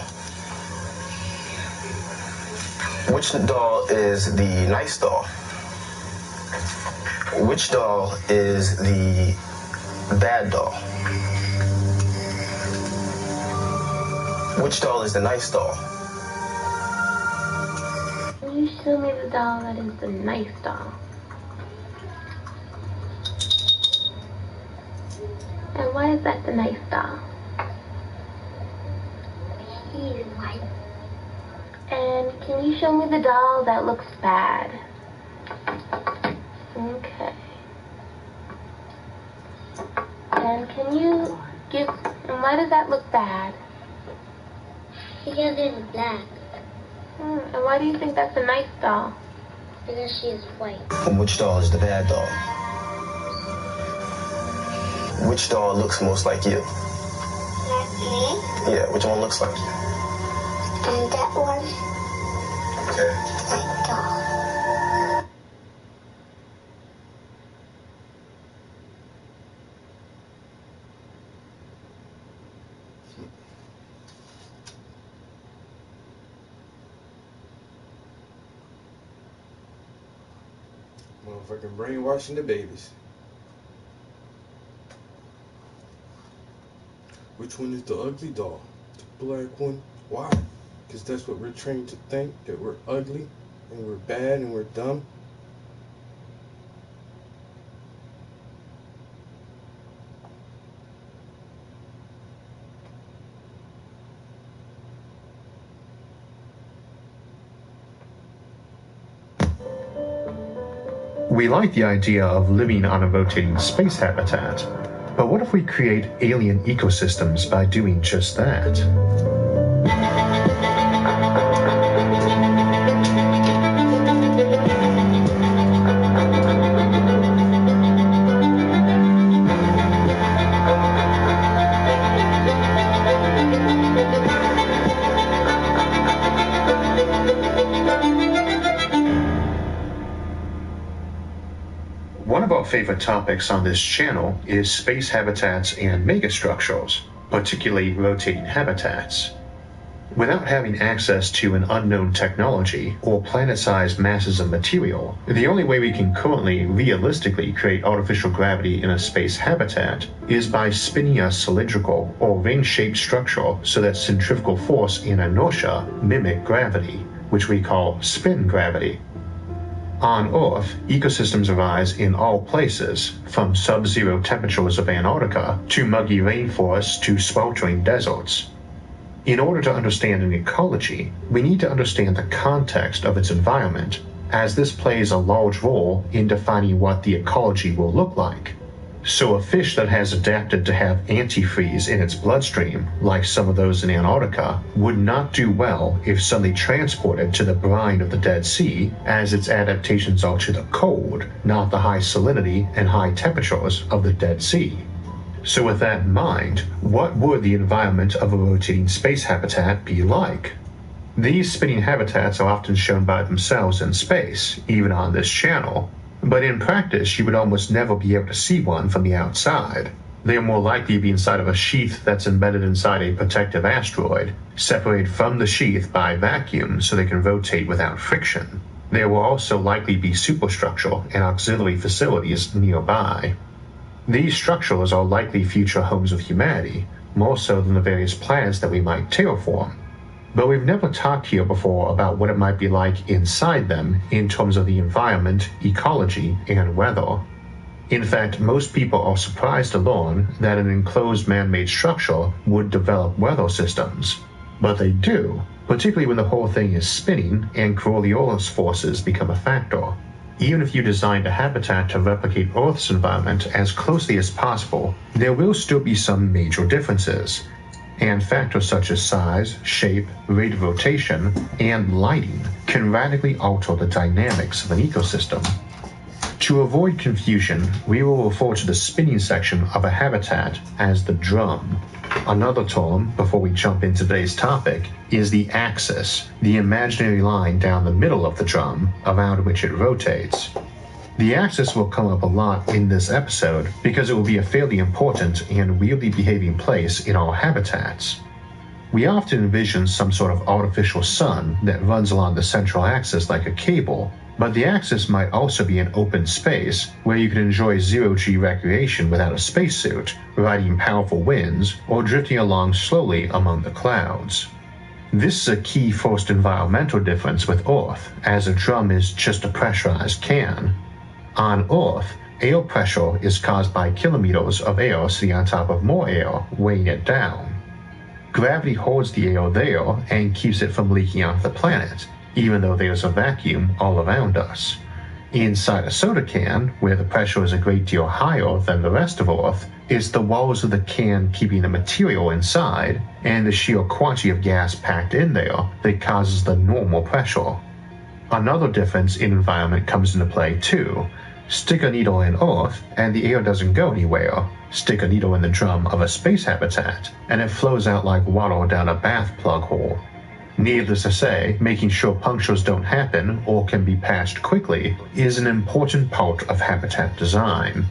Which doll is the nice doll? Which doll is the bad doll? Which doll is the nice doll? Can you show me the doll that is the nice doll? And why is that the nice doll? He's white. And can you show me the doll that looks bad? Okay. And can you give, and why does that look bad? Because it's black. And why do you think that's a nice doll? Because she is white. And which doll is the bad doll? Which doll looks most like you? Like me? Yeah, which one looks like you? And that one. Okay. That doll. Motherfucking brainwashing the babies. Which one is the ugly doll? The black one? Why? Because that's what we're trained to think, that we're ugly and we're bad and we're dumb. We like the idea of living on a rotating space habitat, but what if we create alien ecosystems by doing just that? One of our favorite topics on this channel is space habitats and megastructures, particularly rotating habitats. Without having access to an unknown technology or planet-sized masses of material, the only way we can currently realistically create artificial gravity in a space habitat is by spinning a cylindrical or ring-shaped structure so that centrifugal force and inertia mimic gravity, which we call spin gravity. On Earth, ecosystems arise in all places, from sub-zero temperatures of Antarctica to muggy rainforests to sweltering deserts. In order to understand an ecology, we need to understand the context of its environment, as this plays a large role in defining what the ecology will look like. So a fish that has adapted to have antifreeze in its bloodstream, like some of those in Antarctica, would not do well if suddenly transported to the brine of the Dead Sea, as its adaptations are to the cold, not the high salinity and high temperatures of the Dead Sea. So with that in mind, what would the environment of a rotating space habitat be like? These spinning habitats are often shown by themselves in space, even on this channel, but in practice you would almost never be able to see one from the outside. They are more likely to be inside of a sheath that's embedded inside a protective asteroid, separated from the sheath by vacuum so they can rotate without friction. There will also likely be superstructure and auxiliary facilities nearby. These structures are likely future homes of humanity, more so than the various planets that we might terraform. But we've never talked here before about what it might be like inside them in terms of the environment, ecology, and weather. In fact, most people are surprised to learn that an enclosed man-made structure would develop weather systems. But they do, particularly when the whole thing is spinning and Coriolis forces become a factor. Even if you designed a habitat to replicate Earth's environment as closely as possible, there will still be some major differences. And factors such as size, shape, rate of rotation, and lighting can radically alter the dynamics of an ecosystem. To avoid confusion, we will refer to the spinning section of a habitat as the drum. Another term, before we jump into today's topic, is the axis, the imaginary line down the middle of the drum around which it rotates. The axis will come up a lot in this episode because it will be a fairly important and weirdly behaving place in our habitats. We often envision some sort of artificial sun that runs along the central axis like a cable, but the axis might also be an open space where you can enjoy zero-G recreation without a spacesuit, riding powerful winds, or drifting along slowly among the clouds. This is a key first environmental difference with Earth, as a drum is just a pressurized can. On Earth, air pressure is caused by kilometers of air sitting on top of more air, weighing it down. Gravity holds the air there and keeps it from leaking off the planet, even though there's a vacuum all around us. Inside a soda can, where the pressure is a great deal higher than the rest of Earth, it's the walls of the can keeping the material inside, and the sheer quantity of gas packed in there that causes the normal pressure. Another difference in environment comes into play too. Stick a needle in Earth, and the air doesn't go anywhere. Stick a needle in the drum of a space habitat, and it flows out like water down a bath plug hole. Needless to say, making sure punctures don't happen or can be patched quickly is an important part of habitat design.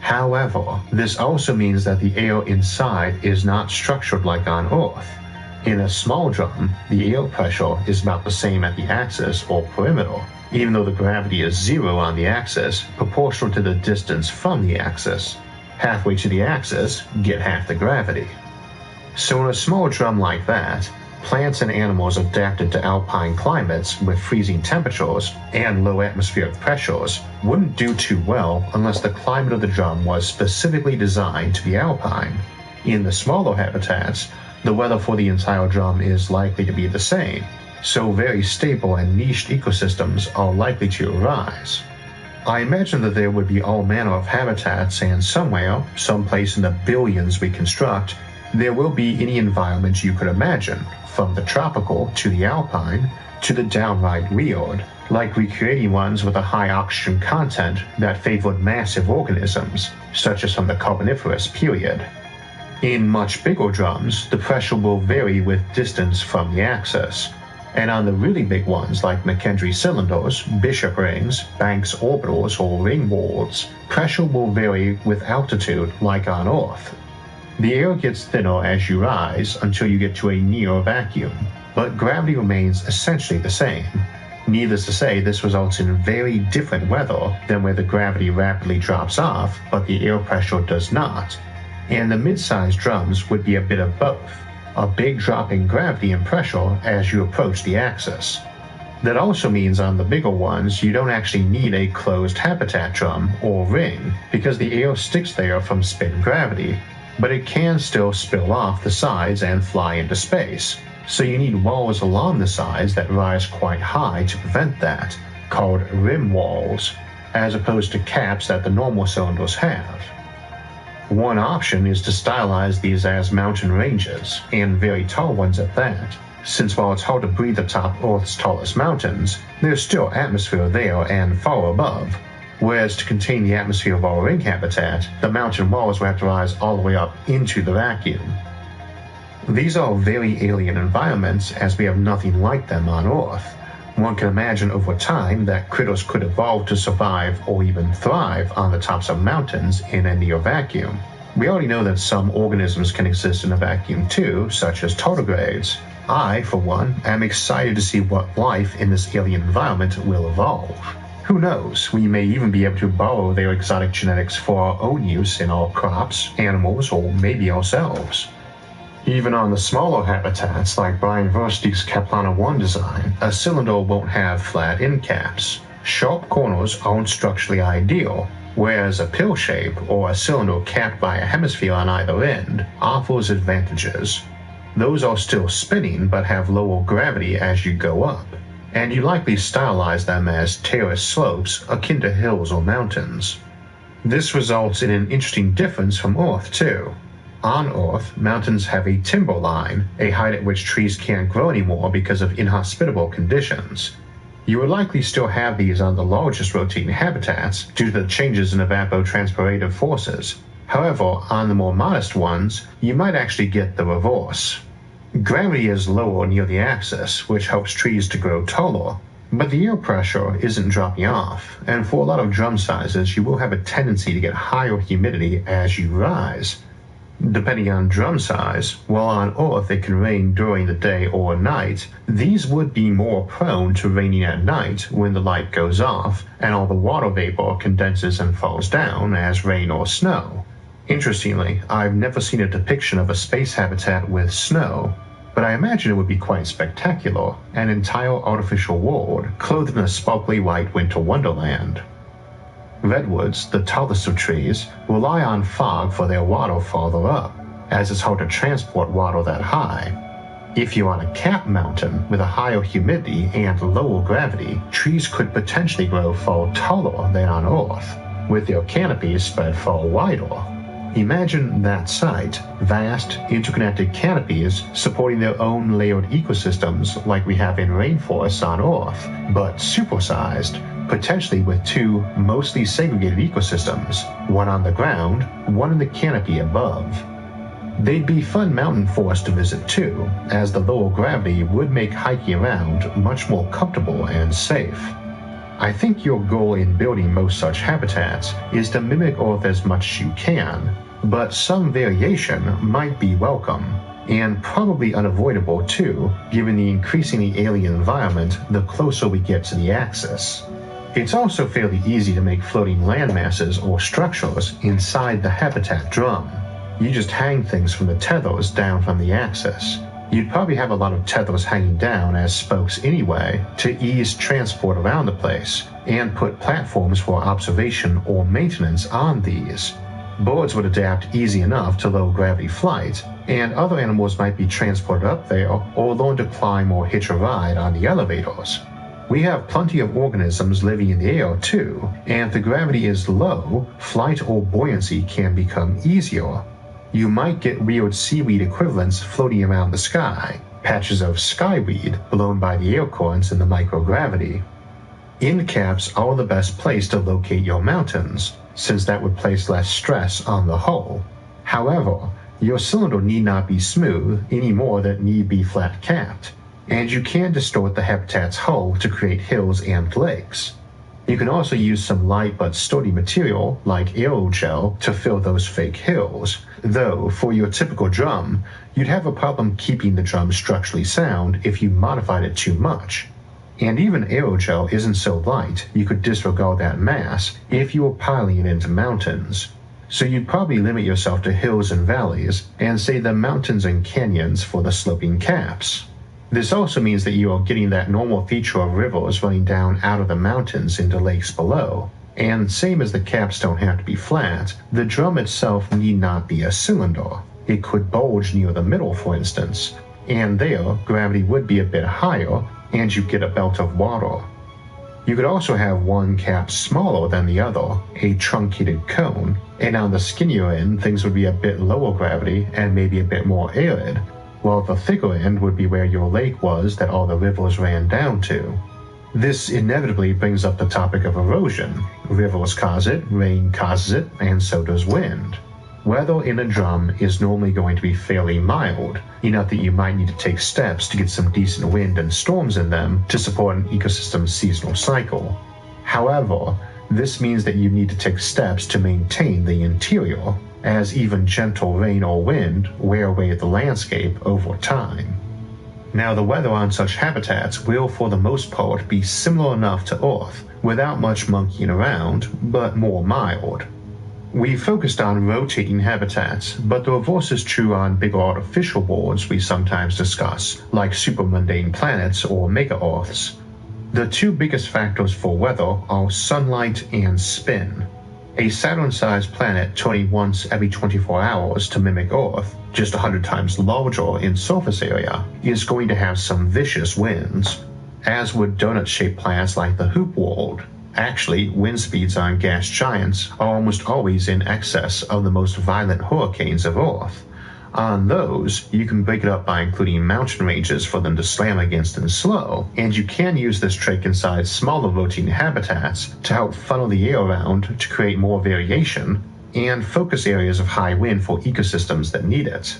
However, this also means that the air inside is not structured like on Earth. In a small drum, the air pressure is about the same at the axis or perimeter, even though the gravity is zero on the axis, proportional to the distance from the axis. Halfway to the axis, get half the gravity. So in a small drum like that, plants and animals adapted to alpine climates with freezing temperatures and low atmospheric pressures wouldn't do too well unless the climate of the drum was specifically designed to be alpine. In the smaller habitats, the weather for the entire drum is likely to be the same, so very stable and niched ecosystems are likely to arise. I imagine that there would be all manner of habitats, and somewhere, someplace in the billions we construct, there will be any environment you could imagine, from the tropical to the alpine to the downright weird, like recreating ones with a high oxygen content that favored massive organisms, such as from the Carboniferous period. In much bigger drums, the pressure will vary with distance from the axis, and on the really big ones like McKendree cylinders, Bishop rings, Banks orbitals, or ring worlds, pressure will vary with altitude like on Earth. The air gets thinner as you rise until you get to a near vacuum, but gravity remains essentially the same. Needless to say, this results in very different weather than where the gravity rapidly drops off, but the air pressure does not. And the mid-sized drums would be a bit of both, a big drop in gravity and pressure as you approach the axis. That also means on the bigger ones, you don't actually need a closed habitat drum or ring, because the air sticks there from spin gravity, but it can still spill off the sides and fly into space, so you need walls along the sides that rise quite high to prevent that, called rim walls, as opposed to caps that the normal cylinders have. One option is to stylize these as mountain ranges, and very tall ones at that, since while it's hard to breathe atop Earth's tallest mountains, there's still atmosphere there and far above, whereas to contain the atmosphere of our ring habitat, the mountain walls will have to rise all the way up into the vacuum. These are very alien environments, as we have nothing like them on Earth. One can imagine over time that critters could evolve to survive or even thrive on the tops of mountains in a near vacuum. We already know that some organisms can exist in a vacuum too, such as tardigrades. I, for one, am excited to see what life in this alien environment will evolve. Who knows, we may even be able to borrow their exotic genetics for our own use in our crops, animals, or maybe ourselves. Even on the smaller habitats like Brian Versteeg's Kaplana 1 design, a cylinder won't have flat end caps. Sharp corners aren't structurally ideal, whereas a pill shape or a cylinder capped by a hemisphere on either end offers advantages. Those are still spinning but have lower gravity as you go up, and you likely stylize them as terraced slopes akin to hills or mountains. This results in an interesting difference from Earth too. On Earth, mountains have a timber line, a height at which trees can't grow anymore because of inhospitable conditions. You would likely still have these on the largest rotating habitats due to the changes in evapotranspirative forces. However, on the more modest ones, you might actually get the reverse. Gravity is lower near the axis, which helps trees to grow taller, but the air pressure isn't dropping off, and for a lot of drum sizes, you will have a tendency to get higher humidity as you rise. Depending on drum size, while on Earth it can rain during the day or night, these would be more prone to raining at night when the light goes off and all the water vapor condenses and falls down as rain or snow. Interestingly, I've never seen a depiction of a space habitat with snow, but I imagine it would be quite spectacular, an entire artificial world clothed in a sparkly white winter wonderland. Redwoods, the tallest of trees, rely on fog for their water farther up, as it's hard to transport water that high. If you're on a capped mountain with a higher humidity and lower gravity, trees could potentially grow far taller than on Earth, with their canopies spread far wider. Imagine that sight, vast, interconnected canopies supporting their own layered ecosystems like we have in rainforests on Earth, but supersized, potentially with two mostly segregated ecosystems, one on the ground, one in the canopy above. They'd be fun mountain forests to visit too, as the lower gravity would make hiking around much more comfortable and safe. I think your goal in building most such habitats is to mimic Earth as much as you can, but some variation might be welcome, and probably unavoidable too, given the increasingly alien environment the closer we get to the axis. It's also fairly easy to make floating landmasses or structures inside the habitat drum. You just hang things from the tethers down from the axis. You'd probably have a lot of tethers hanging down as spokes anyway to ease transport around the place, and put platforms for observation or maintenance on these. Birds would adapt easy enough to low gravity flight, and other animals might be transported up there or learn to climb or hitch a ride on the elevators. We have plenty of organisms living in the air too, and if the gravity is low, flight or buoyancy can become easier. You might get weird seaweed equivalents floating around the sky, patches of skyweed blown by the air currents in the microgravity. End caps are the best place to locate your mountains, since that would place less stress on the hull. However, your cylinder need not be smooth any more than it need be flat capped, and you can distort the habitat's hull to create hills and lakes. You can also use some light but sturdy material like aerogel to fill those fake hills, though for your typical drum, you'd have a problem keeping the drum structurally sound if you modified it too much. And even aerogel isn't so light you could disregard that mass if you were piling it into mountains. So you'd probably limit yourself to hills and valleys and say the mountains and canyons for the sloping caps. This also means that you are getting that normal feature of rivers running down out of the mountains into lakes below. And same as the caps don't have to be flat, the drum itself need not be a cylinder. It could bulge near the middle, for instance, and there gravity would be a bit higher and you get a belt of water. You could also have one cap smaller than the other, a truncated cone, and on the skinnier end things would be a bit lower gravity and maybe a bit more arid, while the thicker end would be where your lake was that all the rivers ran down to. This inevitably brings up the topic of erosion. Rivers cause it, rain causes it, and so does wind. Weather in a drum is normally going to be fairly mild, enough that you might need to take steps to get some decent wind and storms in them to support an ecosystem's seasonal cycle. However, this means that you need to take steps to maintain the interior, as even gentle rain or wind wear away at the landscape over time. Now, the weather on such habitats will for the most part be similar enough to Earth, without much monkeying around, but more mild. We focused on rotating habitats, but the reverse is true on bigger artificial worlds we sometimes discuss, like supermundane planets or mega-Earths. The two biggest factors for weather are sunlight and spin. A Saturn-sized planet turning once every 24 hours to mimic Earth, just 100 times larger in surface area, is going to have some vicious winds, as would donut-shaped planets like the Hoop World. Actually, wind speeds on gas giants are almost always in excess of the most violent hurricanes of Earth. On those, you can break it up by including mountain ranges for them to slam against and slow, and you can use this trick inside smaller rotating habitats to help funnel the air around to create more variation, and focus areas of high wind for ecosystems that need it.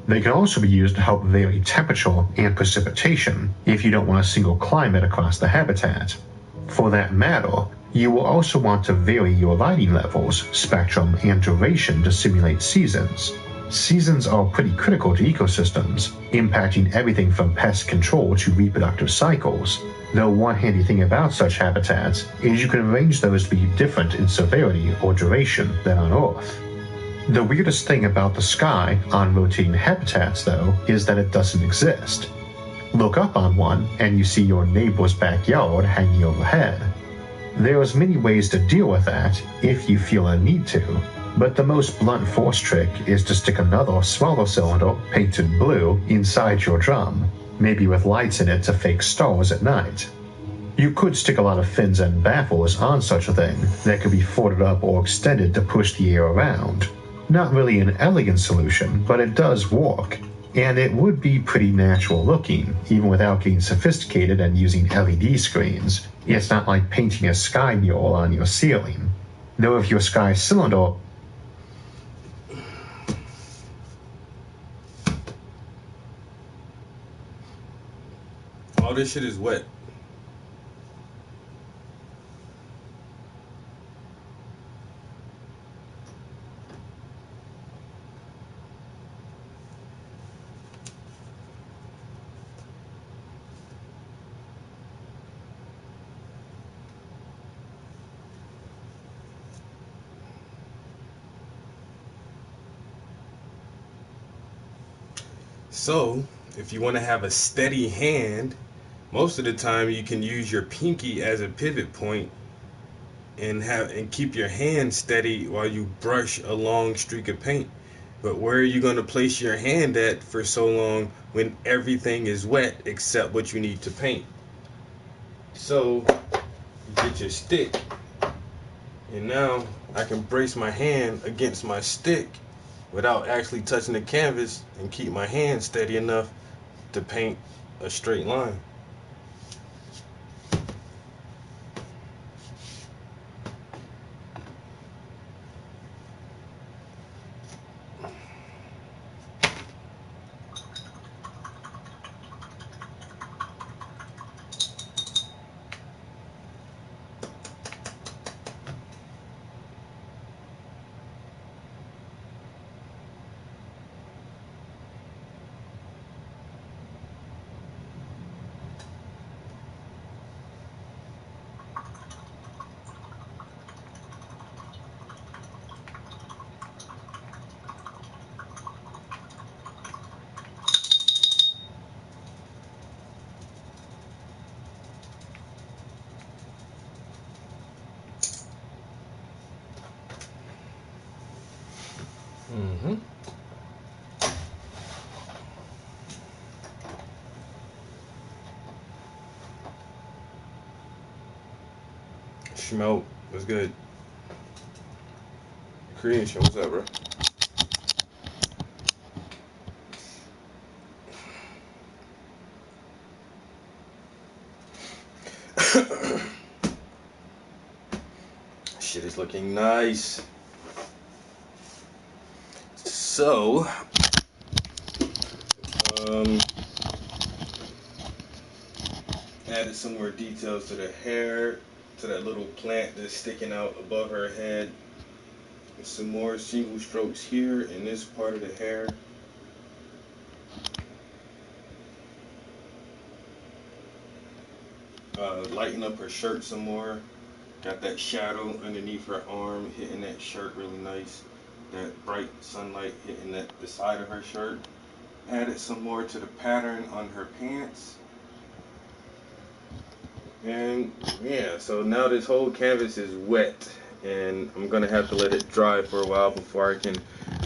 They can also be used to help vary temperature and precipitation if you don't want a single climate across the habitat. For that matter, you will also want to vary your lighting levels, spectrum, and duration to simulate seasons. Seasons are pretty critical to ecosystems, impacting everything from pest control to reproductive cycles, though one handy thing about such habitats is you can arrange those to be different in severity or duration than on Earth. The weirdest thing about the sky on rotating habitats, though, is that it doesn't exist. Look up on one and you see your neighbor's backyard hanging overhead. There's many ways to deal with that if you feel a need to, but the most blunt force trick is to stick another smaller cylinder painted blue inside your drum, maybe with lights in it to fake stars at night. You could stick a lot of fins and baffles on such a thing that could be folded up or extended to push the air around. Not really an elegant solution, but it does work, and it would be pretty natural looking, even without getting sophisticated and using LED screens. It's not like painting a sky mural on your ceiling. Though if your sky cylinder... All this shit is wet. So, if you want to have a steady hand, most of the time you can use your pinky as a pivot point and keep your hand steady while you brush a long streak of paint. But where are you going to place your hand at for so long when everything is wet except what you need to paint? So, you get your stick, and now I can brace my hand against my stick without actually touching the canvas and keep my hand steady enough to paint a straight line. Schmelt, what's good? Creation, what's up, bro? Shit is looking nice. So, added some more details to the hair, to that little plant that's sticking out above her head. Some more single strokes here in this part of the hair. Lighten up her shirt some more. Got that shadow underneath her arm hitting that shirt really nice. That bright sunlight hitting the side of her shirt. Added some more to the pattern on her pants. And yeah, so now this whole canvas is wet, and I'm gonna have to let it dry for a while before I can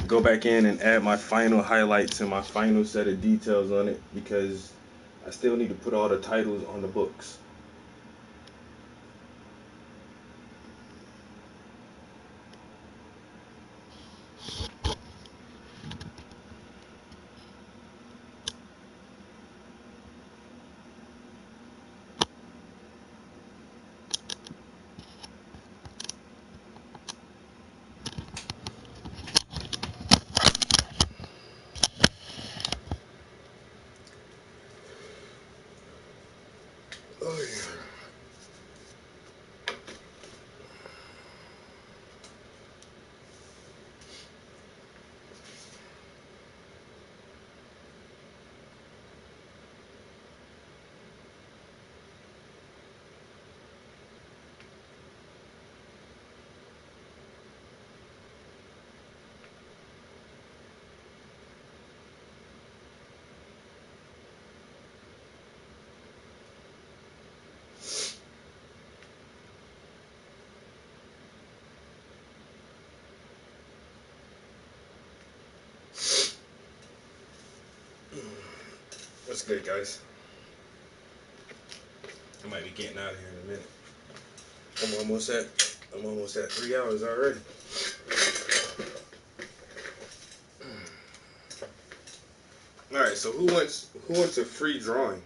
go back in and add my final highlights and my final set of details on it, because I still need to put all the titles on the books. Oh What's good, guys? I might be getting out of here in a minute. I'm almost at 3 hours already. All right, so who wants a free drawing?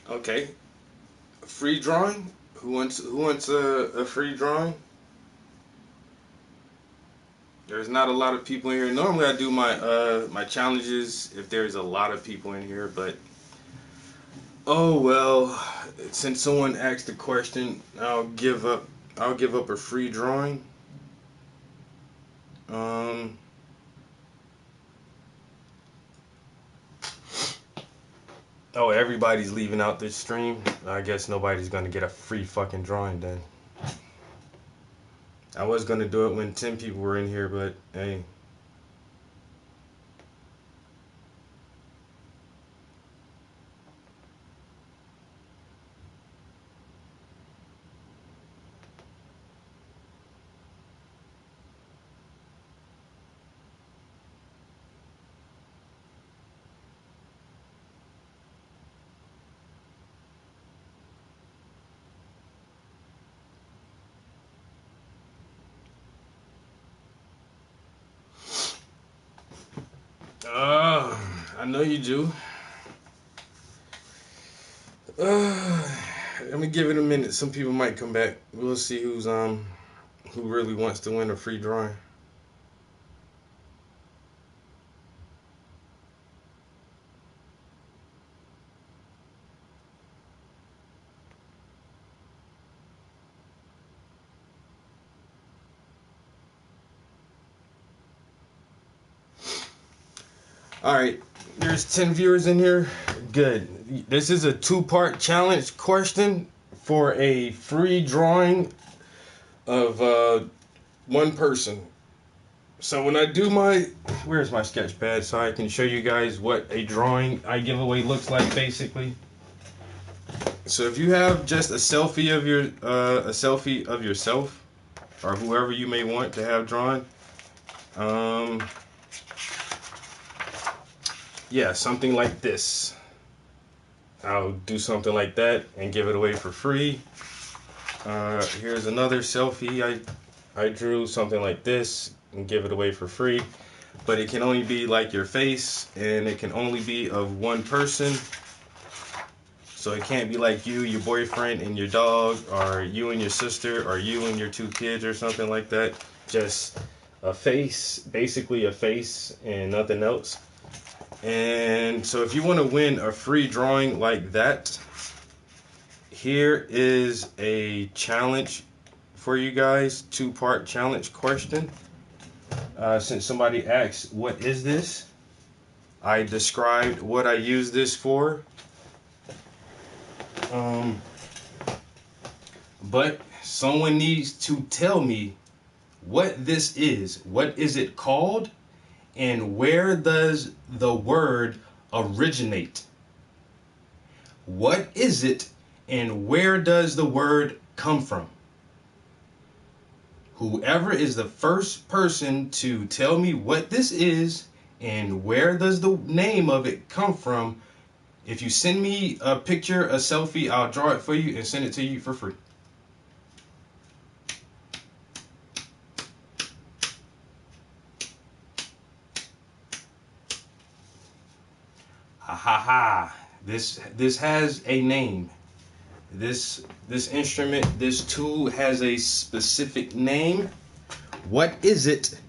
Okay, a free drawing. Who wants a free drawing? There's not a lot of people in here. Normally I do my challenges if there's a lot of people in here, but oh well. Since someone asked the question, I'll give up a free drawing. Oh, everybody's leaving out this stream. I guess nobody's gonna get a free fucking drawing then. I was gonna do it when 10 people were in here, but hey. I know you do. Let me give it a minute. Some people might come back. We'll see who really wants to win a free drawing. All right, there's 10 viewers in here. Good. This is a 2-part challenge question for a free drawing of one person. So when I do where's my sketch pad so I can show you guys what a drawing I give away looks like basically. So if you have just a selfie of yourself or whoever you may want to have drawn, yeah, something like this. I'll do something like that and give it away for free. Here's another selfie I drew, something like this, and give it away for free. But it can only be like your face, and it can only be of one person. So it can't be like you, your boyfriend, and your dog, or you and your sister, or you and your 2 kids, or something like that. Just a face, basically a face, and nothing else. And so if you want to win a free drawing like that, here is a challenge for you guys, 2-part challenge question. Since somebody asked, what is this? I described what I use this for. But someone needs to tell me what this is. What is it called? And where does the word originate? What is it and where does the word come from? Whoever is the first person to tell me what this is and where does the name of it come from, if you send me a picture, a selfie, I'll draw it for you and send it to you for free. Ha ha ha. This has a name. This instrument, this tool has a specific name. What is it,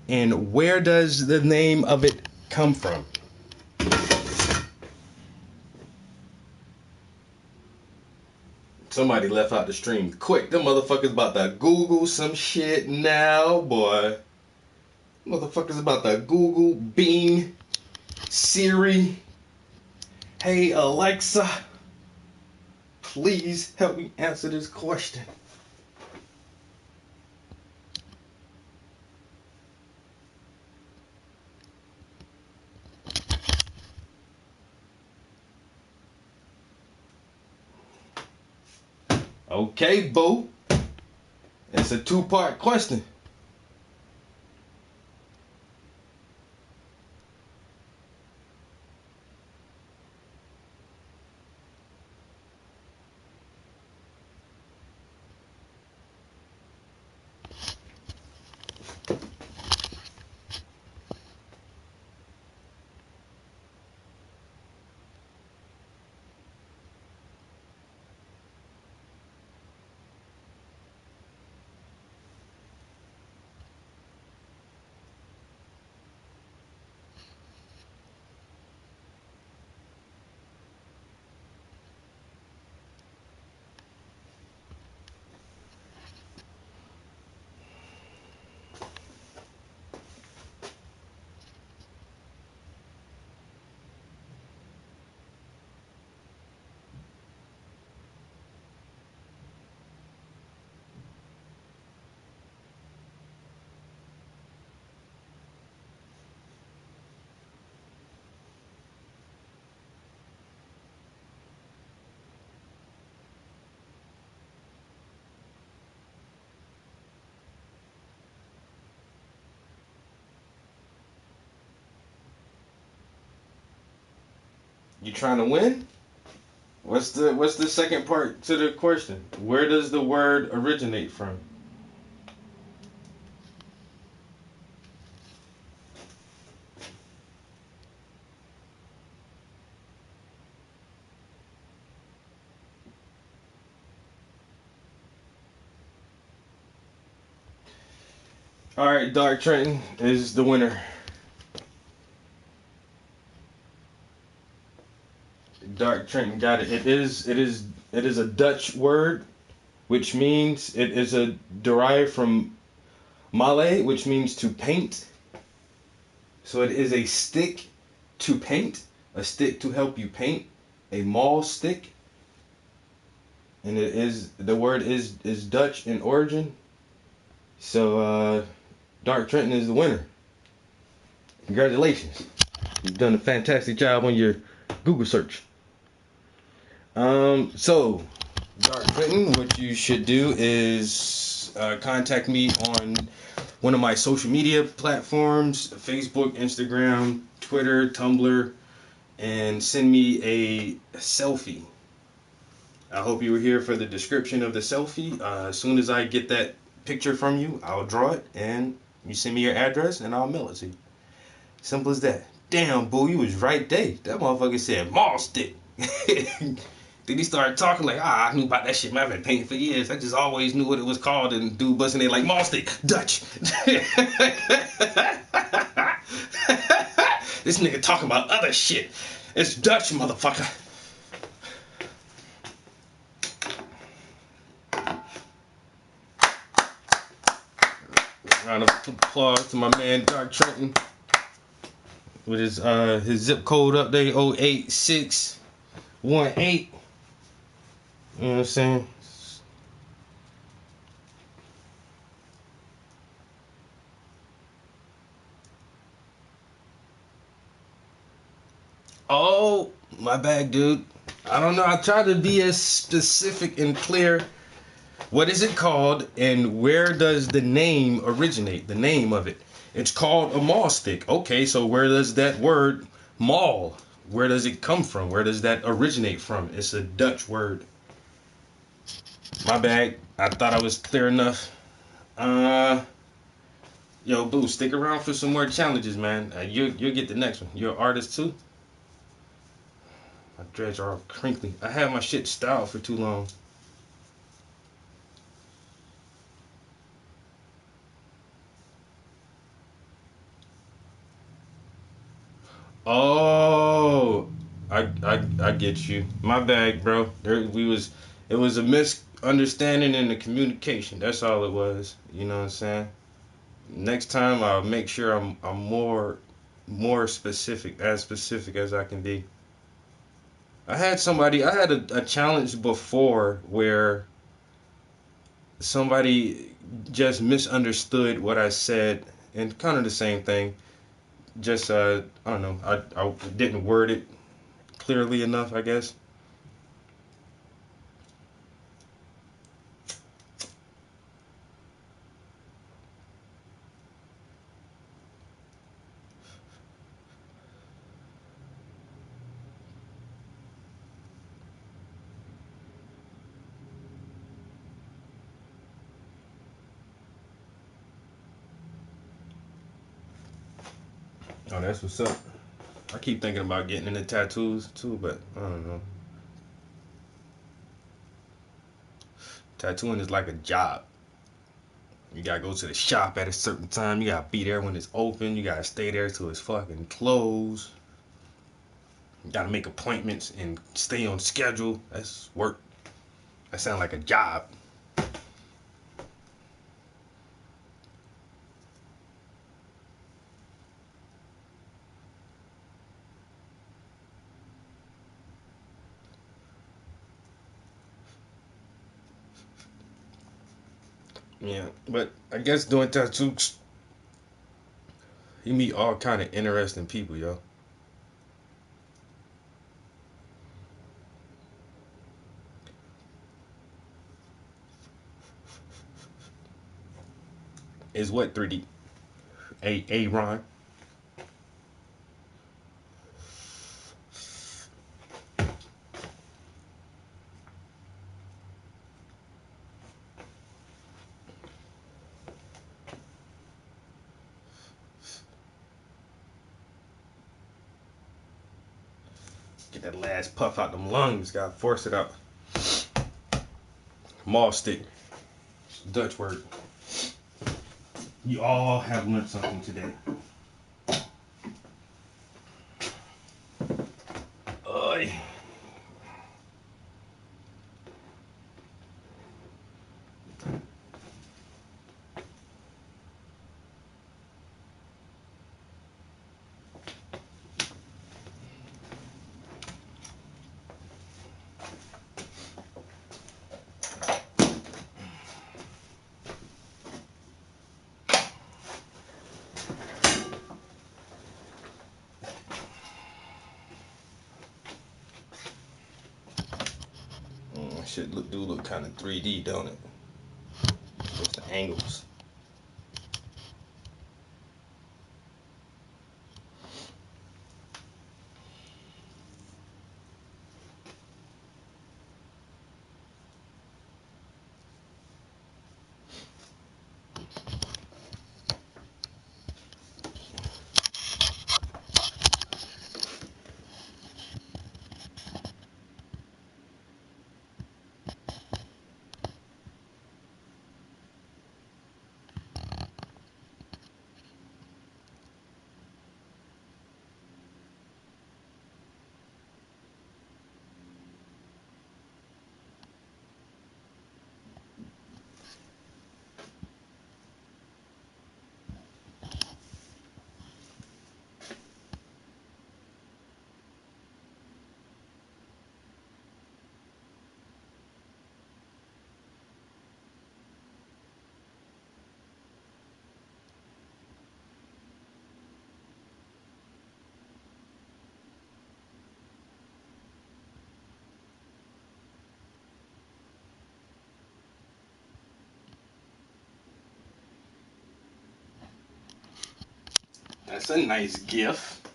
and where does the name of it come from? Somebody left out the stream quick. Them motherfuckers about to Google some shit now, boy. Motherfuckers about to Google, Bing, Siri. Hey Alexa, please help me answer this question. Okay, boo. It's a two-part question. You trying to win? What's the second part to the question? Where does the word originate from? All right, Dark Trenton is the winner. Dark Trenton got it. It is a Dutch word, which means it is derived from male, which means to paint. So it is a stick to paint, a stick to help you paint, a maul stick. And the word is Dutch in origin. So Dark Trenton is the winner. Congratulations. You've done a fantastic job on your Google search. So, Dark Trenton, what you should do is contact me on one of my social media platforms, Facebook, Instagram, Twitter, Tumblr, and send me a selfie. I hope you were here for the description of the selfie. As soon as I get that picture from you, I'll draw it, and you send me your address, and I'll mail it to you. Simple as that. Damn, boo, you was right there. That motherfucker said maul stick. Then he started talking like, I knew about that shit, man. I've been painting for years. I just always knew what it was called. And dude busting it like, maul stick, Dutch. This nigga talking about other shit. It's Dutch, motherfucker. Round of applause to my man, Dark Trenton. With his zip code up there, 08618. You know what I'm saying? Oh, my bad, dude. I don't know. I tried to be as specific and clear What is it called, and where does the name originate? The name of it. It's called a maul stick. Okay, so where does that word maul, where does it come from? Where does that originate from? It's a Dutch word. My bad. I thought I was clear enough. Yo, Boo, stick around for some more challenges, man. You'll get the next one. You're an artist too? My dreads are all crinkly. I had my shit styled for too long. Oh, I get you. My bad, bro. It was a misunderstanding in the communication. That's all it was. You know what I'm saying? Next time I'll make sure I'm more specific, as specific as I can be. I had a challenge before where somebody just misunderstood what I said, and kind of the same thing. Just I don't know, I didn't word it clearly enough, I guess. Oh, that's what's up. I keep thinking about getting into tattoos too, but I don't know. Tattooing is like a job. You gotta go to the shop at a certain time. You gotta be there when it's open. You gotta stay there till it's fucking closed. You gotta make appointments and stay on schedule. That's work. That sounds like a job. Yeah, but I guess doing tattoos, you meet all kind of interesting people, yo. Is what 3D? A Ron. Get that last puff out them lungs. Gotta force it out. Maul stick. Dutch word. You all have learned something today. Oy. Shit do look kind of 3D, don't it? Just the angles. That's a nice gift.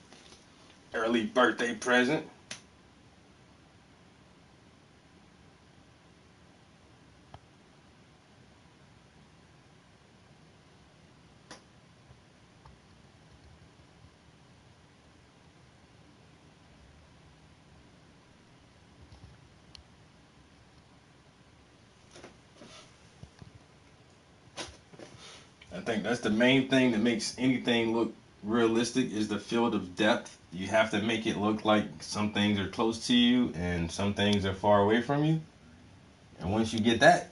Early birthday present. I think that's the main thing that makes anything look realistic is the field of depth. You have to make it look like some things are close to you and some things are far away from you. And once you get that,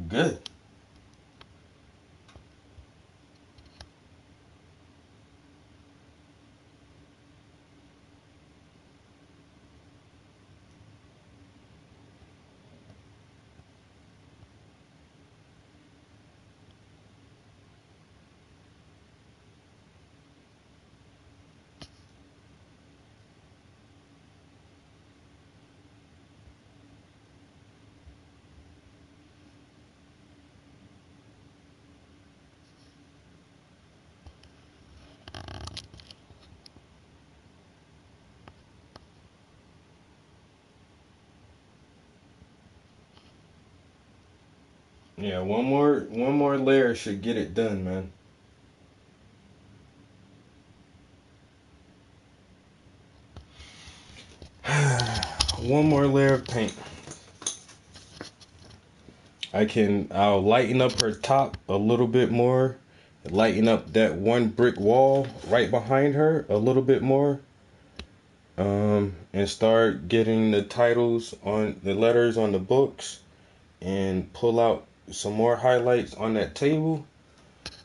good. Yeah, one more layer should get it done, man. One more layer of paint. I'll lighten up her top a little bit more, lighten up that one brick wall right behind her a little bit more, and start getting the titles on the letters on the books, and pull out some more highlights on that table,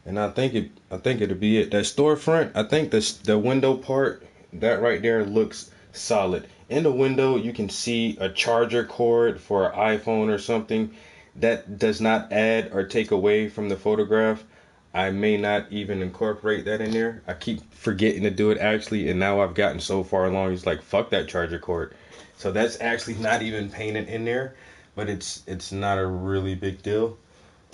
and I think it'll be it. That storefront, I think the window part, that right there looks solid. In the window, you can see a charger cord for an iPhone or something. That does not add or take away from the photograph. I may not even incorporate that in there. I keep forgetting to do it actually, and now I've gotten so far along, it's like, fuck that charger cord. So that's actually not even painted in there, but it's not a really big deal.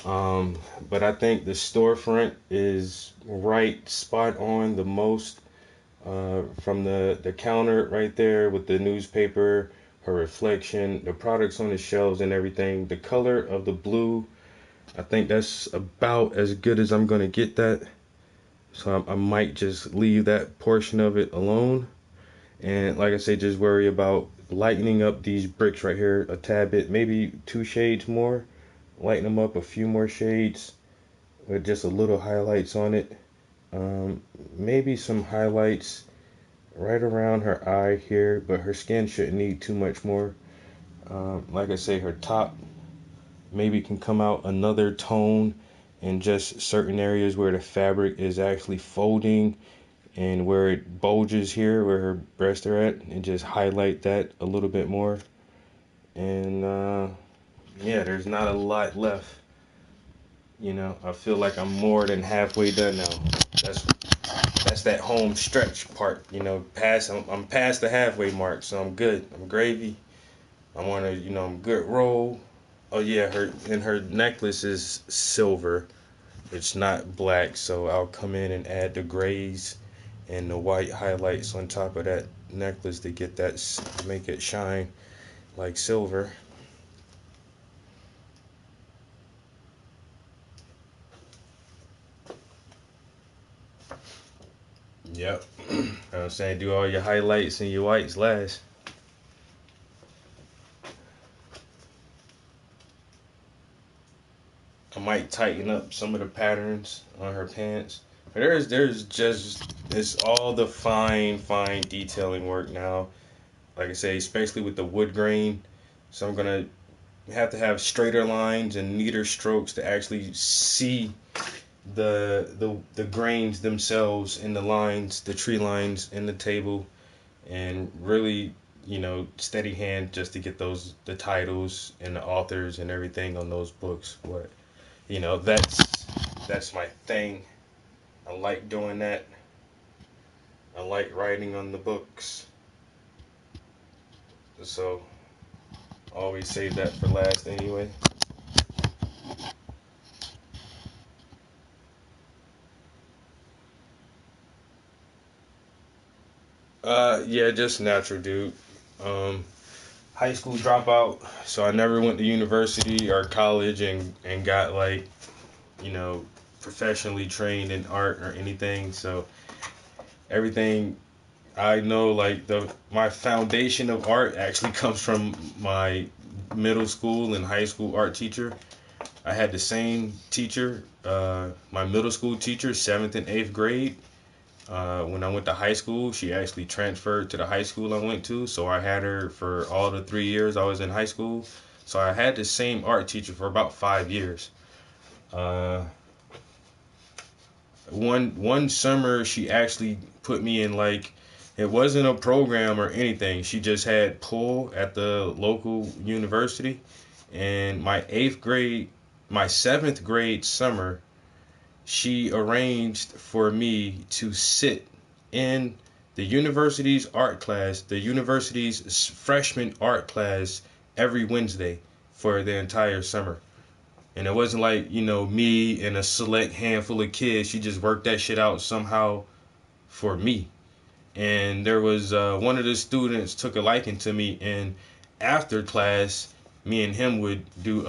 But I think the storefront is right spot on the most, from the counter right there with the newspaper, her reflection, the products on the shelves and everything, the color of the blue. I think that's about as good as I'm going to get that. So I might just leave that portion of it alone. And like I said, just worry about lightening up these bricks right here a tad bit, maybe 2 shades more. Lighten them up a few more shades with just a little highlights on it. Maybe some highlights right around her eye here, but her skin shouldn't need too much more. Like I say, her top maybe can come out another tone in just certain areas where the fabric is actually folding and where it bulges here, where her breasts are at, and just highlight that a little bit more. And yeah, there's not a lot left. You know, I feel like I'm more than halfway done now. That's that home stretch part. You know, I'm past the halfway mark, so I'm good. I'm gravy. I'm on I'm good roll. Oh yeah, her necklace is silver. It's not black, so I'll come in and add the grays and the white highlights on top of that necklace to get that, make it shine like silver. Yep. I'm saying, do all your highlights and your whites last. I might tighten up some of the patterns on her pants. But there's just, it's all the fine detailing work now. Like I say, especially with the wood grain. So I'm gonna have to have straighter lines and neater strokes to actually see the grains themselves in the lines, the tree lines in the table, and really, steady hand just to get the titles and the authors and everything on those books. But that's my thing. I like doing that. I like writing on the books. So always save that for last anyway. 。Yeah, just natural, dude. High school dropout, so I never went to university or college and got like, you know, professionally trained in art or anything. So everything I know, like my foundation of art actually comes from my middle school and high school art teacher. I had the same teacher, my middle school teacher, 7th and 8th grade. When I went to high school, she actually transferred to the high school I went to, so I had her for all the 3 years I was in high school. So I had the same art teacher for about 5 years. One summer, she actually put me in like, it wasn't a program or anything. She just had pull at the local university, and my 7th grade summer, she arranged for me to sit in the university's art class, the university's freshman art class, every Wednesday for the entire summer. And it wasn't like, you know, me and a select handful of kids. She just worked that shit out somehow for me. And there was one of the students took a liking to me, and after class, me and him would do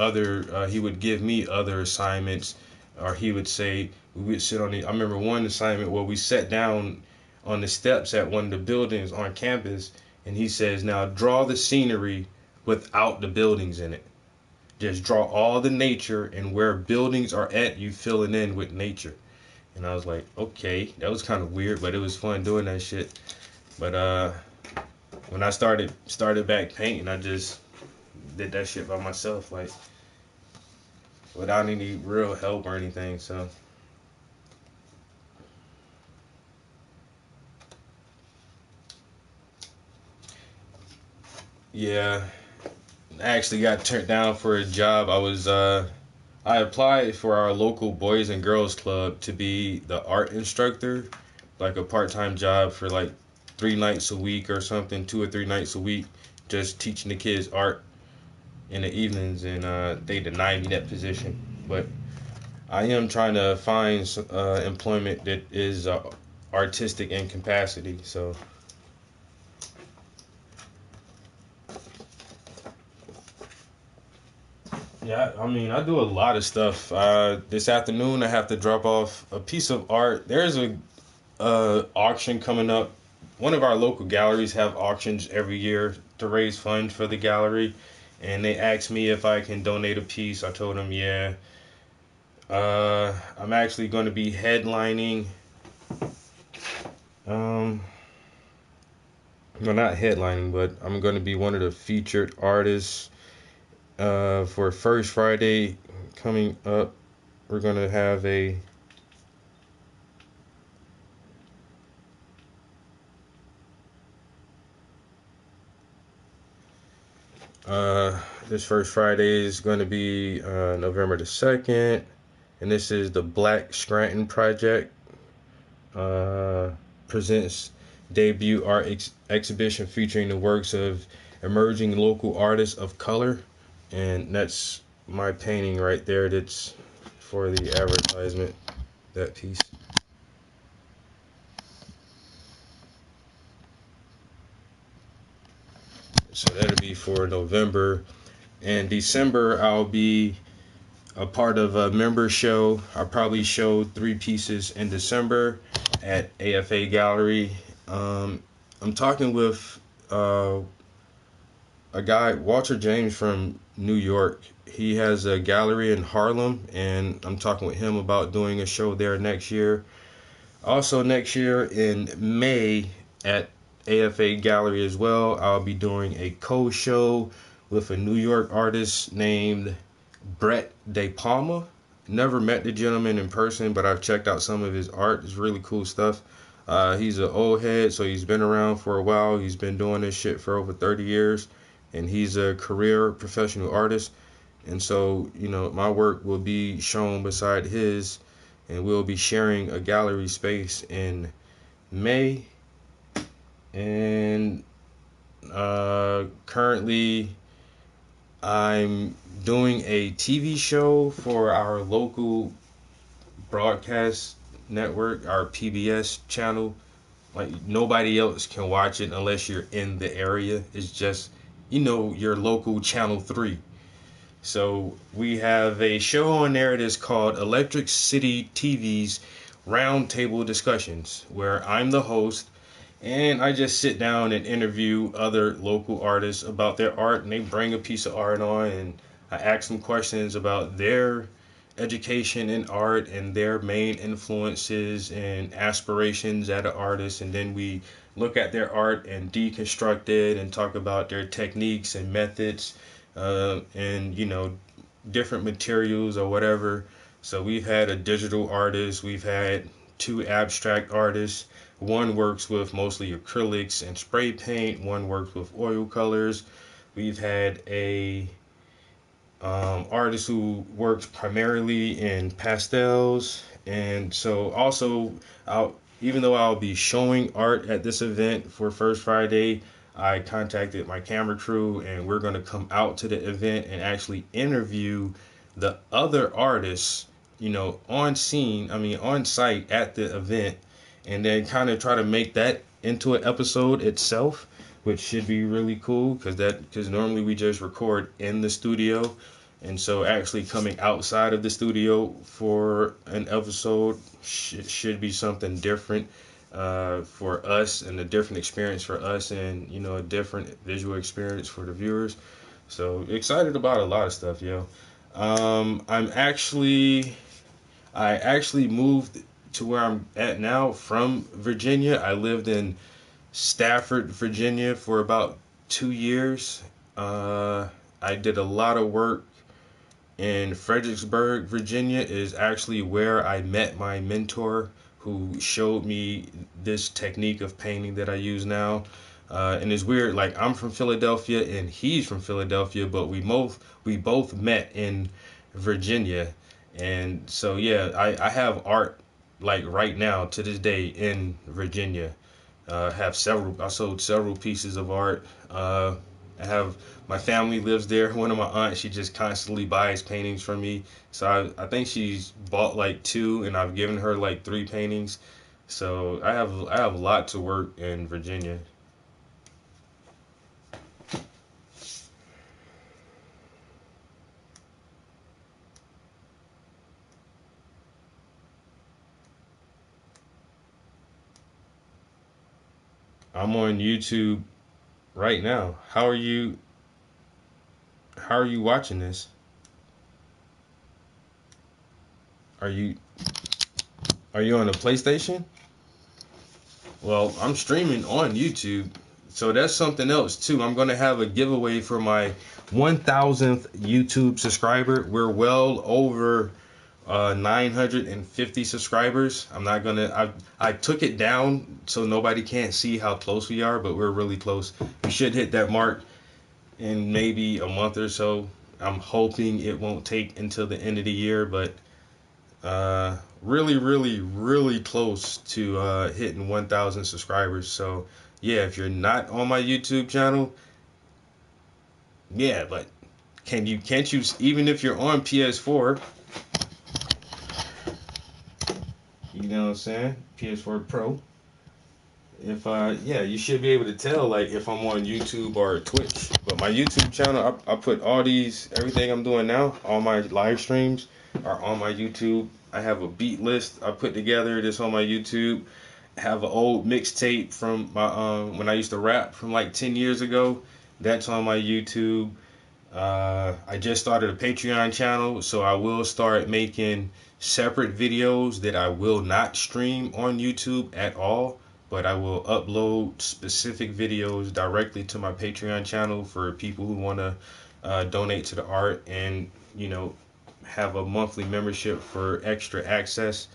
he would give me other assignments, or he would say, we would sit on I remember one assignment where we sat down on the steps at one of the buildings on campus, and he says, now draw the scenery without the buildings in it. Just draw all the nature, and where buildings are at, you fill it in with nature. And I was like, okay, that was kind of weird, but it was fun doing that shit. But when I started back painting, I just did that shit by myself, like without any real help or anything. So yeah, I actually got turned down for a job. I applied for our local Boys and Girls Club to be the art instructor, like a part-time job for like 3 nights a week or something, 2 or 3 nights a week, just teaching the kids art in the evenings, and they denied me that position. But I am trying to find employment that is artistic in capacity, so. Yeah, I mean, I do a lot of stuff. This afternoon, I have to drop off a piece of art. There's a auction coming up. One of our local galleries have auctions every year to raise funds for the gallery, and they asked me if I can donate a piece. I told them, yeah. I'm actually going to be headlining. Well, not headlining, but I'm going to be one of the featured artists. For First Friday coming up, we're going to have this First Friday is going to be November the 2nd, and this is the Black Scranton Project. Presents debut art exhibition featuring the works of emerging local artists of color. And that's my painting right there. That's for the advertisement, that piece. So that'll be for November. And December, I'll be a part of a member show. I'll probably show 3 pieces in December at AFA Gallery. I'm talking with a guy, Walter James from New York. He has a gallery in Harlem, and I'm talking with him about doing a show there next year. Also next year in May at AFA Gallery as well, I'll be doing a co-show with a New York artist named Brett De Palma. Never met the gentleman in person, but I've checked out some of his art. It's really cool stuff. He's an old head, so he's been around for a while. He's been doing this shit for over 30 years. And he's a career professional artist. And so, you know, my work will be shown beside his, and we'll be sharing a gallery space in May. And currently, I'm doing a TV show for our local broadcast network, our PBS channel. Like nobody else can watch it unless you're in the area. It's just, you know, your local Channel 3. So we have a show on there that's called Electric City TV's Roundtable Discussions, where I'm the host and I just sit down and interview other local artists about their art, and they bring a piece of art on, and I ask them questions about their education in art and their main influences and aspirations as an artist, and then we look at their art and deconstruct it and talk about their techniques and methods, and you know, different materials or whatever. So we've had a digital artist, we've had 2 abstract artists. One works with mostly acrylics and spray paint, one works with oil colors. We've had a artist who works primarily in pastels. And so also, even though I'll be showing art at this event for First Friday, I contacted my camera crew and we're going to come out to the event and actually interview the other artists, you know, on site at the event, and then kind of try to make that into an episode itself, which should be really cool because normally we just record in the studio. And so actually coming outside of the studio for an episode should be something different for us, and a different experience for us, and, you know, a different visual experience for the viewers. So excited about a lot of stuff, yo. I actually moved to where I'm at now from Virginia. I lived in Stafford, Virginia for about 2 years. I did a lot of work in Fredericksburg, Virginia is actually where I met my mentor, who showed me this technique of painting that I use now. And it's weird, like I'm from Philadelphia and he's from Philadelphia, but we both met in Virginia. And so yeah, I have art like right now to this day in Virginia. I sold several pieces of art. My family lives there. One of my aunts, she just constantly buys paintings from me. So I think she's bought like 2, and I've given her like 3 paintings. So I have a lot to work in Virginia. I'm on YouTube right now. How are you watching this? Are you on a PlayStation? Well, I'm streaming on YouTube, so that's something else too. I'm gonna have a giveaway for my 1,000th YouTube subscriber. We're well over 950 subscribers. I took it down so nobody can't see how close we are, but we're really close. We should hit that mark in maybe a month or so. I'm hoping it won't take until the end of the year, but really close to hitting 1,000 subscribers. So yeah, if you're not on my YouTube channel, yeah, but can't you even if you're on PS4, you know what I'm saying, PS4 Pro, if you should be able to tell like if I'm on YouTube or Twitch. But my YouTube channel, I put everything I'm doing now, all my live streams are on my YouTube. I have a beat list I put together that's on my YouTube. I have an old mixtape from my when I used to rap from like 10 years ago. That's on my YouTube. I just started a Patreon channel, so I will start making separate videos that I will not stream on YouTube at all, but I will upload specific videos directly to my Patreon channel for people who want to donate to the art and, you know, have a monthly membership for extra access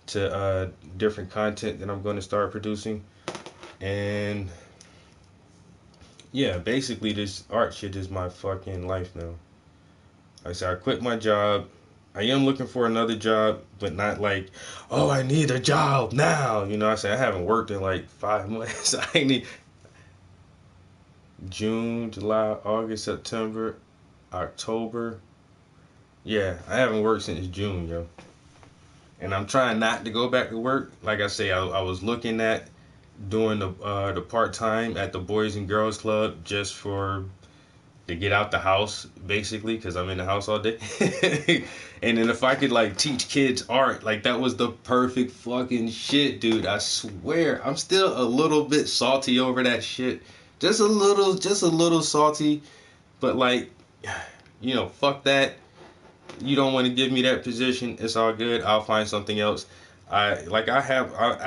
to different content that I'm going to start producing. And yeah, basically this art shit is my fucking life now. Like I said, I quit my job. I am looking for another job, but not like, oh, I need a job now. You know, I said I haven't worked in like 5 months. I need June, July, August, September, October. Yeah, I haven't worked since June, yo. And I'm trying not to go back to work. Like I say, I was looking at doing the part-time at the Boys and Girls Club just to get out the house, basically, because I'm in the house all day. And then if I could like teach kids art, like that was the perfect fucking shit, dude. I swear, I'm still a little bit salty over that shit. Just a little salty. But like, you know, fuck that. You don't want to give me that position. It's all good. I'll find something else. I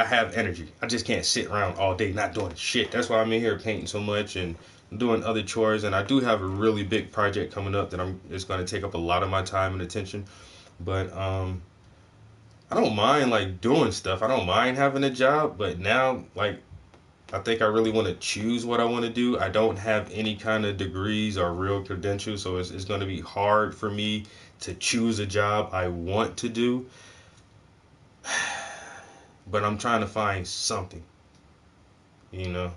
have energy. I just can't sit around all day not doing shit. That's why I'm in here painting so much and doing other chores. And I do have a really big project coming up that it's going to take up a lot of my time and attention. But I don't mind like doing stuff. I don't mind having a job. But now, like, I think I really want to choose what I want to do. I don't have any kind of degrees or real credentials, so it's going to be hard for me to choose a job I want to do. But I'm trying to find something, you know,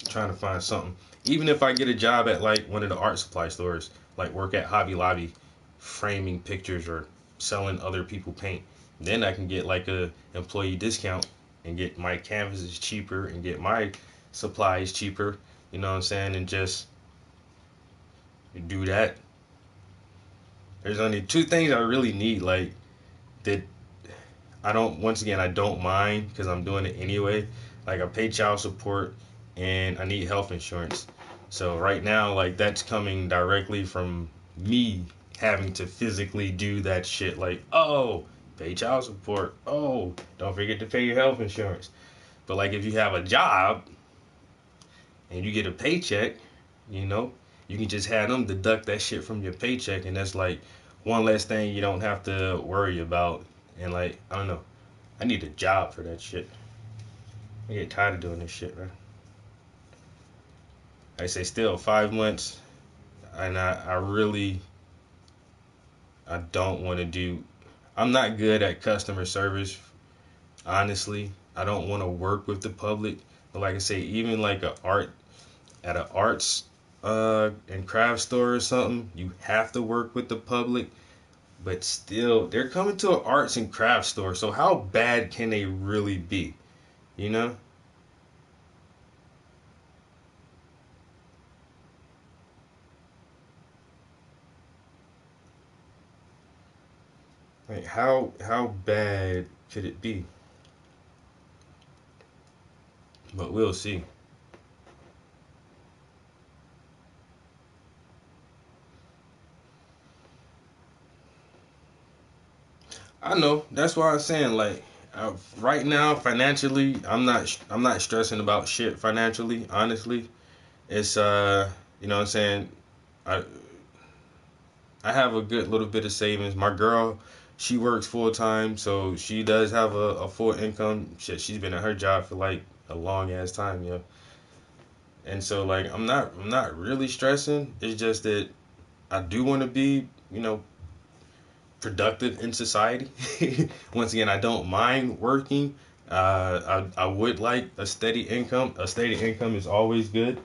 trying to find something. Even if I get a job at like one of the art supply stores, like work at Hobby Lobby, framing pictures or selling other people paint, then I can get like a employee discount and get my canvases cheaper and get my supplies cheaper, you know what I'm saying, and just do that. There's only two things I really need, like, that I don't mind because I'm doing it anyway. Like, I pay child support and I need health insurance. So right now, like, that's coming directly from me having to physically do that shit. Like, oh, pay child support. Oh, don't forget to pay your health insurance. But like, if you have a job and you get a paycheck, you know, you can just have them deduct that shit from your paycheck, and that's like one less thing you don't have to worry about. And like, I don't know, I need a job for that shit. I get tired of doing this shit, man. I say still 5 months, and I don't want to do. I'm not good at customer service, honestly. I don't want to work with the public. But like I say, even like an arts and craft store or something, you have to work with the public. But still, they're coming to an arts and craft store, so how bad can they really be? You know? Like, how bad could it be? But we'll see. I know. That's why I'm saying, like, right now, financially, I'm not stressing about shit financially. Honestly, it's you know what I'm saying. I have a good little bit of savings. My girl, she works full time, so she does have a full income. Shit, she's been at her job for like a long ass time, yeah. And so like, I'm not really stressing. It's just that I do want to be, you know, productive in society. Once again, I don't mind working. I would like a steady income. A steady income is always good.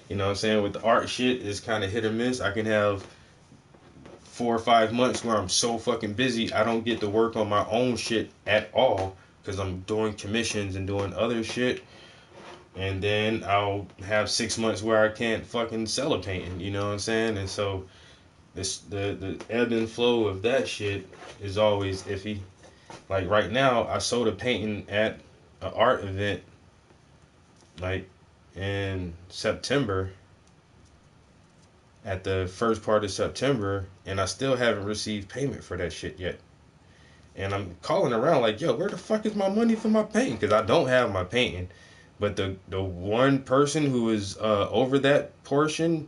You know what I'm saying? With the art shit, it's kind of hit or miss. I can have 4 or 5 months where I'm so fucking busy, I don't get to work on my own shit at all because I'm doing commissions and doing other shit. And then I'll have 6 months where I can't fucking sell a painting. You know what I'm saying? And so the ebb and flow of that shit is always iffy. Like right now, I sold a painting at an art event like in September, at the first part of September, and I still haven't received payment for that shit yet. And I'm calling around like, yo, where the fuck is my money for my painting? Because I don't have my painting. But the one person who was over that portion,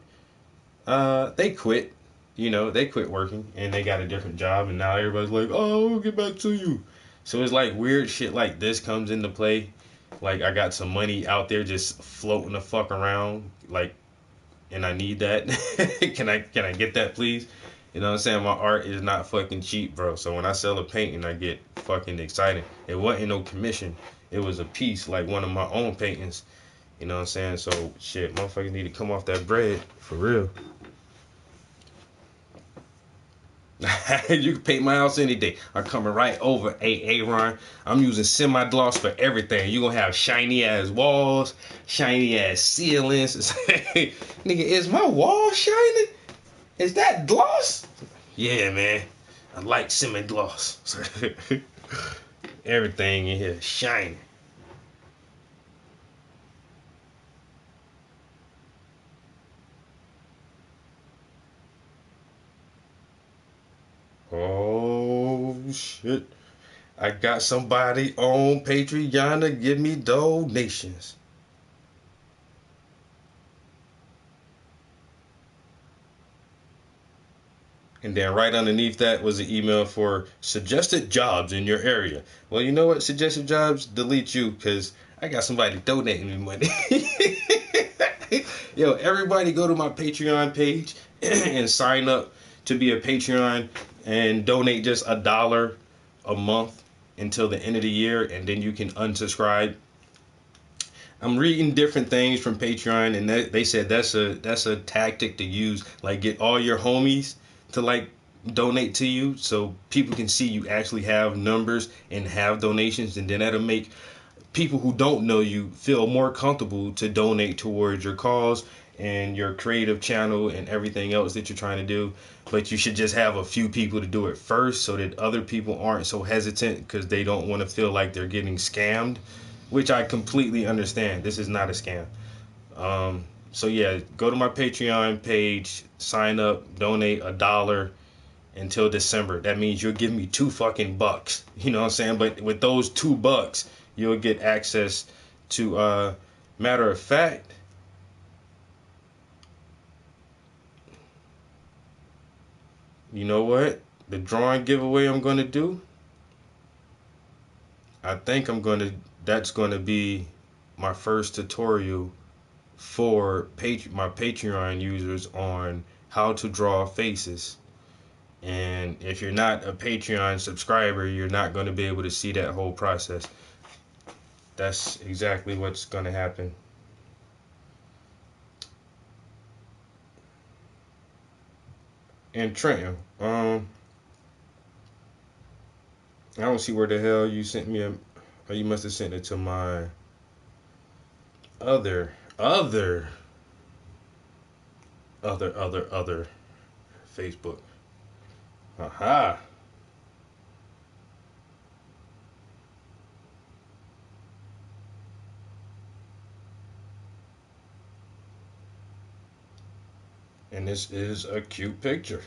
they quit. You know, they quit working and they got a different job, and now everybody's like, oh, we'll get back to you. So it's like weird shit like this comes into play. Like, I got some money out there just floating the fuck around, like, and I need that. Can I get that, please? You know what I'm saying? My art is not fucking cheap, bro. So when I sell a painting, I get fucking excited. It wasn't no commission. It was a piece, like one of my own paintings. You know what I'm saying? So, shit, motherfuckers need to come off that bread, for real. You can paint my house any day. I'm coming right over. Hey, Aaron, I'm using semi-gloss for everything. You gonna have shiny ass walls, shiny ass ceilings. Nigga, is my wall shining? Is that gloss? Yeah, man. I like semi-gloss. Everything in here shining. Oh shit. I got somebody on Patreon to give me donations. And then right underneath that was an email for suggested jobs in your area. Well, you know what? Suggested jobs, delete you, because I got somebody donating me money. Yo, everybody go to my Patreon page and sign up to be a Patreon and donate just $1 a month until the end of the year, and then you can unsubscribe. I'm reading different things from Patreon, and they said that's a tactic to use. Like, get all your homies to like donate to you so people can see you actually have numbers and have donations, and then that'll make people who don't know you feel more comfortable to donate towards your cause and your creative channel and everything else that you're trying to do. But you should just have a few people to do it first so that other people aren't so hesitant because they don't want to feel like they're getting scammed, which I completely understand. This is not a scam. So yeah, go to my Patreon page, sign up, donate $1 until December. That means you'll give me $2 You know what I'm saying? But with those $2, you'll get access to matter of fact, you know what? The drawing giveaway I'm going to do, I think that's going to be my first tutorial for my Patreon users on how to draw faces. And if you're not a Patreon subscriber, you're not going to be able to see that whole process. That's exactly what's going to happen. And Trenton, I don't see where the hell you sent me or you must have sent it to my other Facebook. Aha. And this is a cute picture.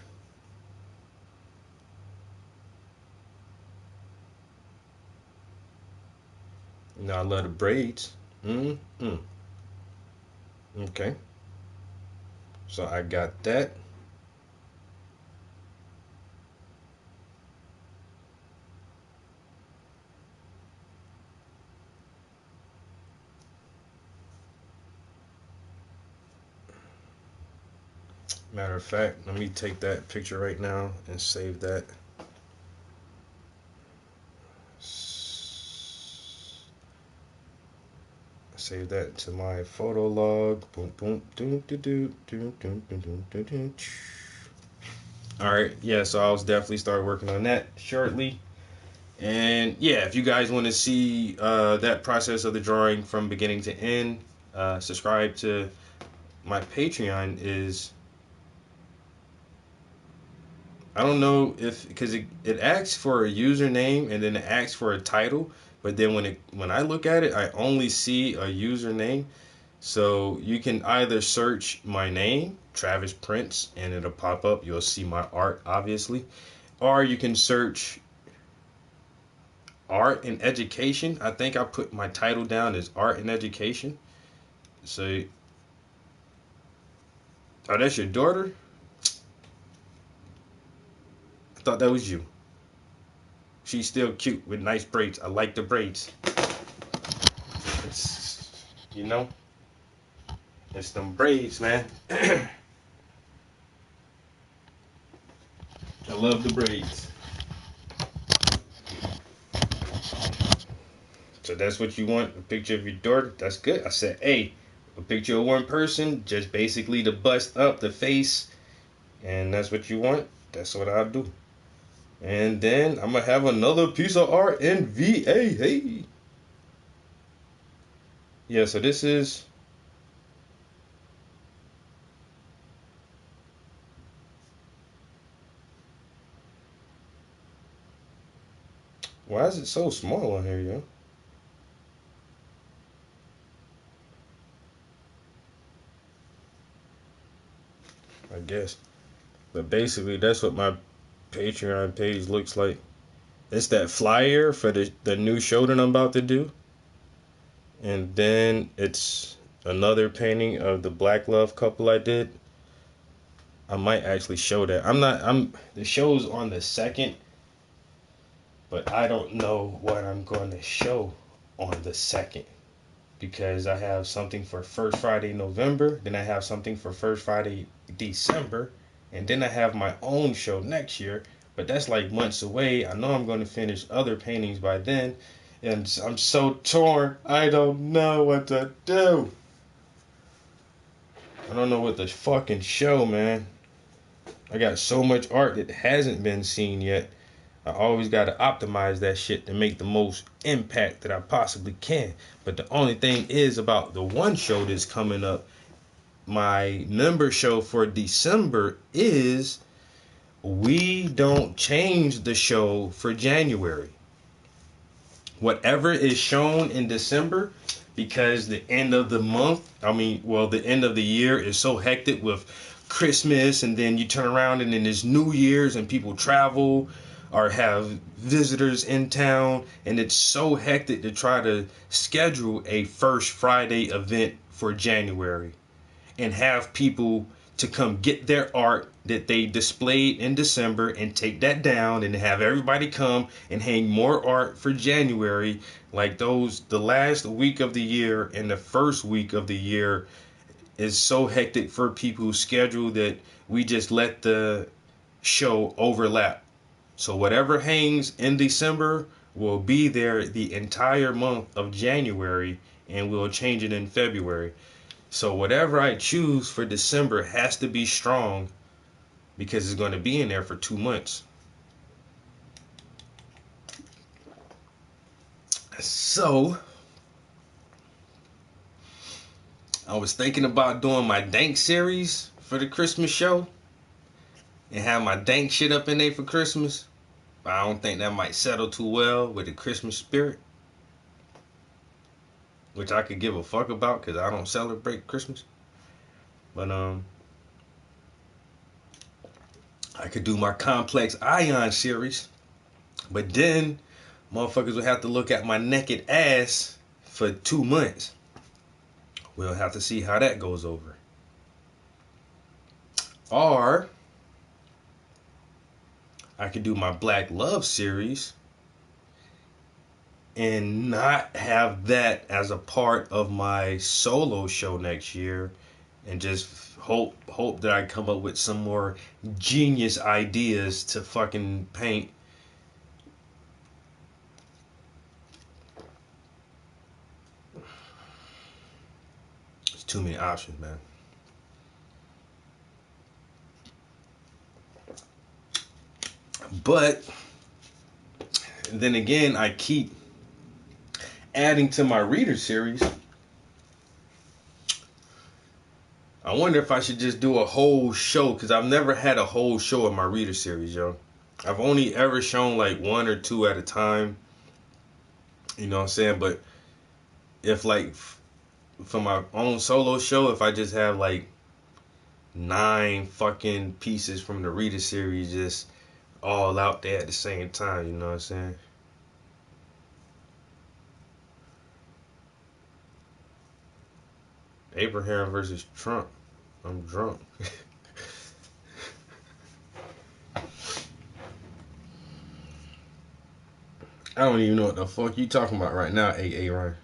Now I love the braids. Okay. So I got that. Matter of fact, let me take that picture right now and save that. Save that to my photo log. Boom, boom, doom, doom, doom, doom, doom, doom, doom, doom. All right, yeah. So I'll definitely start working on that shortly. And yeah, if you guys want to see that process of the drawing from beginning to end, subscribe to my Patreon. I don't know if, because it asks for a username and then it asks for a title, but then when I look at it, I only see a username. So you can either search my name, Travis Prince, and it'll pop up. You'll see my art, obviously. Or you can search art and education. I think I put my title down as art and education. So, oh, that's your daughter? I thought that was you. She's still cute with nice braids. I like the braids. It's, you know, it's them braids, man. I love the braids. So that's what you want, a picture of your daughter? That's good. I said, hey, a picture of one person, just basically to bust up the face, and that's what you want. That's what I'll do. And then I'm going to have another piece of art in VA. Hey. Yeah, so this is... Why is it so small on here, yo? I guess. But basically, that's what my Patreon page looks like. It's that flyer for the new show that I'm about to do. And then it's another painting of the Black Love couple I did. I might actually show that. The show's on the 2nd. But I don't know what I'm going to show on the 2nd. Because I have something for First Friday November. Then I have something for First Friday December. And then I have my own show next year. But that's like months away. I know I'm going to finish other paintings by then. And I'm so torn. I don't know what to do. I don't know what to fucking show, man. I got so much art that hasn't been seen yet. I always got to optimize that shit to make the most impact that I possibly can. But the only thing is about the one show that's coming up, my member show for December, is we don't change the show for January. Whatever is shown in December, because the end of the month, the end of the year is so hectic with Christmas, and then you turn around and then there's New Year's and people travel or have visitors in town, and it's so hectic to try to schedule a First Friday event for January and have people to come get their art that they displayed in December and take that down and have everybody come and hang more art for January. Like the last week of the year and the first week of the year is so hectic for people's schedule that we just let the show overlap. So whatever hangs in December will be there the entire month of January, and we'll change it in February. So whatever I choose for December has to be strong, because it's going to be in there for 2 months. So I was thinking about doing my Dank series for the Christmas show and have my dank shit up in there for Christmas. But I don't think that might settle too well with the Christmas spirit, which I could give a fuck about because I don't celebrate Christmas. But I could do my Complex Ion series, but then motherfuckers would have to look at my naked ass for 2 months. We'll have to see how that goes over. Or I could do my Black Love series and not have that as a part of my solo show next year, and just hope that I come up with some more genius ideas to fucking paint. There's too many options, man. But then again, I keep adding to my reader series. I wonder if I should just do a whole show, because I've never had a whole show of my reader series, yo. I've only ever shown like 1 or 2 at a time. You know what I'm saying? But if like for my own solo show, if I just have like 9 fucking pieces from the reader series just all out there at the same time, you know what I'm saying? Abraham versus Trump. I'm drunk. I don't even know what the fuck you talking about right now, AA Ryan.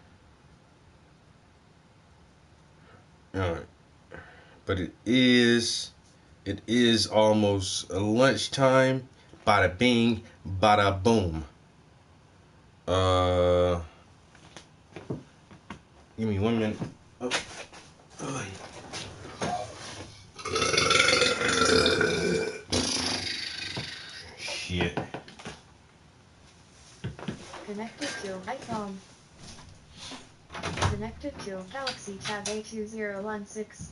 Alright. But it is almost lunchtime. Bada bing, bada boom. Give me 1 minute. Oh. Shit. Connected to iPhone. Connected to Galaxy Tab A2016.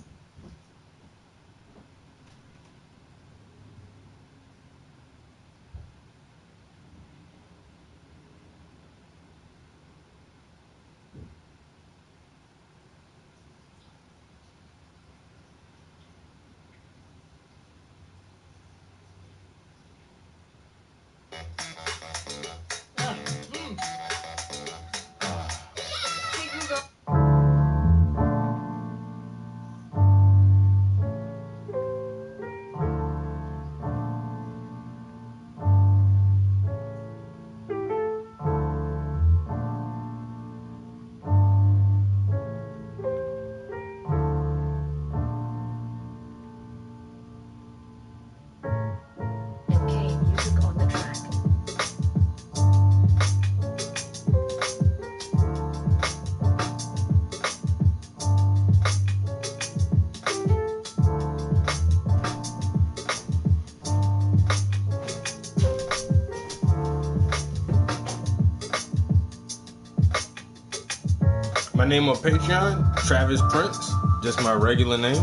My name on Patreon, Travis Prince, just my regular name.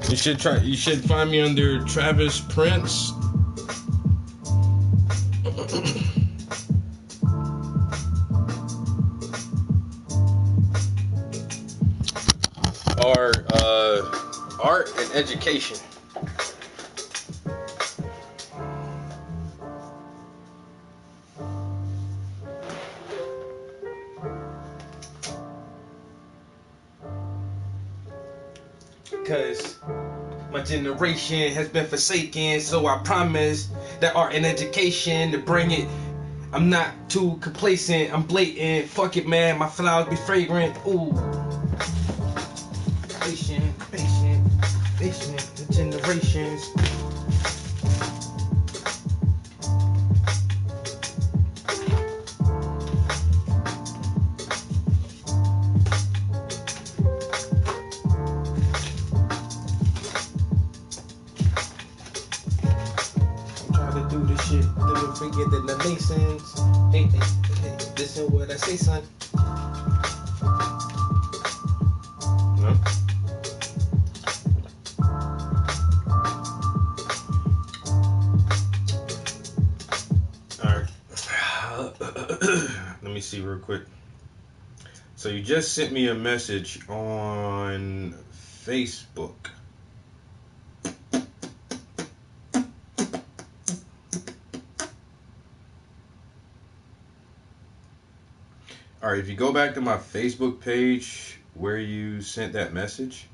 You should find me under Travis Prince. Or art and education. Cause my generation has been forsaken, so I promise that art and education to bring it. I'm not too complacent, I'm blatant. Fuck it, man, my flowers be fragrant. Ooh. Patient, the generations. Do this shit, never forget that the Masons. Hey, listen what I say, son. No? Alright. Let me see real quick. So you just sent me a message on Facebook. Alright, if you go back to my Facebook page where you sent that message,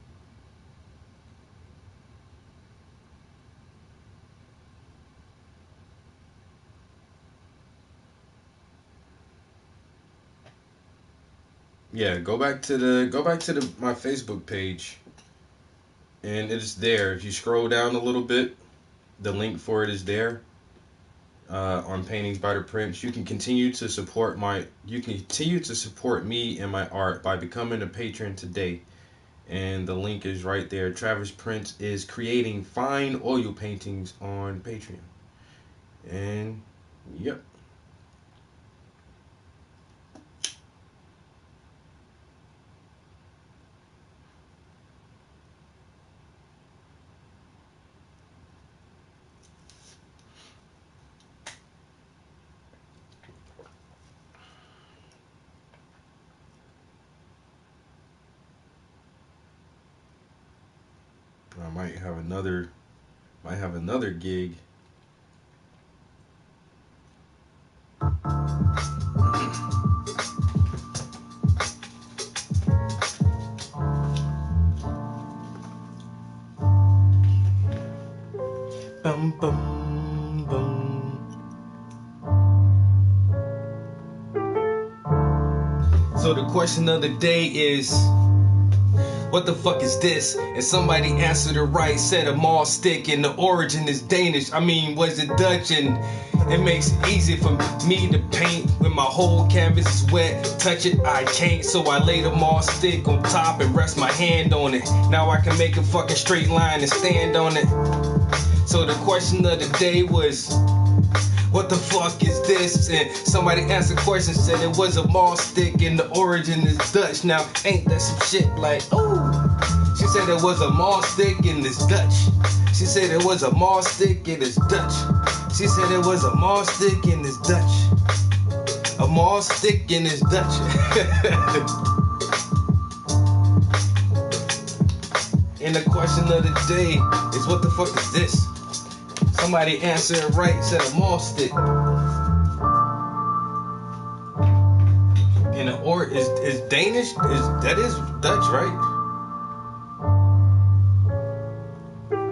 yeah, go back to my Facebook page, and it's there. If you scroll down a little bit, the link for it is there. On Paintings by the Prince. You can continue to support me and my art by becoming a patron today, and the link is right there. Travis Prince is creating fine oil paintings on Patreon, and yep. I might have another gig. Bum bum bum. So the question of the day is, what the fuck is this? And somebody answered it right, said a maul stick, and the origin is Danish. I mean, was it Dutch? And it makes it easy for me to paint when my whole canvas is wet. Touch it, I can't, so I lay the maul stick on top and rest my hand on it. Now I can make a fucking straight line and stand on it. So the question of the day was, What the fuck is this? And somebody asked a question, said it was a mall stick and the origin is Dutch. Now, ain't that some shit like, ooh? She said it was a mall stick and it's Dutch. She said it was a mall stick and it's Dutch. She said it was a mall stick and it's Dutch. A mall stick and it's Dutch. And the question of the day is, what the fuck is this? Somebody answered it right, said a mall stick. And the or is Danish? That is Dutch, right?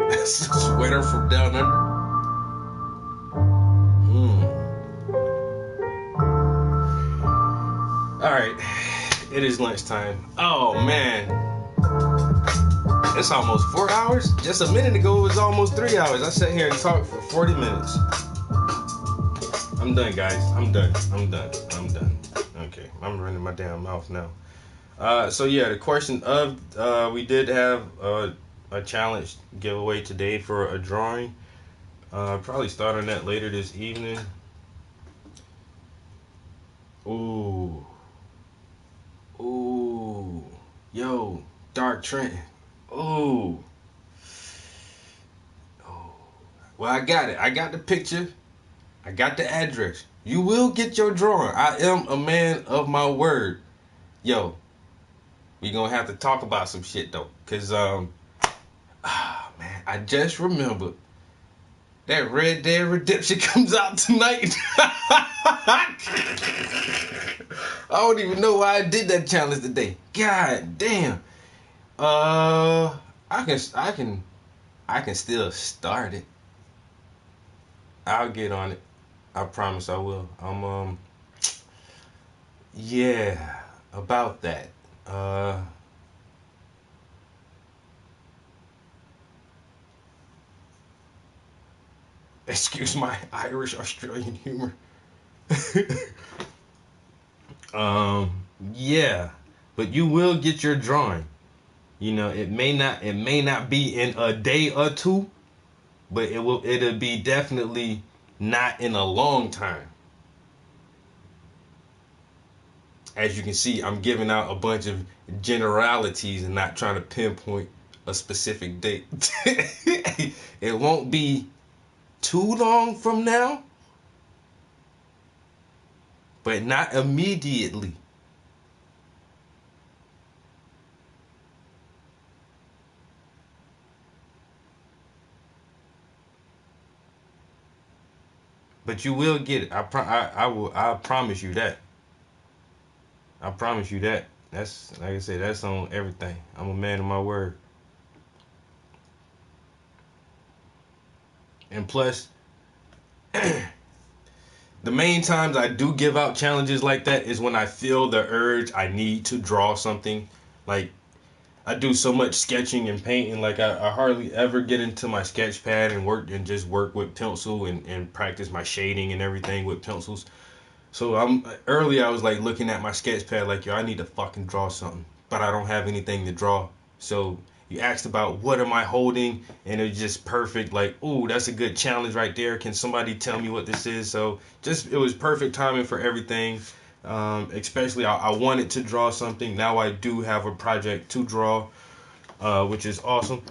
That's a sweater from down under. Alright, it is lunchtime. Oh man. It's almost 4 hours. Just a minute ago, it was almost 3 hours. I sat here and talked for 40 minutes. I'm done, guys. I'm done. Okay, I'm running my damn mouth now. So yeah, the question of, we did have a challenge giveaway today for a drawing. Probably start on that later this evening. Ooh. Yo, Dark Trenton. Oh. Well, I got it. I got the picture. I got the address. You will get your drawing. I am a man of my word. Yo, we gonna have to talk about some shit though, cause man, I just remembered that Red Dead Redemption comes out tonight. I don't even know why I did that challenge today. God damn. I can still start it. I'll get on it. I promise I will. Yeah, about that. Excuse my Irish Australian humor. Yeah, but you will get your drawing. You know, it may not be in a day or two, but it'll be definitely not in a long time. As you can see, I'm giving out a bunch of generalities and not trying to pinpoint a specific date. It won't be too long from now, but not immediately. But you will get it. I promise you that. I promise you that. That's, like I said, that's on everything. I'm a man of my word. And plus, the main times I do give out challenges like that is when I feel the urge I need to draw something. Like, I do so much sketching and painting, like I hardly ever get into my sketch pad and work with pencil and practice my shading and everything with pencils. So early I was like looking at my sketch pad like, yo, I need to fucking draw something, but I don't have anything to draw. So you asked about what am I holding, and it's just perfect. Like, ooh, that's a good challenge right there. Can somebody tell me what this is? So just, it was perfect timing for everything. Especially I wanted to draw something. Now I do have a project to draw, which is awesome.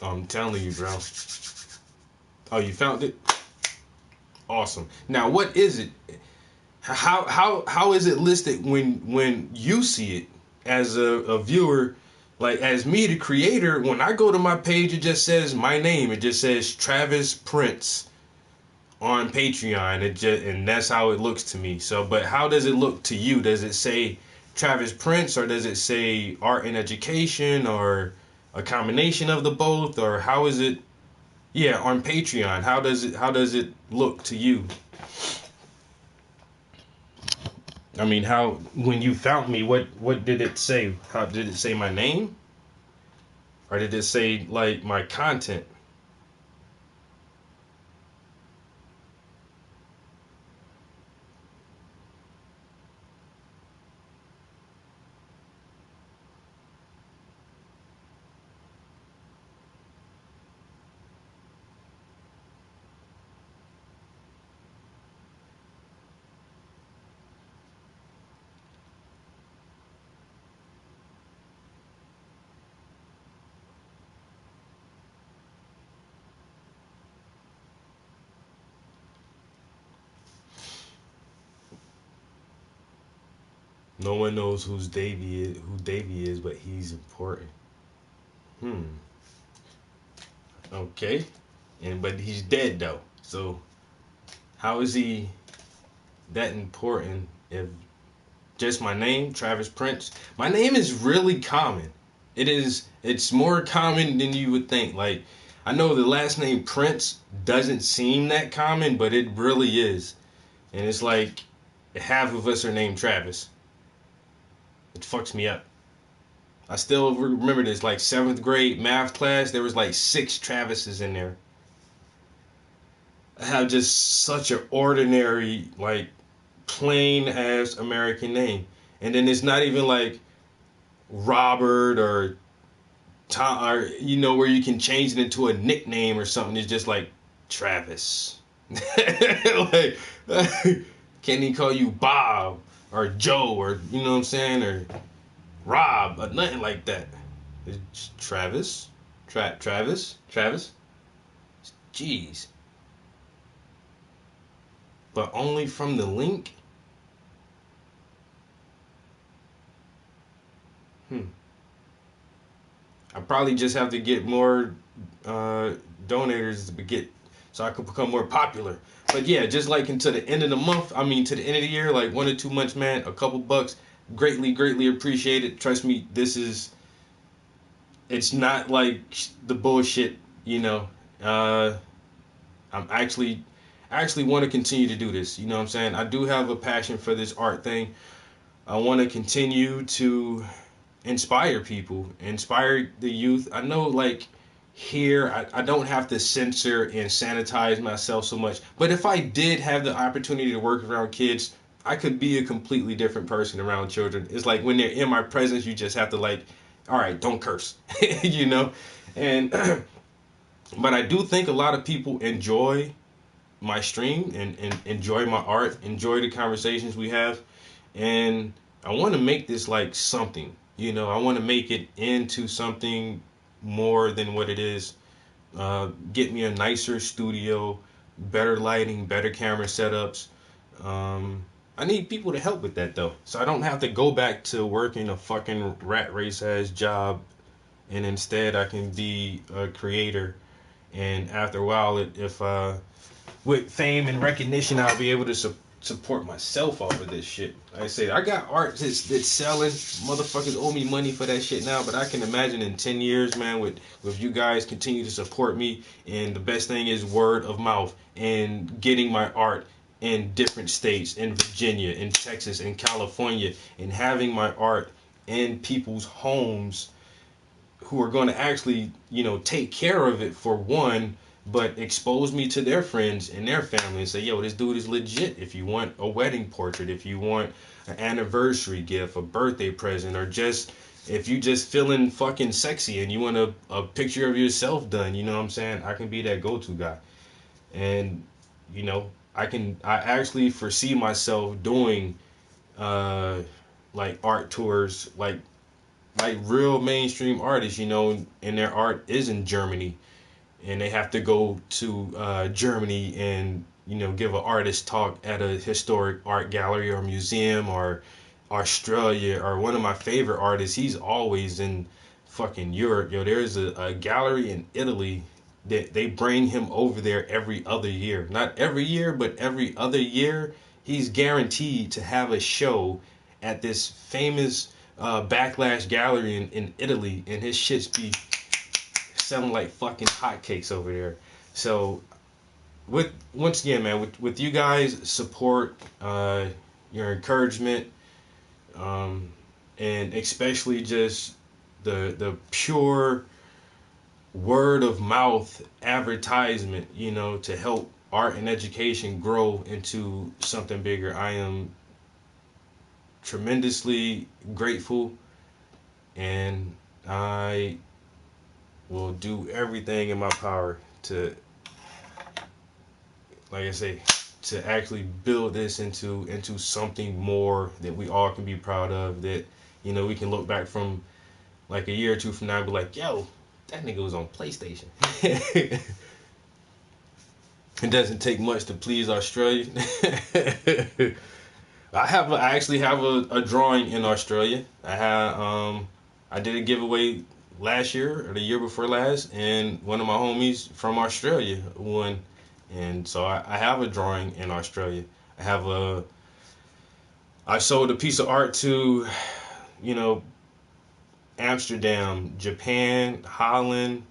I'm telling you, bro. Oh, you found it? Awesome. Now, what is it? How is it listed when you see it as a viewer? Like, as me, the creator, when I go to my page, it just says my name. It just says Travis Prince on Patreon. And that's how it looks to me. So, but how does it look to you? Does it say Travis Prince, or does it say Art and Education, or a combination of the both, or how is it? Yeah, on Patreon, how does it look to you? I mean, how, when you found me, what did it say? How did it say my name? Or did it say like my content? No one knows who Davy is, but he's important. Okay. But he's dead though. So how is he that important if just my name, Travis Prince? My name is really common. It's more common than you would think. Like, I know the last name Prince doesn't seem that common, but it really is. And it's like half of us are named Travis. It fucks me up. I still remember this, like 7th grade math class, there was like 6 Travises in there. I have just such an ordinary, like, plain ass American name. And then it's not even like Robert or Tom, or, you know, where you can change it into a nickname or something. It's just like Travis. Like, can he call you Bob or Joe, or, you know what I'm saying, or Rob, or nothing like that. It's Travis. Travis. Jeez. But only from the link? I probably just have to get more donators so I could become more popular. But yeah, just like into the end of the month, to the end of the year, like 1 or 2 months, man, a couple bucks, greatly appreciate it. Trust me, it's not like the bullshit, you know. I actually want to continue to do this, you know what I'm saying? I do have a passion for this art thing. I want to continue to inspire people, inspire the youth. I know, like, here, I don't have to censor and sanitize myself so much. But if I did have the opportunity to work around kids, I could be a completely different person around children. It's like when they're in my presence, you just have to, like, all right, don't curse, you know? And, but I do think a lot of people enjoy my stream and enjoy my art, enjoy the conversations we have. And I want to make this like something, you know, I want to make it into something more than what it is. Get me a nicer studio, better lighting, better camera setups. I need people to help with that though, so I don't have to go back to working a fucking rat race ass job, and instead I can be a creator. And after a while, if with fame and recognition, I'll be able to support myself off of this shit. Like I say, I got art that's selling. Motherfuckers owe me money for that shit now, but I can imagine in 10 years, man, with you guys continue to support me, and the best thing is word of mouth and getting my art in different states, in Virginia, in Texas, in California, and having my art in people's homes who are going to actually, you know, take care of it for one, but expose me to their friends and their family and say, yo, this dude is legit. If you want a wedding portrait, if you want an anniversary gift, a birthday present, or just if you just feeling fucking sexy and you want a picture of yourself done, you know what I'm saying? I can be that go-to guy. And, you know, I actually foresee myself doing like art tours, like real mainstream artists, you know, and their art is in Germany, and they have to go to Germany and, you know, give an artist talk at a historic art gallery or museum, or Australia, or one of my favorite artists, he's always in fucking Europe. Yo, there's a gallery in Italy that they bring him over there every other year. Not every year, but every other year. He's guaranteed to have a show at this famous Backlash gallery in Italy, and his shits be selling like fucking hotcakes over there. So, once again, man, with you guys' support, your encouragement, and especially just the pure word of mouth advertisement, you know, to help art and education grow into something bigger, I am tremendously grateful, and I will do everything in my power to, like I say, to actually build this into something more that we all can be proud of, that, you know, we can look back from like a year or two from now and be like, yo, that nigga was on PlayStation. It doesn't take much to please Australia. I actually have a drawing in Australia. I did a giveaway last year or the year before last, and one of my homies from Australia won. And so I have a drawing in Australia. I sold a piece of art to, Amsterdam, Japan, Holland.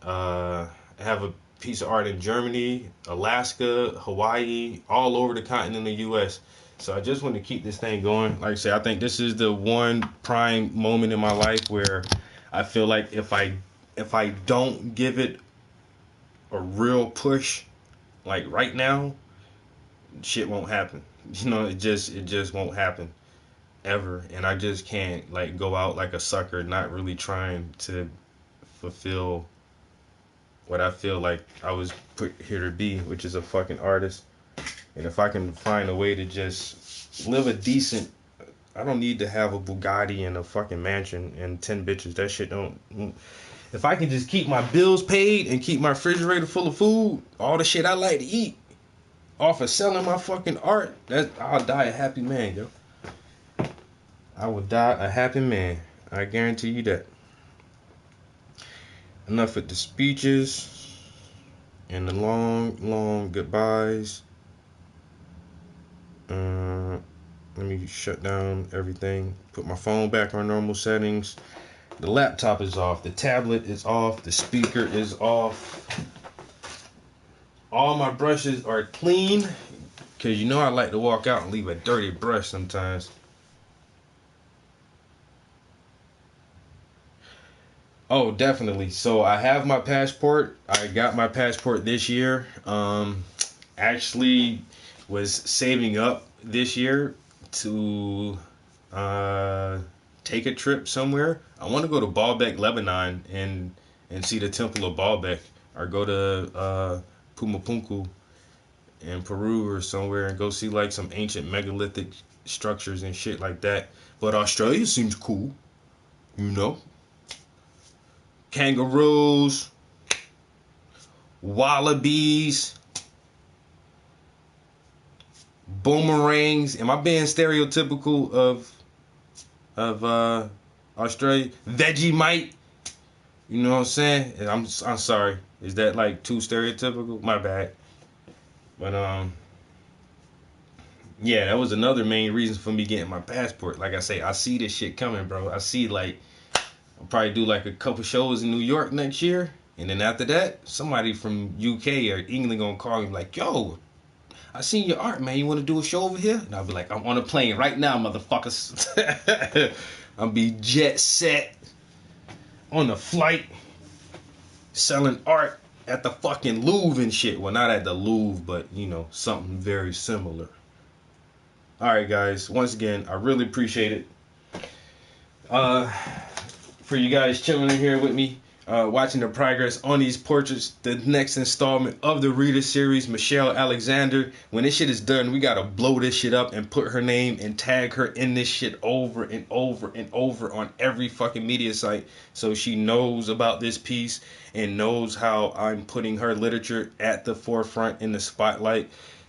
I have a piece of art in Germany, Alaska, Hawaii, all over the continent of the U.S. So I just want to keep this thing going. Like I said, I think this is the one prime moment in my life where I feel like if I don't give it a real push, like right now, shit won't happen. It just won't happen ever. And I just can't like go out like a sucker, not really trying to fulfill what I feel like I was put here to be, which is a fucking artist. And if I can find a way to just live a decent, I don't need to have a Bugatti and a fucking mansion and 10 bitches. That shit don't. If I can just keep my bills paid and keep my refrigerator full of food, all the shit I like to eat, off of selling my fucking art, I'll die a happy man, yo. I will die a happy man. I guarantee you that. Enough with the speeches and the long goodbyes. Let me shut down everything. Put my phone back on normal settings. The laptop is off. The tablet is off. The speaker is off. All my brushes are clean. Because I like to walk out and leave a dirty brush sometimes. Oh, definitely. So I have my passport. I got my passport this year. Actually was saving up this year to take a trip somewhere. I want to go to Baalbek, Lebanon and see the Temple of Baalbek, or go to Pumapunku in Peru or somewhere and go see like some ancient megalithic structures and shit like that. But Australia seems cool, Kangaroos, wallabies, boomerangs. Am I being stereotypical of Australia? Vegemite. You know what I'm saying? I'm sorry. Is that like too stereotypical? My bad. But yeah, that was another main reason for me getting my passport. Like I say, I see this shit coming, bro. I see like I'll probably do like a couple shows in New York next year, and then after that, somebody from UK or England gonna call me like, "Yo, I seen your art, man. You want to do a show over here?" And I'll be like, "I'm on a plane right now, motherfuckers." I'll be jet set on a flight selling art at the fucking Louvre and shit. Well, not at the Louvre, but something very similar. All right, guys. Once again, I really appreciate it. For you guys chilling in here with me, watching the progress on these portraits, the next installment of the Reader series, Michelle Alexander. When this shit is done, we gotta blow this shit up and put her name and tag her in this shit over and over and over on every fucking media site, so she knows about this piece and knows how I'm putting her literature at the forefront in the spotlight,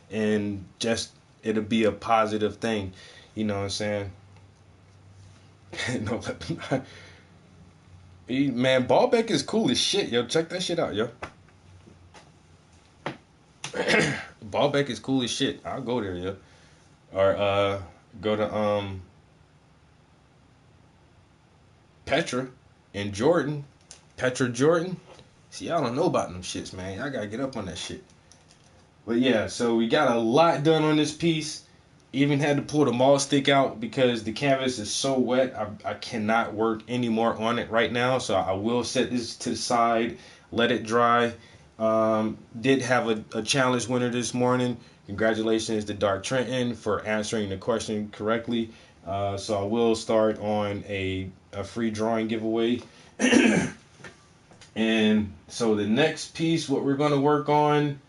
and just it'll be a positive thing. You know what I'm saying? No, man, Baalbek is cool as shit, yo. Check that shit out, yo. Baalbek is cool as shit. I'll go there, yo. Or go to Petra in Jordan. Petra, Jordan. See, I don't know about them shits, man. I gotta get up on that shit. But yeah, so we got a lot done on this piece. Even had to pull the maul stick out because the canvas is so wet. I cannot work anymore on it right now. So I will set this to the side, let it dry. Did have a challenge winner this morning. Congratulations to Dark Trenton for answering the question correctly. So I will start on a free drawing giveaway. And so the next piece, what we're going to work on,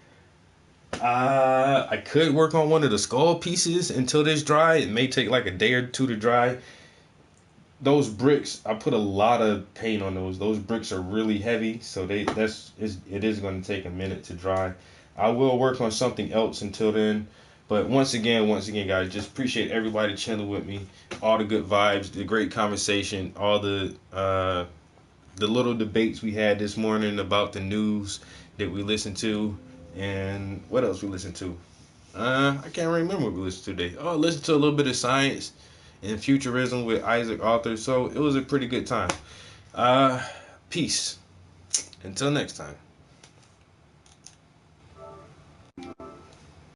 I could work on one of the skull pieces until this dry. It may take like a day or two to dry. Those bricks, I put a lot of paint on those. Those bricks are really heavy, so it is going to take a minute to dry. I will work on something else until then, But once again, guys, just appreciate everybody chilling with me. All the good vibes, the great conversation, all the little debates we had this morning about the news that we listened to, and what else we listened to. I can't remember what we listened to today. Oh, I listened to a little bit of science and futurism with Isaac Arthur. So it was a pretty good time. Peace. Until next time.